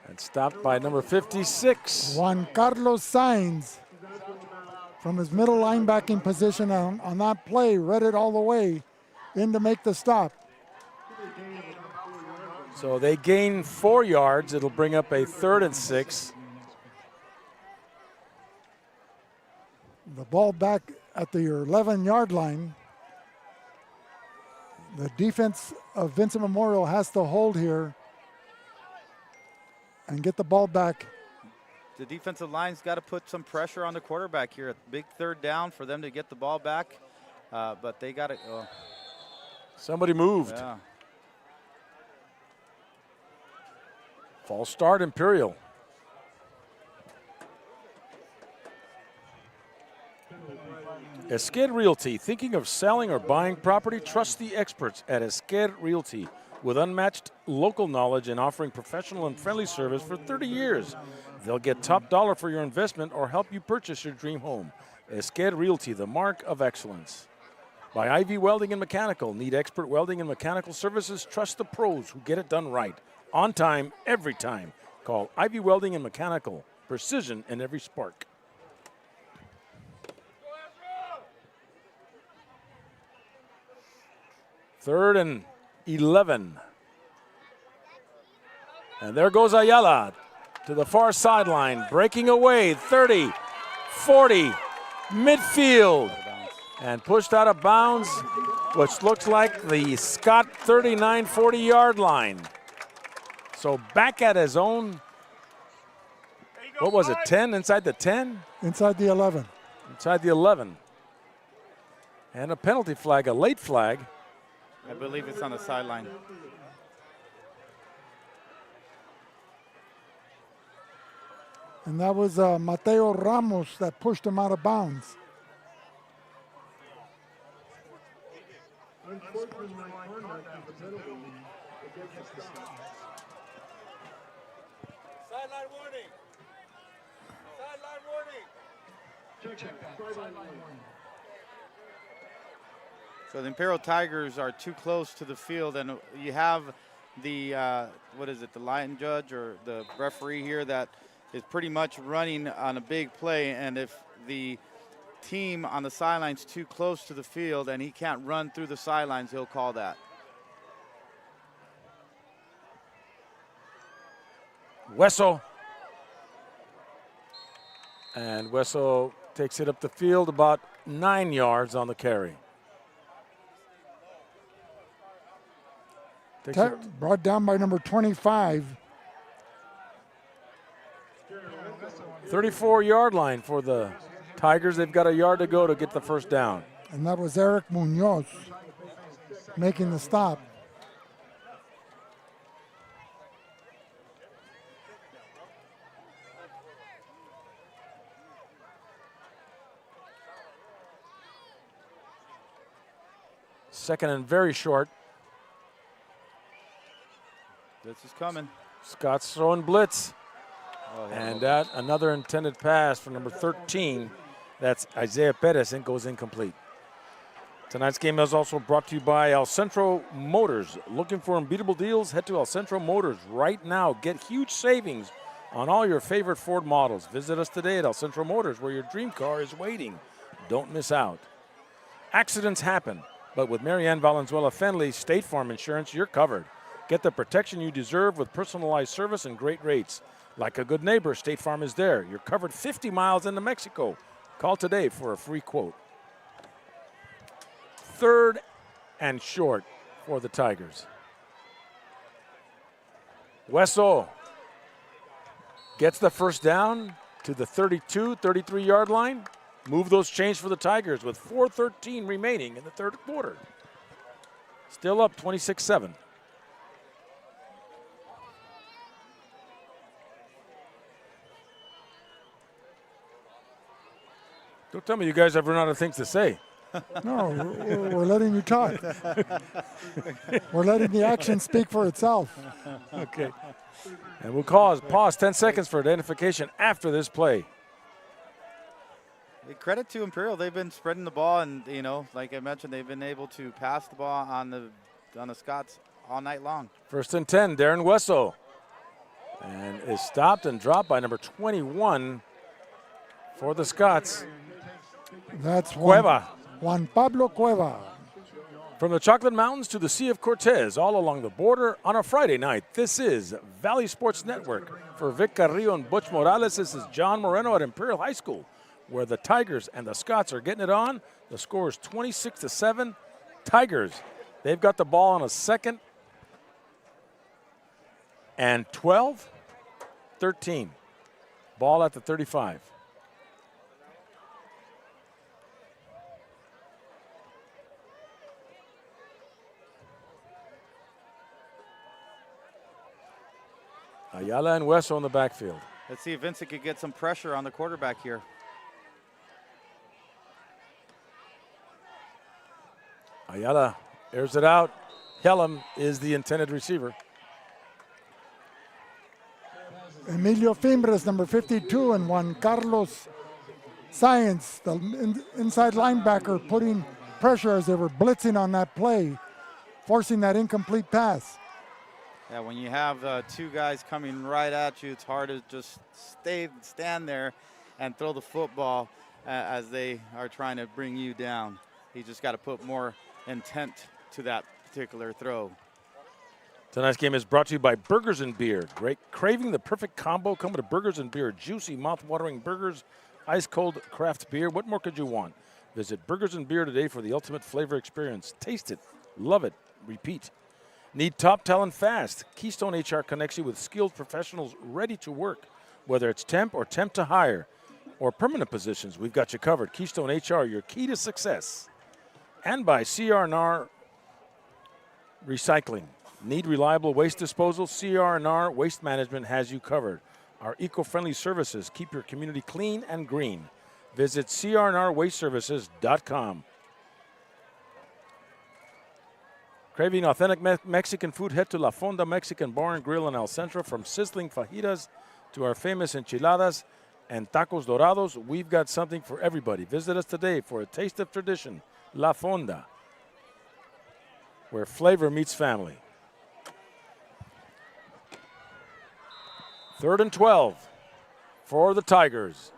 And stopped by number 56. Juan Carlos Sainz, from his middle linebacking position on that play, read it all the way in to make the stop. So they gain 4 yards. It'll bring up a 3rd and 6. The ball back at the 11-yard line. The defense of Vincent Memorial has to hold here and get the ball back. The defensive line's got to put some pressure on the quarterback here. A big 3rd down for them to get the ball back, but they got to. Somebody moved. Yeah. False start, Imperial. Esquer Realty. Thinking of selling or buying property? Trust the experts at Esquer Realty. With unmatched local knowledge and offering professional and friendly service for 30 years. They'll get top dollar for your investment or help you purchase your dream home. Esquer Realty, the mark of excellence. By Ivy Welding and Mechanical. Need expert welding and mechanical services? Trust the pros who get it done right. On time, every time. Call Ivy Welding and Mechanical. Precision in every spark. Third and 11. And there goes Ayala to the far sideline, breaking away, 30, 40, midfield, and pushed out of bounds, which looks like the Scott 39, 40-yard line. So back at his own, what was it, 10, inside the 10? Inside the 11. Inside the 11. And a penalty flag, a late flag. I believe it's on the sideline. And that was Mateo Ramos that pushed him out of bounds. Sideline warning. Sideline warning. Sideline warning. So the Imperial Tigers are too close to the field, and you have the, the line judge or the referee here that is pretty much running on a big play, and if the team on the sidelines too close to the field and he can't run through the sidelines, he'll call that. Wesso. And Wesso takes it up the field about 9 yards on the carry. Brought down by number 25. 34-yard line for the Tigers. They've got a yard to go to get the first down. And that was Eric Munoz making the stop. Second and very short. Blitz is coming. Scott's throwing blitz. Oh, and that another intended pass for number 13. That's Isaiah Perez, and goes incomplete. Tonight's game is also brought to you by El Centro Motors. Looking for unbeatable deals? Head to El Centro Motors right now. Get huge savings on all your favorite Ford models. Visit us today at El Centro Motors, where your dream car is waiting. Don't miss out. Accidents happen, but with Marianne Valenzuela Fenley State Farm Insurance, you're covered. Get the protection you deserve with personalized service and great rates. Like a good neighbor, State Farm is there. You're covered 50 miles into Mexico. Call today for a free quote. Third and short for the Tigers. Wesso gets the first down to the 32, 33-yard line. Move those chains for the Tigers with 4:13 remaining in the third quarter. Still up 26-7. Don't tell me you guys have run out of things to say. No, we're letting you talk. We're letting the action speak for itself. Okay. And we'll pause 10 seconds for identification after this play. Credit to Imperial. They've been spreading the ball, and, like I mentioned, they've been able to pass the ball on the Scots all night long. First and 10, Darren Wesso. And is stopped and dropped by number 21 for the Scots. That's Cueva. Juan Pablo Cueva. From the Chocolate Mountains to the Sea of Cortez, all along the border on a Friday night, this is Valley Sports Network. For Vic Carrillo and Butch Morales, this is John Moreno at Imperial High School, where the Tigers and the Scots are getting it on. The score is 26-7. Tigers, they've got the ball on a second and 12, 13. Ball at the 35. Ayala and Wesso in the backfield. Let's see if Vincent could get some pressure on the quarterback here. Ayala airs it out. Hellam is the intended receiver. Emilio Fimbres, number 52, and Juan Carlos Science, the inside linebacker, putting pressure as they were blitzing on that play, forcing that incomplete pass. Yeah, when you have two guys coming right at you, it's hard to just stand there and throw the football as they are trying to bring you down. You just got to put more intent to that particular throw. Tonight's game is brought to you by Burgers and Beer. Great, craving the perfect combo? Come to Burgers and Beer. Juicy, mouth-watering burgers, ice-cold craft beer. What more could you want? Visit Burgers and Beer today for the ultimate flavor experience. Taste it, love it, repeat. Need top talent fast? Keystone HR connects you with skilled professionals ready to work. Whether it's temp or temp to hire or permanent positions, we've got you covered. Keystone HR, your key to success. And by CR&R Recycling. Need reliable waste disposal? CR&R Waste Management has you covered. Our eco-friendly services keep your community clean and green. Visit crnrwasteservices.com. Craving authentic Mexican food? Head to La Fonda Mexican Bar and Grill in El Centro. From sizzling fajitas to our famous enchiladas and tacos dorados, we've got something for everybody. Visit us today for a taste of tradition. La Fonda, where flavor meets family. 3rd and 12 for the Tigers.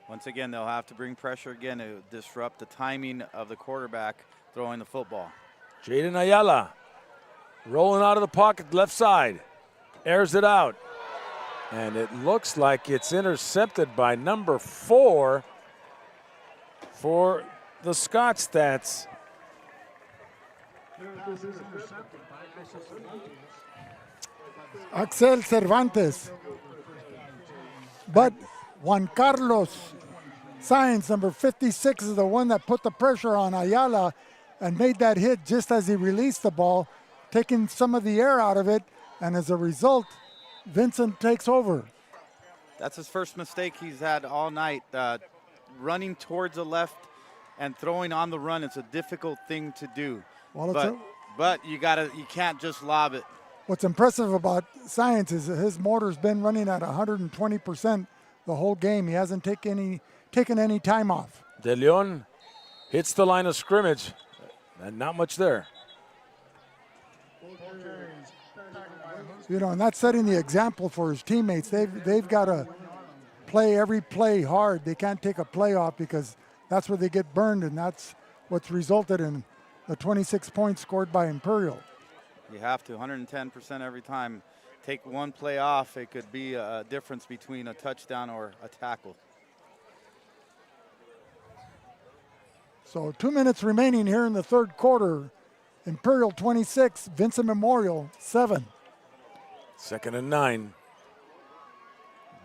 Once again, they'll have to bring pressure again to disrupt the timing of the quarterback throwing the football. Jaden Ayala rolling out of the pocket, left side, airs it out. And it looks like it's intercepted by number 4 for the Scots. That's Axel Cervantes. But Juan Carlos Science, number 56, is the one that put the pressure on Ayala and made that hit just as he released the ball, taking some of the air out of it. And as a result, Vincent takes over. That's his first mistake he's had all night. Running towards the left and throwing on the run, it's a difficult thing to do. Well, but you can't just lob it. What's impressive about Science is that his motor's been running at 120% the whole game. He hasn't taken any time off. De Leon hits the line of scrimmage, and not much there. You know, and that's setting the example for his teammates. They've got to play every play hard. They can't take a play off because that's where they get burned, and that's what's resulted in the 26 points scored by Imperial. You have to, 110% every time. Take one play off, it could be a difference between a touchdown or a tackle. So 2 minutes remaining here in the third quarter. Imperial 26, Vincent Memorial 7. 2nd and 9.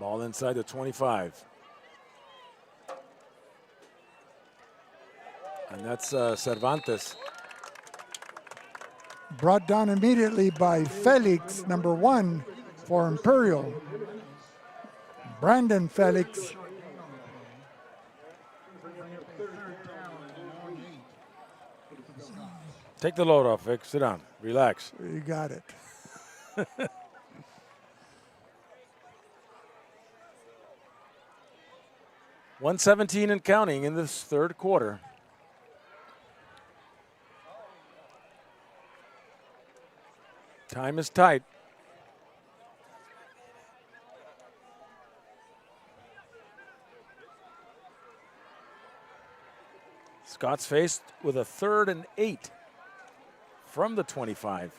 Ball inside the 25. And that's Cervantes. Brought down immediately by Felix, number 1 for Imperial. Brandon Felix. Take the load off, Vic. Sit down. Relax. You got it. 1:17 and counting in this third quarter. Time is tight. Scots faced with a 3rd and 8 from the 25.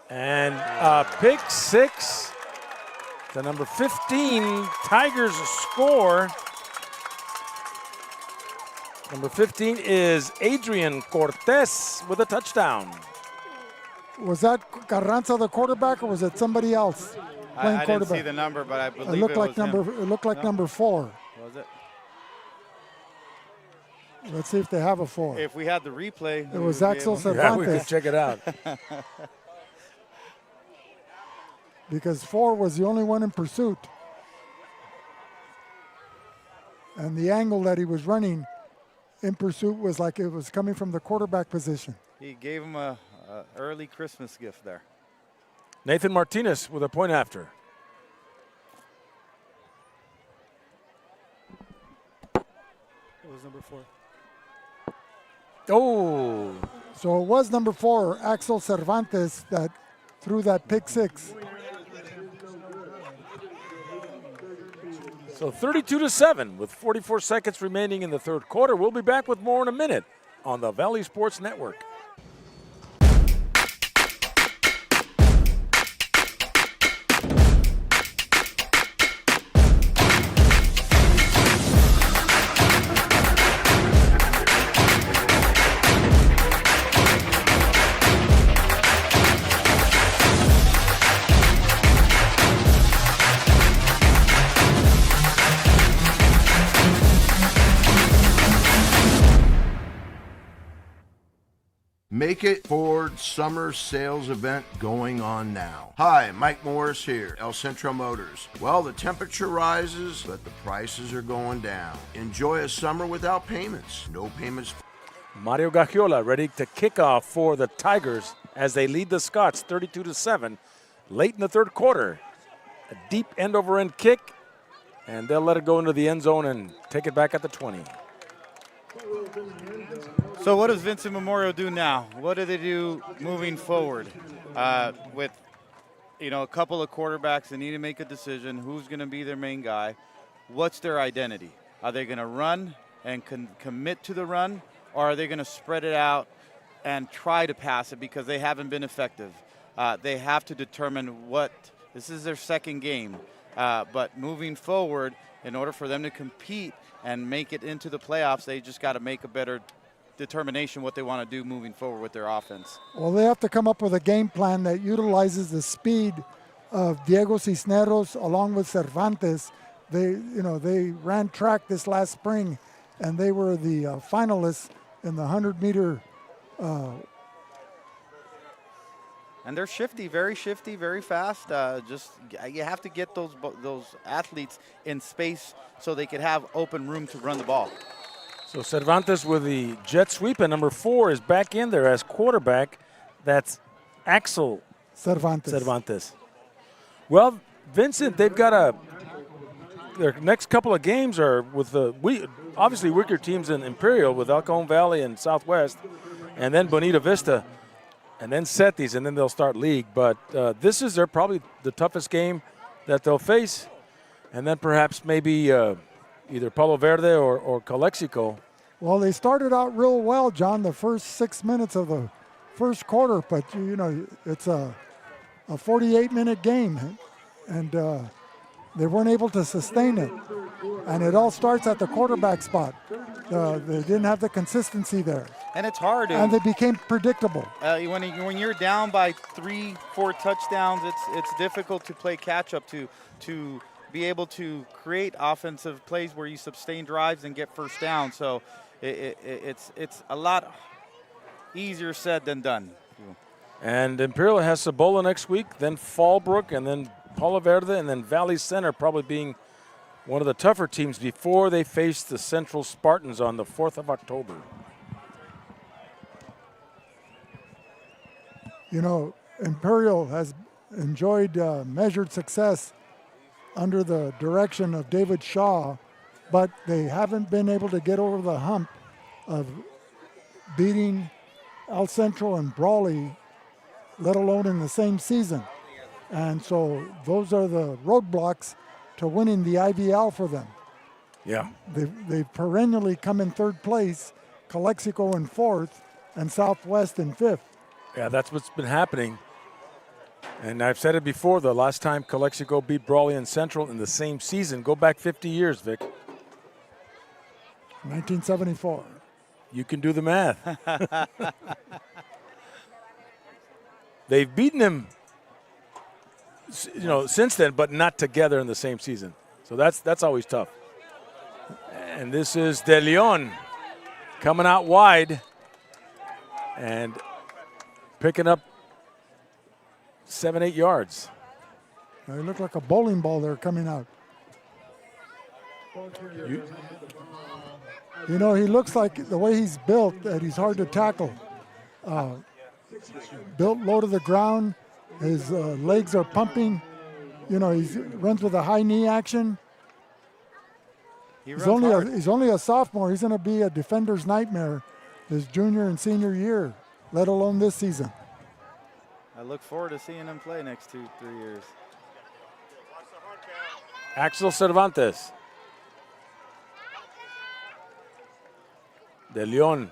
And pick 6 to number 15. Tigers score. Number 15 is Adrian Cortez with a touchdown. Was that Carranza the quarterback, or was it somebody else playing I quarterback? didn't see the number, but I believe it looked like was number. him. It looked like number 4. Was it? Let's see if they have a 4. If we had the replay, It was Axel Cervantes. Yeah, we could check it out. Because 4 was the only one in pursuit. And the angle that he was running in pursuit was like it was coming from the quarterback position. He gave him a early Christmas gift there. Nathan Martinez with a point after. It was number 4. Oh. So it was number 4, Axel Cervantes, that threw that pick 6. So 32-7 with 44 seconds remaining in the 3rd quarter. We'll be back with more in a minute on the Valley Sports Network. Make It Ford summer sales event going on now. Hi, Mike Morris here, El Centro Motors. Well, the temperature rises, but the prices are going down. Enjoy a summer without payments. No payments. Mario Gagiola ready to kick off for the Tigers as they lead the Scots 32-7 late in the 3rd quarter. A deep end-over-end kick, and they'll let it go into the end zone and take it back at the 20. So what does Vincent Memorial do now? What do they do moving forward? With, a couple of quarterbacks that need to make a decision. Who's going to be their main guy? What's their identity? Are they going to run and commit to the run, or are they going to spread it out and try to pass it because they haven't been effective? They have to determine this is their 2nd game. But moving forward, in order for them to compete and make it into the playoffs, they just got to make a better determination what they want to do moving forward with their offense. Well, they have to come up with a game plan that utilizes the speed of Diego Cisneros along with Cervantes. They ran track this last spring, and they were the finalists in the 100-meter. And they're shifty, very fast. You have to get those athletes in space so they could have open room to run the ball. So Cervantes with the jet sweep, and number 4 is back in there as quarterback. That's Axel Cervantes. Well, Vincent, they've got their next couple of games are with obviously weaker teams in Imperial with El Cajon Valley and Southwest, and then Bonita Vista, and then Setis, and then they'll start league. But this is probably the toughest game that they'll face, and then perhaps maybe either Palo Verde or Calexico. Well, they started out real well, John, the first 6 minutes of the first quarter, but it's a 48-minute game, and they weren't able to sustain it. And it all starts at the quarterback spot. They didn't have the consistency there. And it's hard. And they became predictable. When you're down by 3-4 touchdowns, it's difficult to play catch up to be able to create offensive plays where you sustain drives and get first down. So it's a lot easier said than done. And Imperial has Cibola next week, then Fallbrook, and then Palo Verde, and then Valley Center probably being one of the tougher teams before they face the Central Spartans on the 4th of October. Imperial has enjoyed measured success under the direction of David Shaw, but they haven't been able to get over the hump of beating El Centro and Brawley, let alone in the same season. And so those are the roadblocks to winning the IVL for them. Yeah. They perennially come in third place, Calexico in fourth, and Southwest in fifth. Yeah, that's what's been happening. And I've said it before, the last time Calexico beat Brawley and Central in the same season, go back 50 years, Vic. 1974. You can do the math. They've beaten him, since then, but not together in the same season. So that's always tough. And this is De Leon coming out wide and picking up 7-8 yards. They look like a bowling ball there coming out. He looks like the way he's built that he's hard to tackle. Built low to the ground. His legs are pumping. He runs with a high knee action. He's only a sophomore. He's going to be a defender's nightmare his junior and senior year, let alone this season. I look forward to seeing him play next 2-3 years. Axel Cervantes. De Leon.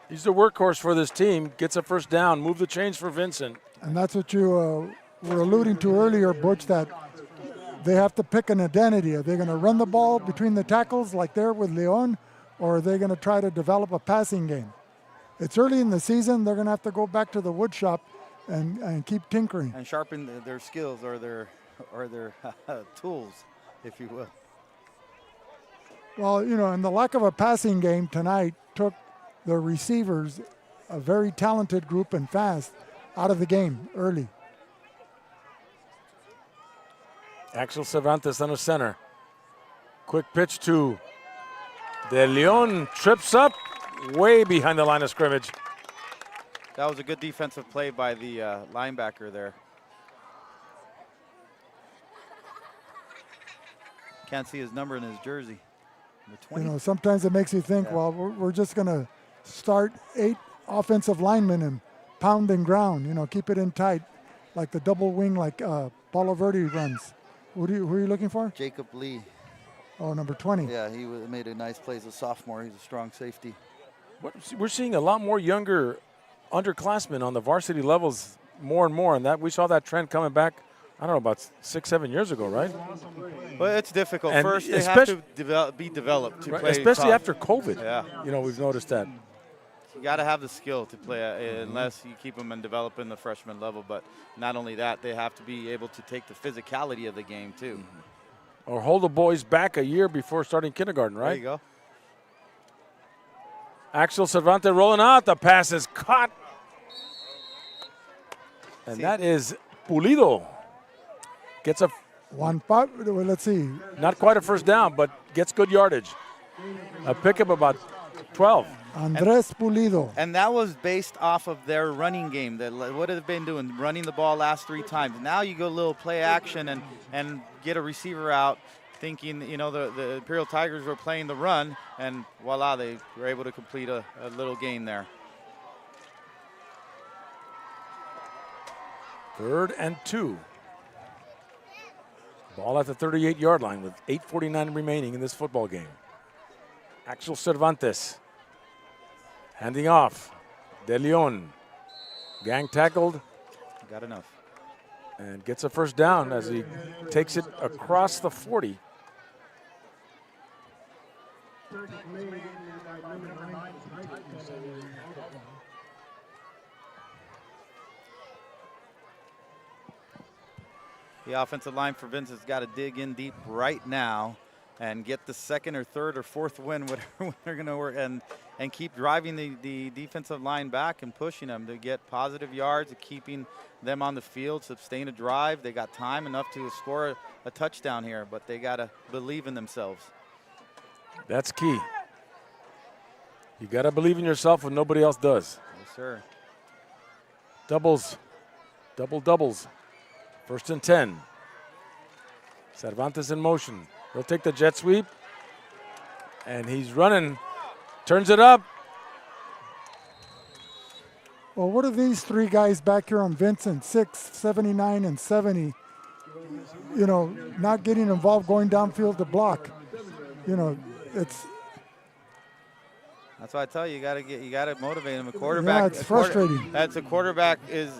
He's the workhorse for this team. Gets a first down. Move the chains for Vincent. And that's what you were alluding to earlier, Butch, that they have to pick an identity. Are they going to run the ball between the tackles like there with Leon, or are they going to try to develop a passing game? It's early in the season. They're going to have to go back to the wood shop and keep tinkering. And sharpen their skills or their tools, if you will. Well, and the lack of a passing game tonight took the receivers, a very talented group and fast, out of the game early. Axel Cervantes under center. Quick pitch to De Leon. Trips up way behind the line of scrimmage. That was a good defensive play by the linebacker there. Can't see his number in his jersey. Number 20. Sometimes it makes you think, well, we're just going to start 8 offensive linemen and pound and ground, keep it in tight, like the double wing like Paulo Verde runs. Who are you looking for? Jacob Lee. Oh, number 20. Yeah, he made a nice play as a sophomore. He's a strong safety. We're seeing a lot more younger underclassmen on the varsity levels more and more, and that we saw that trend coming back, I don't know, about 6-7 years ago, right? Well, it's difficult. And first, they have to be developed to play especially top. after COVID. Yeah. We've noticed that. You got to have the skill to play unless you keep them and develop in the freshman level. But not only that, they have to be able to take the physicality of the game, too. Or hold the boys back a year before starting kindergarten, right? There you go. Axel Cervantes rolling out. The pass is caught. And that is Pulido. Gets a... let's see. Not quite a first down, but gets good yardage. A pickup about 12. Andres Pulido. And that was based off of their running game. What have they been doing? Running the ball last 3 times. Now you go a little play action and get a receiver out thinking, the Imperial Tigers were playing the run, and voila, they were able to complete a little gain there. 3rd and 2. Ball at the 38-yard line with 8:49 remaining in this football game. Axel Cervantes handing off. De Leon. Gang tackled. Got enough. And gets a first down as he takes it across the 40. The offensive line for Vincent's got to dig in deep right now and get the 2nd or 3rd or 4th win, whatever they're going to work, and keep driving the defensive line back and pushing them to get positive yards, and keeping them on the field, sustain a drive. They got time enough to score a touchdown here, but they got to believe in themselves. That's key. You got to believe in yourself when nobody else does. Yes, sir. Doubles. Doubles. 1st and 10. Cervantes in motion. He'll take the jet sweep. And he's running. Turns it up. Well, what are these 3 guys back here on Vincent? 6, 79, and 70. you know, not getting involved going downfield to block. You know, it's. That's why I tell you, you gotta motivate him. A quarterback. Yeah, it's frustrating. That's a quarterback is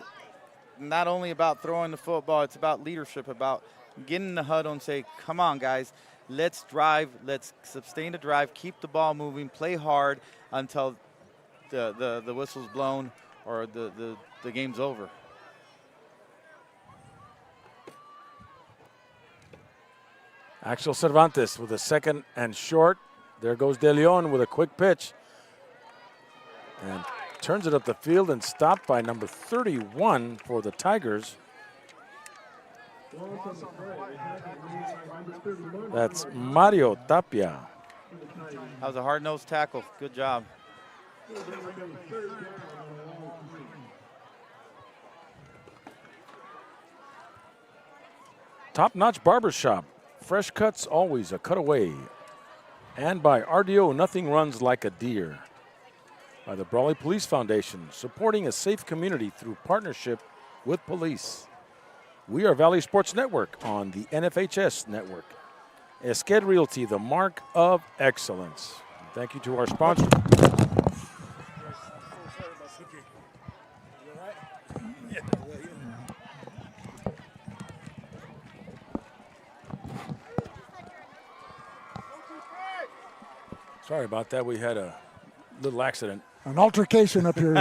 not only about throwing the football, it's about leadership, about getting in the huddle and say, come on, guys, let's drive, let's sustain the drive, keep the ball moving, play hard until the whistle's blown or the game's over. Axel Cervantes with a second and short. There goes De Leon with a quick pitch. And turns it up the field and stopped by number 31 for the Tigers. That's Mario Tapia. That was a hard-nosed tackle. Good job. Top-notch barbershop. Fresh cuts always a cutaway. And by RDO, nothing runs like a deer. By the Brawley Police Foundation, supporting a safe community through partnership with police. We are Valley Sports Network on the NFHS network. Esqued Realty, the mark of excellence. Thank you to our sponsor. Sorry about that. We had a little accident. An altercation up here.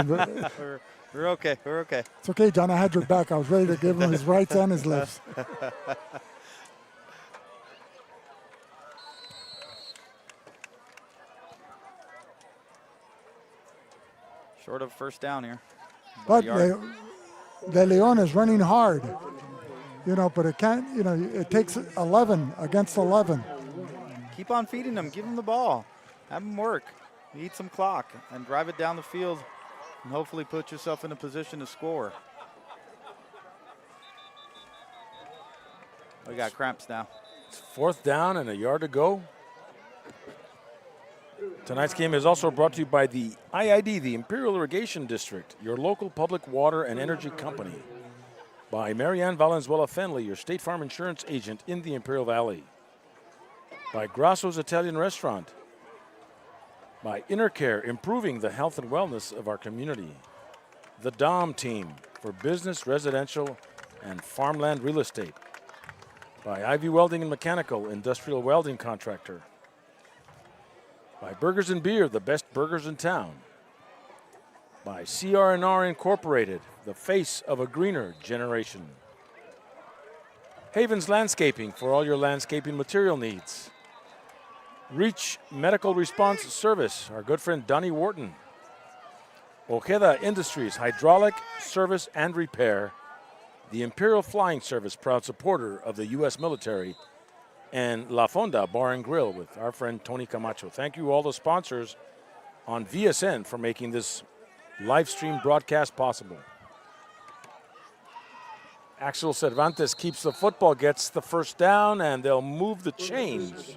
We're okay. We're okay. It's okay, John. I had your back. I was ready to give him his rights and his lefts. Short of first down here. But De Leon is running hard. You know, but it can't, you know, it takes 11 against 11. Keep on feeding them. Give them the ball. Have them work. Eat some clock and drive it down the field and hopefully put yourself in a position to score. We got cramps now. It's fourth down and a yard to go. Tonight's game is also brought to you by the IID, the Imperial Irrigation District, your local public water and energy company. By Marianne Valenzuela Fenley, your State Farm insurance agent in the Imperial Valley. By Grasso's Italian Restaurant. By Intercare, improving the health and wellness of our community. The DOM team for business, residential, and farmland real estate. By Ivy Welding and Mechanical, industrial welding contractor. By Burgers and Beer, the best burgers in town. By CR&R Incorporated, the face of a greener generation. Havens Landscaping for all your landscaping material needs. Reach Medical Response Service, our good friend Donnie Wharton. Ojeda Industries, hydraulic service and repair. The Imperial Flying Service, proud supporter of the U.S. military. And La Fonda Bar and Grill with our friend Tony Camacho. Thank you all the sponsors on VSN for making this live stream broadcast possible. Axel Cervantes keeps the football, gets the first down, and they'll move the chains.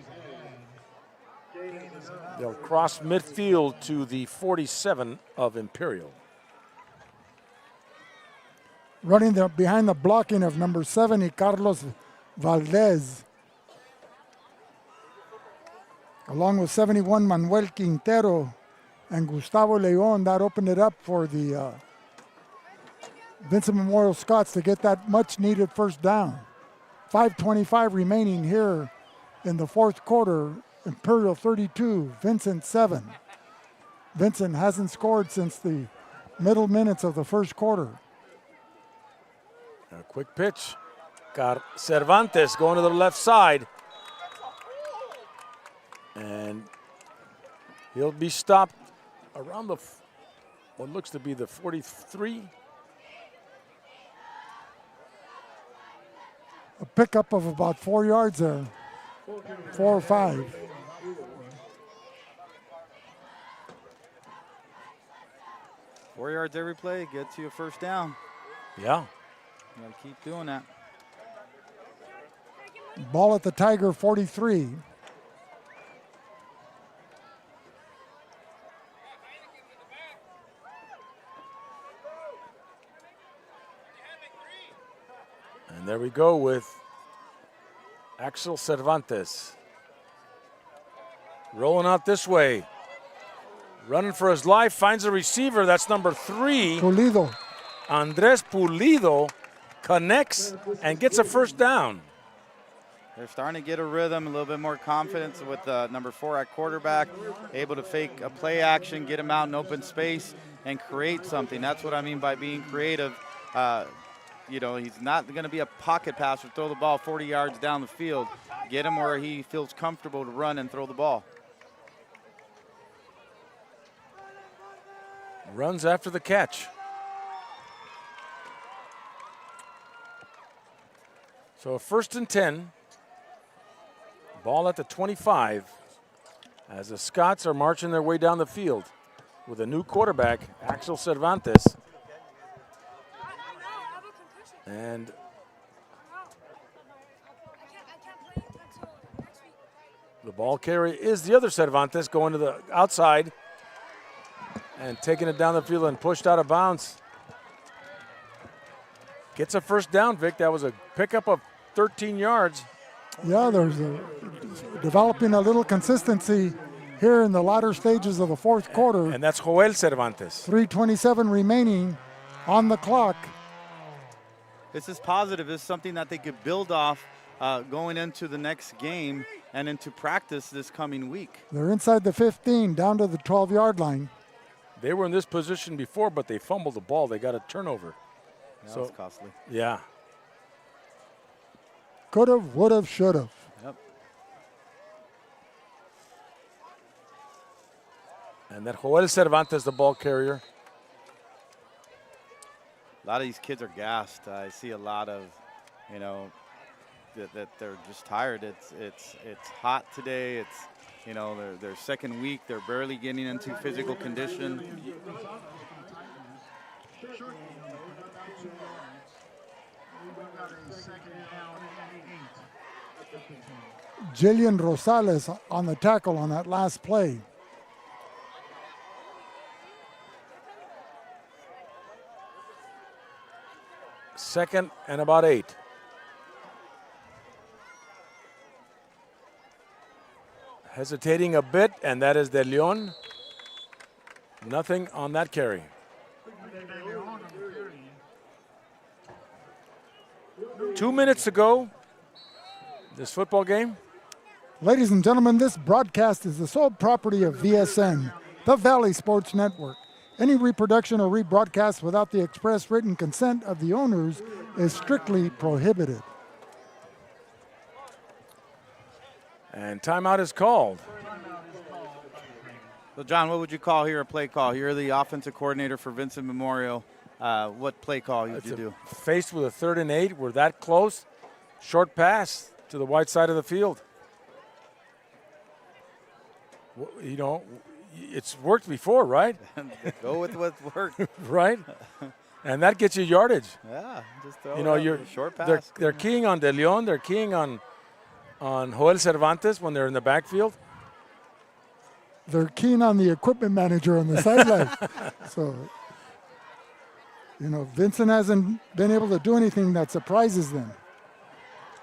They'll cross midfield to the 47 of Imperial. Running behind the blocking of number 70, Carlos Valdez. Along with 71, Manuel Quintero and Gustavo Leon. That opened it up for the Vincent Memorial Scots to get that much needed first down. 5:25 remaining here in the fourth quarter. Imperial 32, Vincent 7. Vincent hasn't scored since the middle minutes of the first quarter. A quick pitch. Got Cervantes going to the left side. And he'll be stopped around what looks to be the 43. A pickup of about 4 yards there. 4 or 5. Four yards every play gets you a first down. Yeah. You gotta keep doing that. Ball at the Tiger 43. And there we go with Axel Cervantes. Rolling out this way. Running for his life, finds a receiver. That's number 3. Pulido. Andres Pulido connects and gets a first down. They're starting to get a rhythm, a little bit more confidence with number 4 at quarterback, able to fake a play action, get him out in open space, and create something. That's what I mean by being creative. You know, he's not going to be a pocket passer, throw the ball 40 yards down the field. Get him where he feels comfortable to run and throw the ball. Runs after the catch. So 1st and 10. Ball at the 25 as the Scots are marching their way down the field with a new quarterback, Axel Cervantes. And the ball carrier is the other Cervantes, going to the outside and taking it down the field and pushed out of bounds. Gets a first down, Vic. That was a pickup of 13 yards. Yeah, there's developing a little consistency here in the latter stages of the fourth quarter. And that's Joel Cervantes. 3:27 remaining on the clock. This is positive. This is something that they could build off going into the next game and into practice this coming week. They're inside the 15, down to the 12-yard line. They were in this position before, but they fumbled the ball. They got a turnover. That So was costly. Yeah. Could have, would have, should have. Yep. And that Joel Cervantes, the ball carrier. A lot of these kids are gassed. I see a lot of, you know, that they're just tired. It's hot today. It's, you know, their second week. They're barely getting into physical condition. Jillian Rosales on the tackle on that last play. Second and about 8. Hesitating a bit, and that is De Leon. Nothing on that carry. Two minutes to go. This football game. Ladies and gentlemen, this broadcast is the sole property of VSN, the Valley Sports Network. Any reproduction or rebroadcast without the express written consent of the owners is strictly prohibited. And timeout is called. So, John, what would you call here a play call? You're the offensive coordinator for Vincent Memorial. What play call would you do? Faced with a 3rd and 8, we're that close. Short pass to the white side of the field. You know, it's worked before, right? Go with what worked. Right? And that gets you yardage. Yeah, just throw you're short pass. They're keying on De Leon. They're keying on Joel Cervantes when they're in the backfield. They're keen on the equipment manager on the sideline. So, you know, Vincent hasn't been able to do anything that surprises them.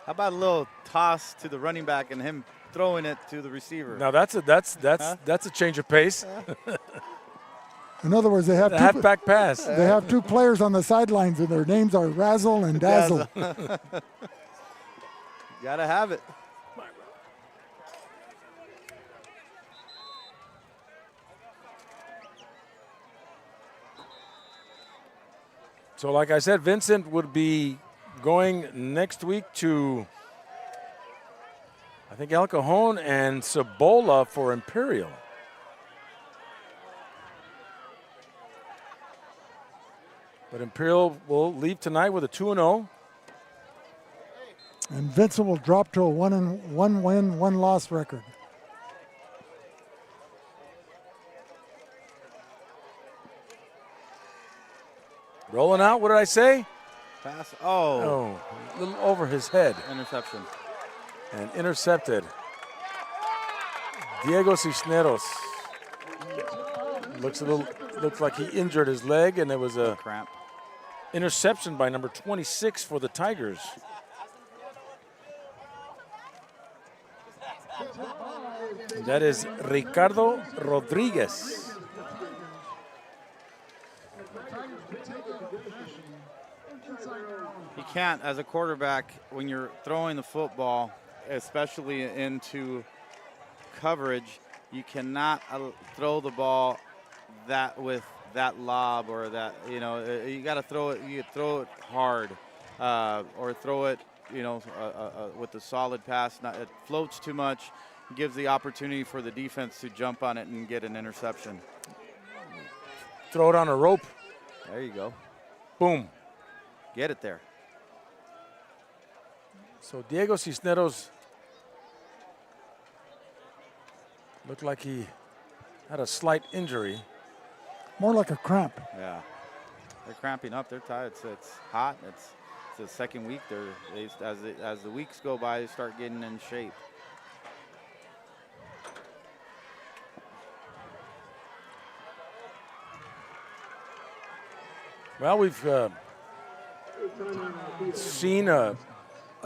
How about a little toss to the running back and him throwing it to the receiver? Now that's a change of pace. In other words, they have the halfback pass. They have two players on the sidelines, and their names are Razzle and Dazzle. Gotta have it. So, like I said, Vincent would be going next week to, I think, El Cajon and Cibola for Imperial. But Imperial will leave tonight with a 2-0. And Vincent will drop to a 1-win, 1-loss record. Rolling out, what did I say? Pass. Oh, a little over his head. Interception. And intercepted. Diego Cisneros. Looks like he injured his leg, and there was a cramp. Interception by number 26 for the Tigers. That is Ricardo Rodriguez. You can't, as a quarterback, when you're throwing the football, especially into coverage, you cannot throw the ball with that lob or that, you got to throw it. You throw it hard, or throw it, with a solid pass. It floats too much, gives the opportunity for the defense to jump on it and get an interception. Throw it on a rope. There you go. Boom. Get it there. So Diego Cisneros looked like he had a slight injury. More like a cramp. Yeah, they're cramping up. They're tired. It's hot. It's the second week. As the weeks go by, they start getting in shape. Well, we've seen a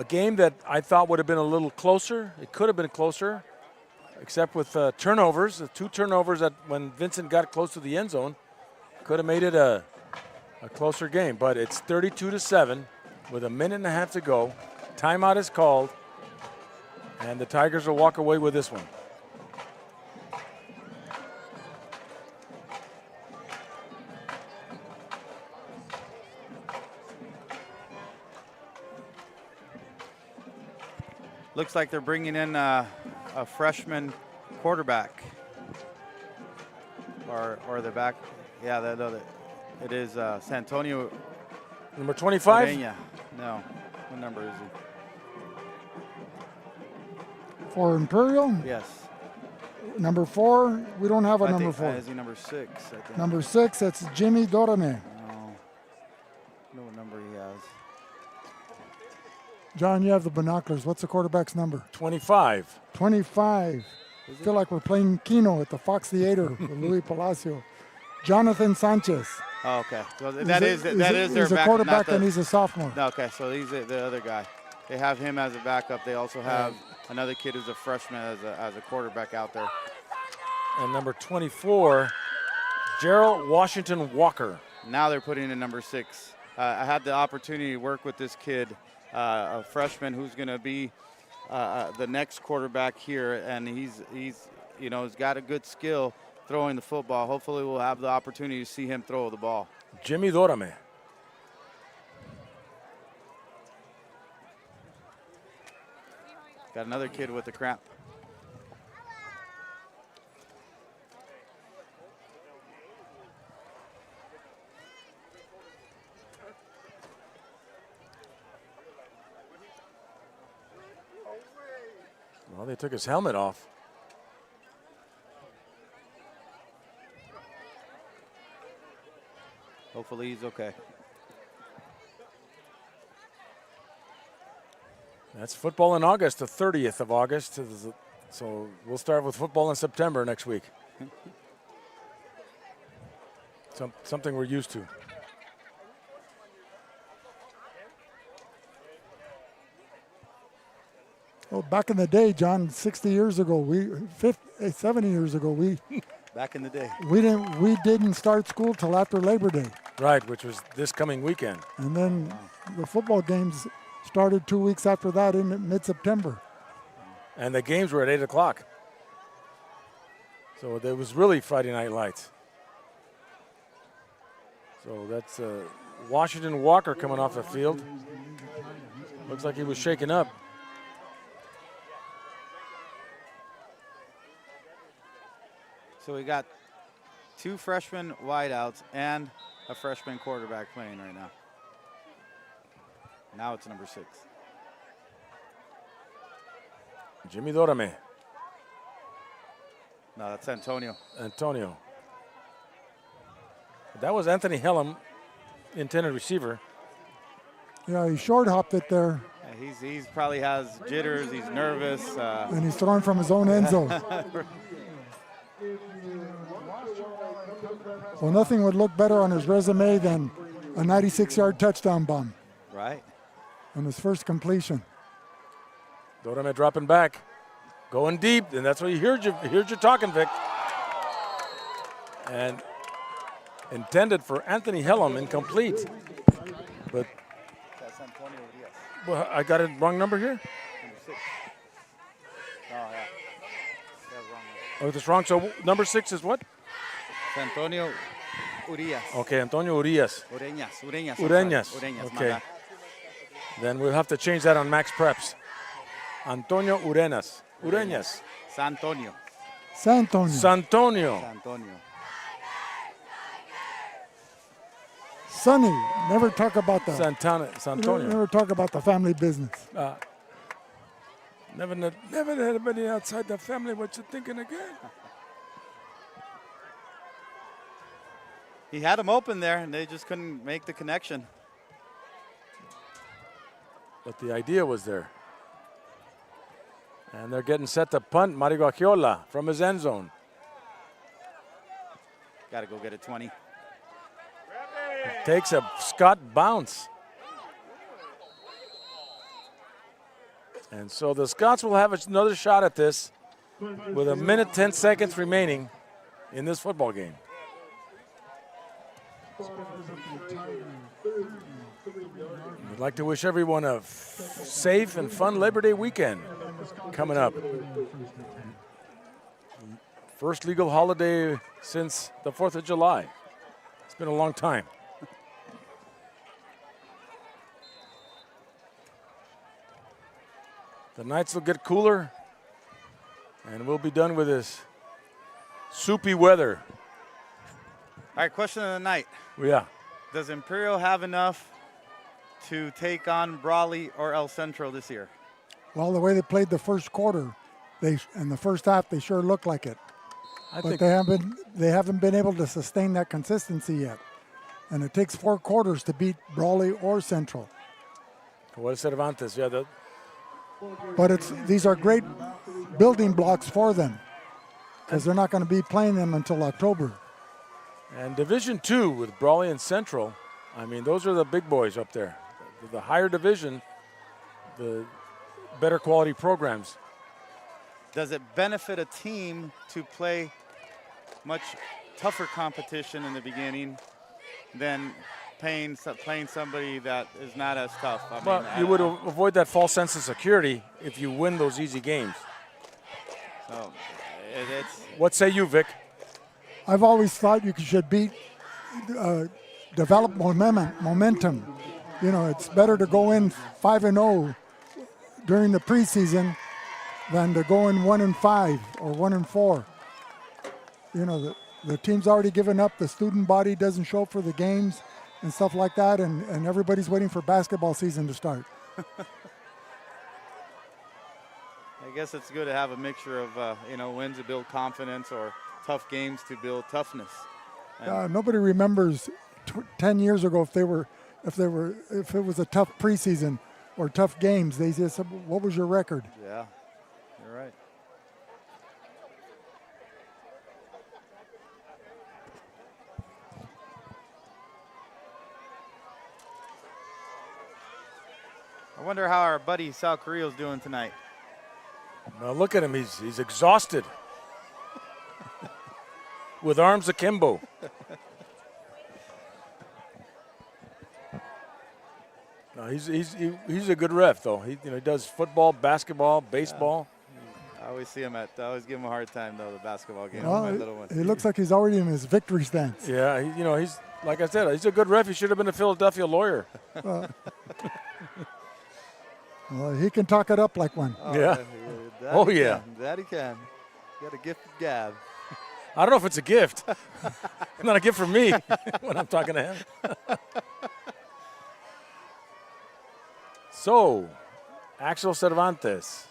game that I thought would have been a little closer. It could have been closer, except with turnovers. The 2 turnovers that when Vincent got close to the end zone could have made it a closer game. But it's 32-7 with 1.5 minutes to go. Timeout is called, and the Tigers will walk away with this one. Looks like they're bringing in a freshman quarterback, or the back. Yeah, it is Santonio. Number 25? Moreno. No, what number is he? For Imperial? Yes. Number 4, we don't have a number 4. Is he number 6? I think. Number 6, that's Jimmy Dorame. No. I know what number he has. John, you have the binoculars. What's the quarterback's number? 25. 25. I feel like we're playing Keno at the Fox Theater with Louis Palacio. Jonathan Sanchez. Oh, okay. So that is their he's a backup, quarterback and he's a sophomore. Okay, so he's the other guy. They have him as a backup. They also have another kid who's a freshman as a quarterback out there. And number 24, Gerald Washington Walker. Now they're putting in number 6. I had the opportunity to work with this kid, a freshman who's going to be the next quarterback here, and he's got a good skill throwing the football. Hopefully we'll have the opportunity to see him throw the ball. Jimmy Dorame. Got another kid with a cramp. Well, they took his helmet off. Hopefully he's okay. That's football in August, the 30th of August. So we'll start with football in September next week. Something we're used to. Well, back in the day, John, 60 years ago, 70 years ago, back in the day, we didn't start school till after Labor Day. Right, which was this coming weekend. And then the football games started 2 weeks after that in mid-September. And the games were at 8 o'clock. So there was really Friday Night Lights. So that's Washington Walker coming off the field. Looks like he was shaken up. So we got 2 freshman wideouts and a freshman quarterback playing right now. Now it's number 6. Jimmy Dorame. No, that's Antonio. Antonio. That was Anthony Hellum, intended receiver. Yeah, he short hopped it there. Yeah, he's probably has jitters. He's nervous. And he's throwing from his own end zone. Well, nothing would look better on his resume than a 96-yard touchdown bomb. Right. On his first completion. Dorame dropping back. Going deep, and that's what you heard you talking, Vic. And intended for Anthony Hellam, incomplete. But well, I got a wrong number here? Number 6. Oh, yeah. Wrong. Oh, it's wrong. So number 6 is what? Antonio Urias. Okay, Antonio Urias. Ureñas. Okay. Then we'll have to change that on Max Preps. Antonio Ureñas. Santonio. Santonio. Sonny, never talk about the Santonio. Never talk about the family business. Never let anybody outside the family what you're thinking again. He had them open there, and they just couldn't make the connection. But the idea was there. And they're getting set to punt Mario Guajiola from his end zone. Got to go get a 20. Takes a Scott bounce. And so the Scots will have another shot at this with 1 minute, 10 seconds remaining in this football game. We'd like to wish everyone a safe and fun Labor Day weekend coming up. First legal holiday since the 4th of July. It's been a long time. The nights will get cooler, and we'll be done with this soupy weather. All right, question of the night. Yeah. Does Imperial have enough to take on Brawley or El Centro this year? Well, the way they played the first quarter, in the first half, they sure look like it. But they haven't been able to sustain that consistency yet. And it takes 4 quarters to beat Brawley or Central. Well, Cervantes, yeah. But these are great building blocks for them because they're not going to be playing them until October. And Division II with Brawley and Central, I mean, those are the big boys up there. The higher division, the better quality programs. Does it benefit a team to play much tougher competition in the beginning than playing somebody that is not as tough? You would avoid that false sense of security if you win those easy games. So what say you, Vic? I've always thought you should develop momentum. You know, it's better to go in 5-0 during the preseason than to go in 1-5 or 1-4. You know, the team's already given up. The student body doesn't show up for the games and stuff like that, and everybody's waiting for basketball season to start. I guess it's good to have a mixture of wins to build confidence or tough games to build toughness. Nobody remembers 10 years ago if it was a tough preseason or tough games. They just said, "What was your record?" Yeah, you're right. I wonder how our buddy Sal Carrillo's doing tonight. Now look at him, he's exhausted. With arms akimbo. No, he's a good ref though. He does football, basketball, baseball. I always see him I always give him a hard time though, the basketball game. Well, my little one. He looks like he's already in his victory stance. Yeah, he's like I said, he's a good ref. He should have been a Philadelphia lawyer. Well, he can talk it up like one. Yeah. That he can. You got a gift of gab. I don't know if it's a gift. Not a gift for me when I'm talking to him. So, Axel Cervantes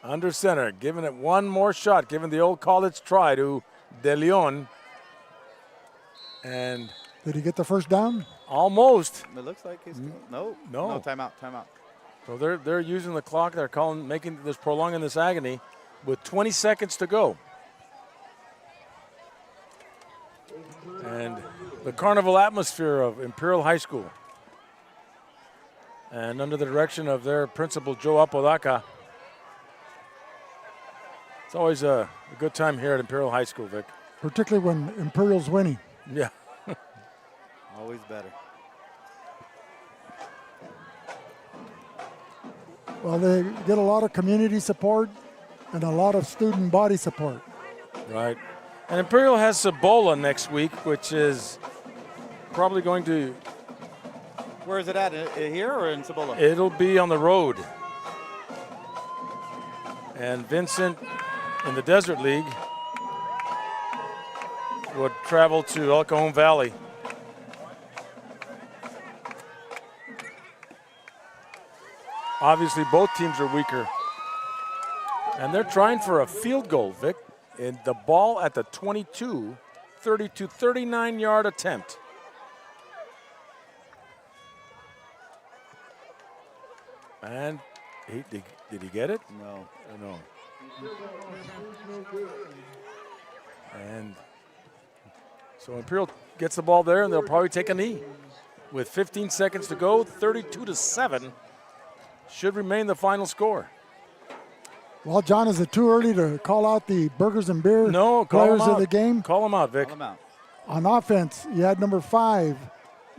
under center, giving it one more shot, giving the old college try to De Leon. And did he get the first down? Almost. It looks like he's No, timeout. So they're using the clock. They're prolonging this agony with 20 seconds to go. And the carnival atmosphere of Imperial High School. And under the direction of their principal, Joe Apodaca, It's always a good time here at Imperial High School, Vic. Particularly when Imperial's winning. Yeah. Always better. Well, they get a lot of community support and a lot of student body support. Right. And Imperial has Cibola next week, which is probably going to... Where is it at? Here or in Cibola? It'll be on the road. And Vincent in the Desert League would travel to El Cajon Valley. Obviously, both teams are weaker. And they're trying for a field goal, Vic. And the ball at the 22, 39-yard attempt. And did he get it? No. No. And so Imperial gets the ball there, and they'll probably take a knee. With 15 seconds to go, 32-7 should remain the final score. Well, John, is it too early to call out the Burgers and Beer players of the game? Call them out, Vic. Call them out. On offense, you had number 5,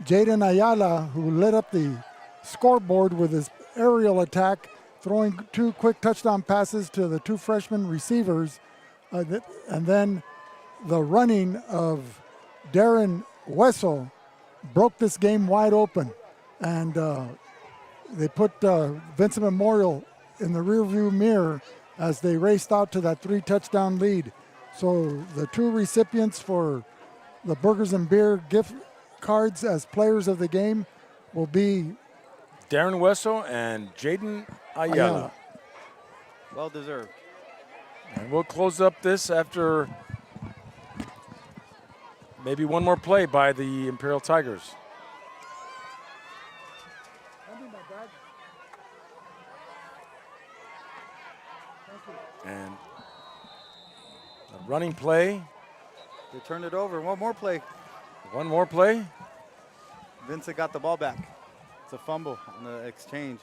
Jaden Ayala, who lit up the scoreboard with his aerial attack, throwing 2 quick touchdown passes to the 2 freshman receivers. And then the running of Darren Wessel broke this game wide open. And they put Vincent Memorial in the rearview mirror as they raced out to that 3-touchdown lead. So the 2 recipients for the Burgers and Beer gift cards as players of the game will be Darren Wessel and Jaden Ayala. Well deserved. And we'll close up this after maybe one more play by the Imperial Tigers. And a running play. They turned it over. One more play. One more play. Vincent got the ball back. It's a fumble on the exchange.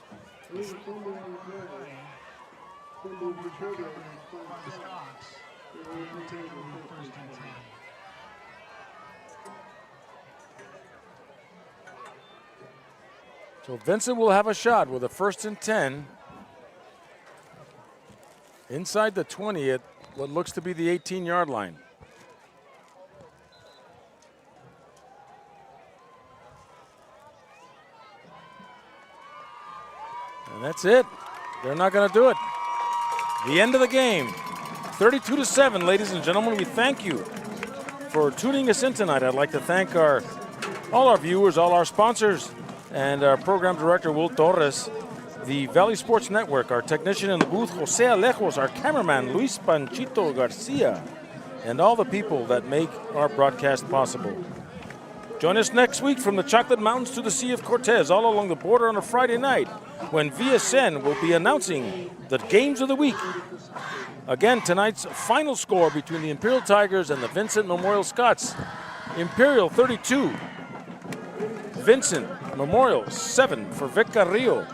So Vincent will have a shot with a 1st and 10 inside the 20 at what looks to be the 18-yard line. And that's it. They're not going to do it. The end of the game. 32-7, ladies and gentlemen. We thank you for tuning us in tonight. I'd like to thank all our viewers, all our sponsors, and our program director, Will Torres, the Valley Sports Network, our technician in the booth, Jose Alejos, our cameraman, Luis Panchito Garcia, and all the people that make our broadcast possible. Join us next week from the Chocolate Mountains to the Sea of Cortez, all along the border on a Friday night, when VSN will be announcing the games of the week. Again, tonight's final score between the Imperial Tigers and the Vincent Memorial Scots. Imperial 32, Vincent Memorial 7 for Vic Carrillo.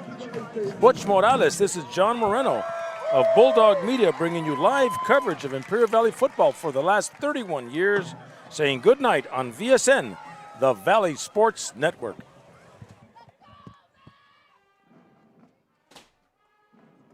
Butch Morales, this is John Moreno of Bulldog Media, bringing you live coverage of Imperial Valley football for the last 31 years, saying good night on VSN, the Valley Sports Network.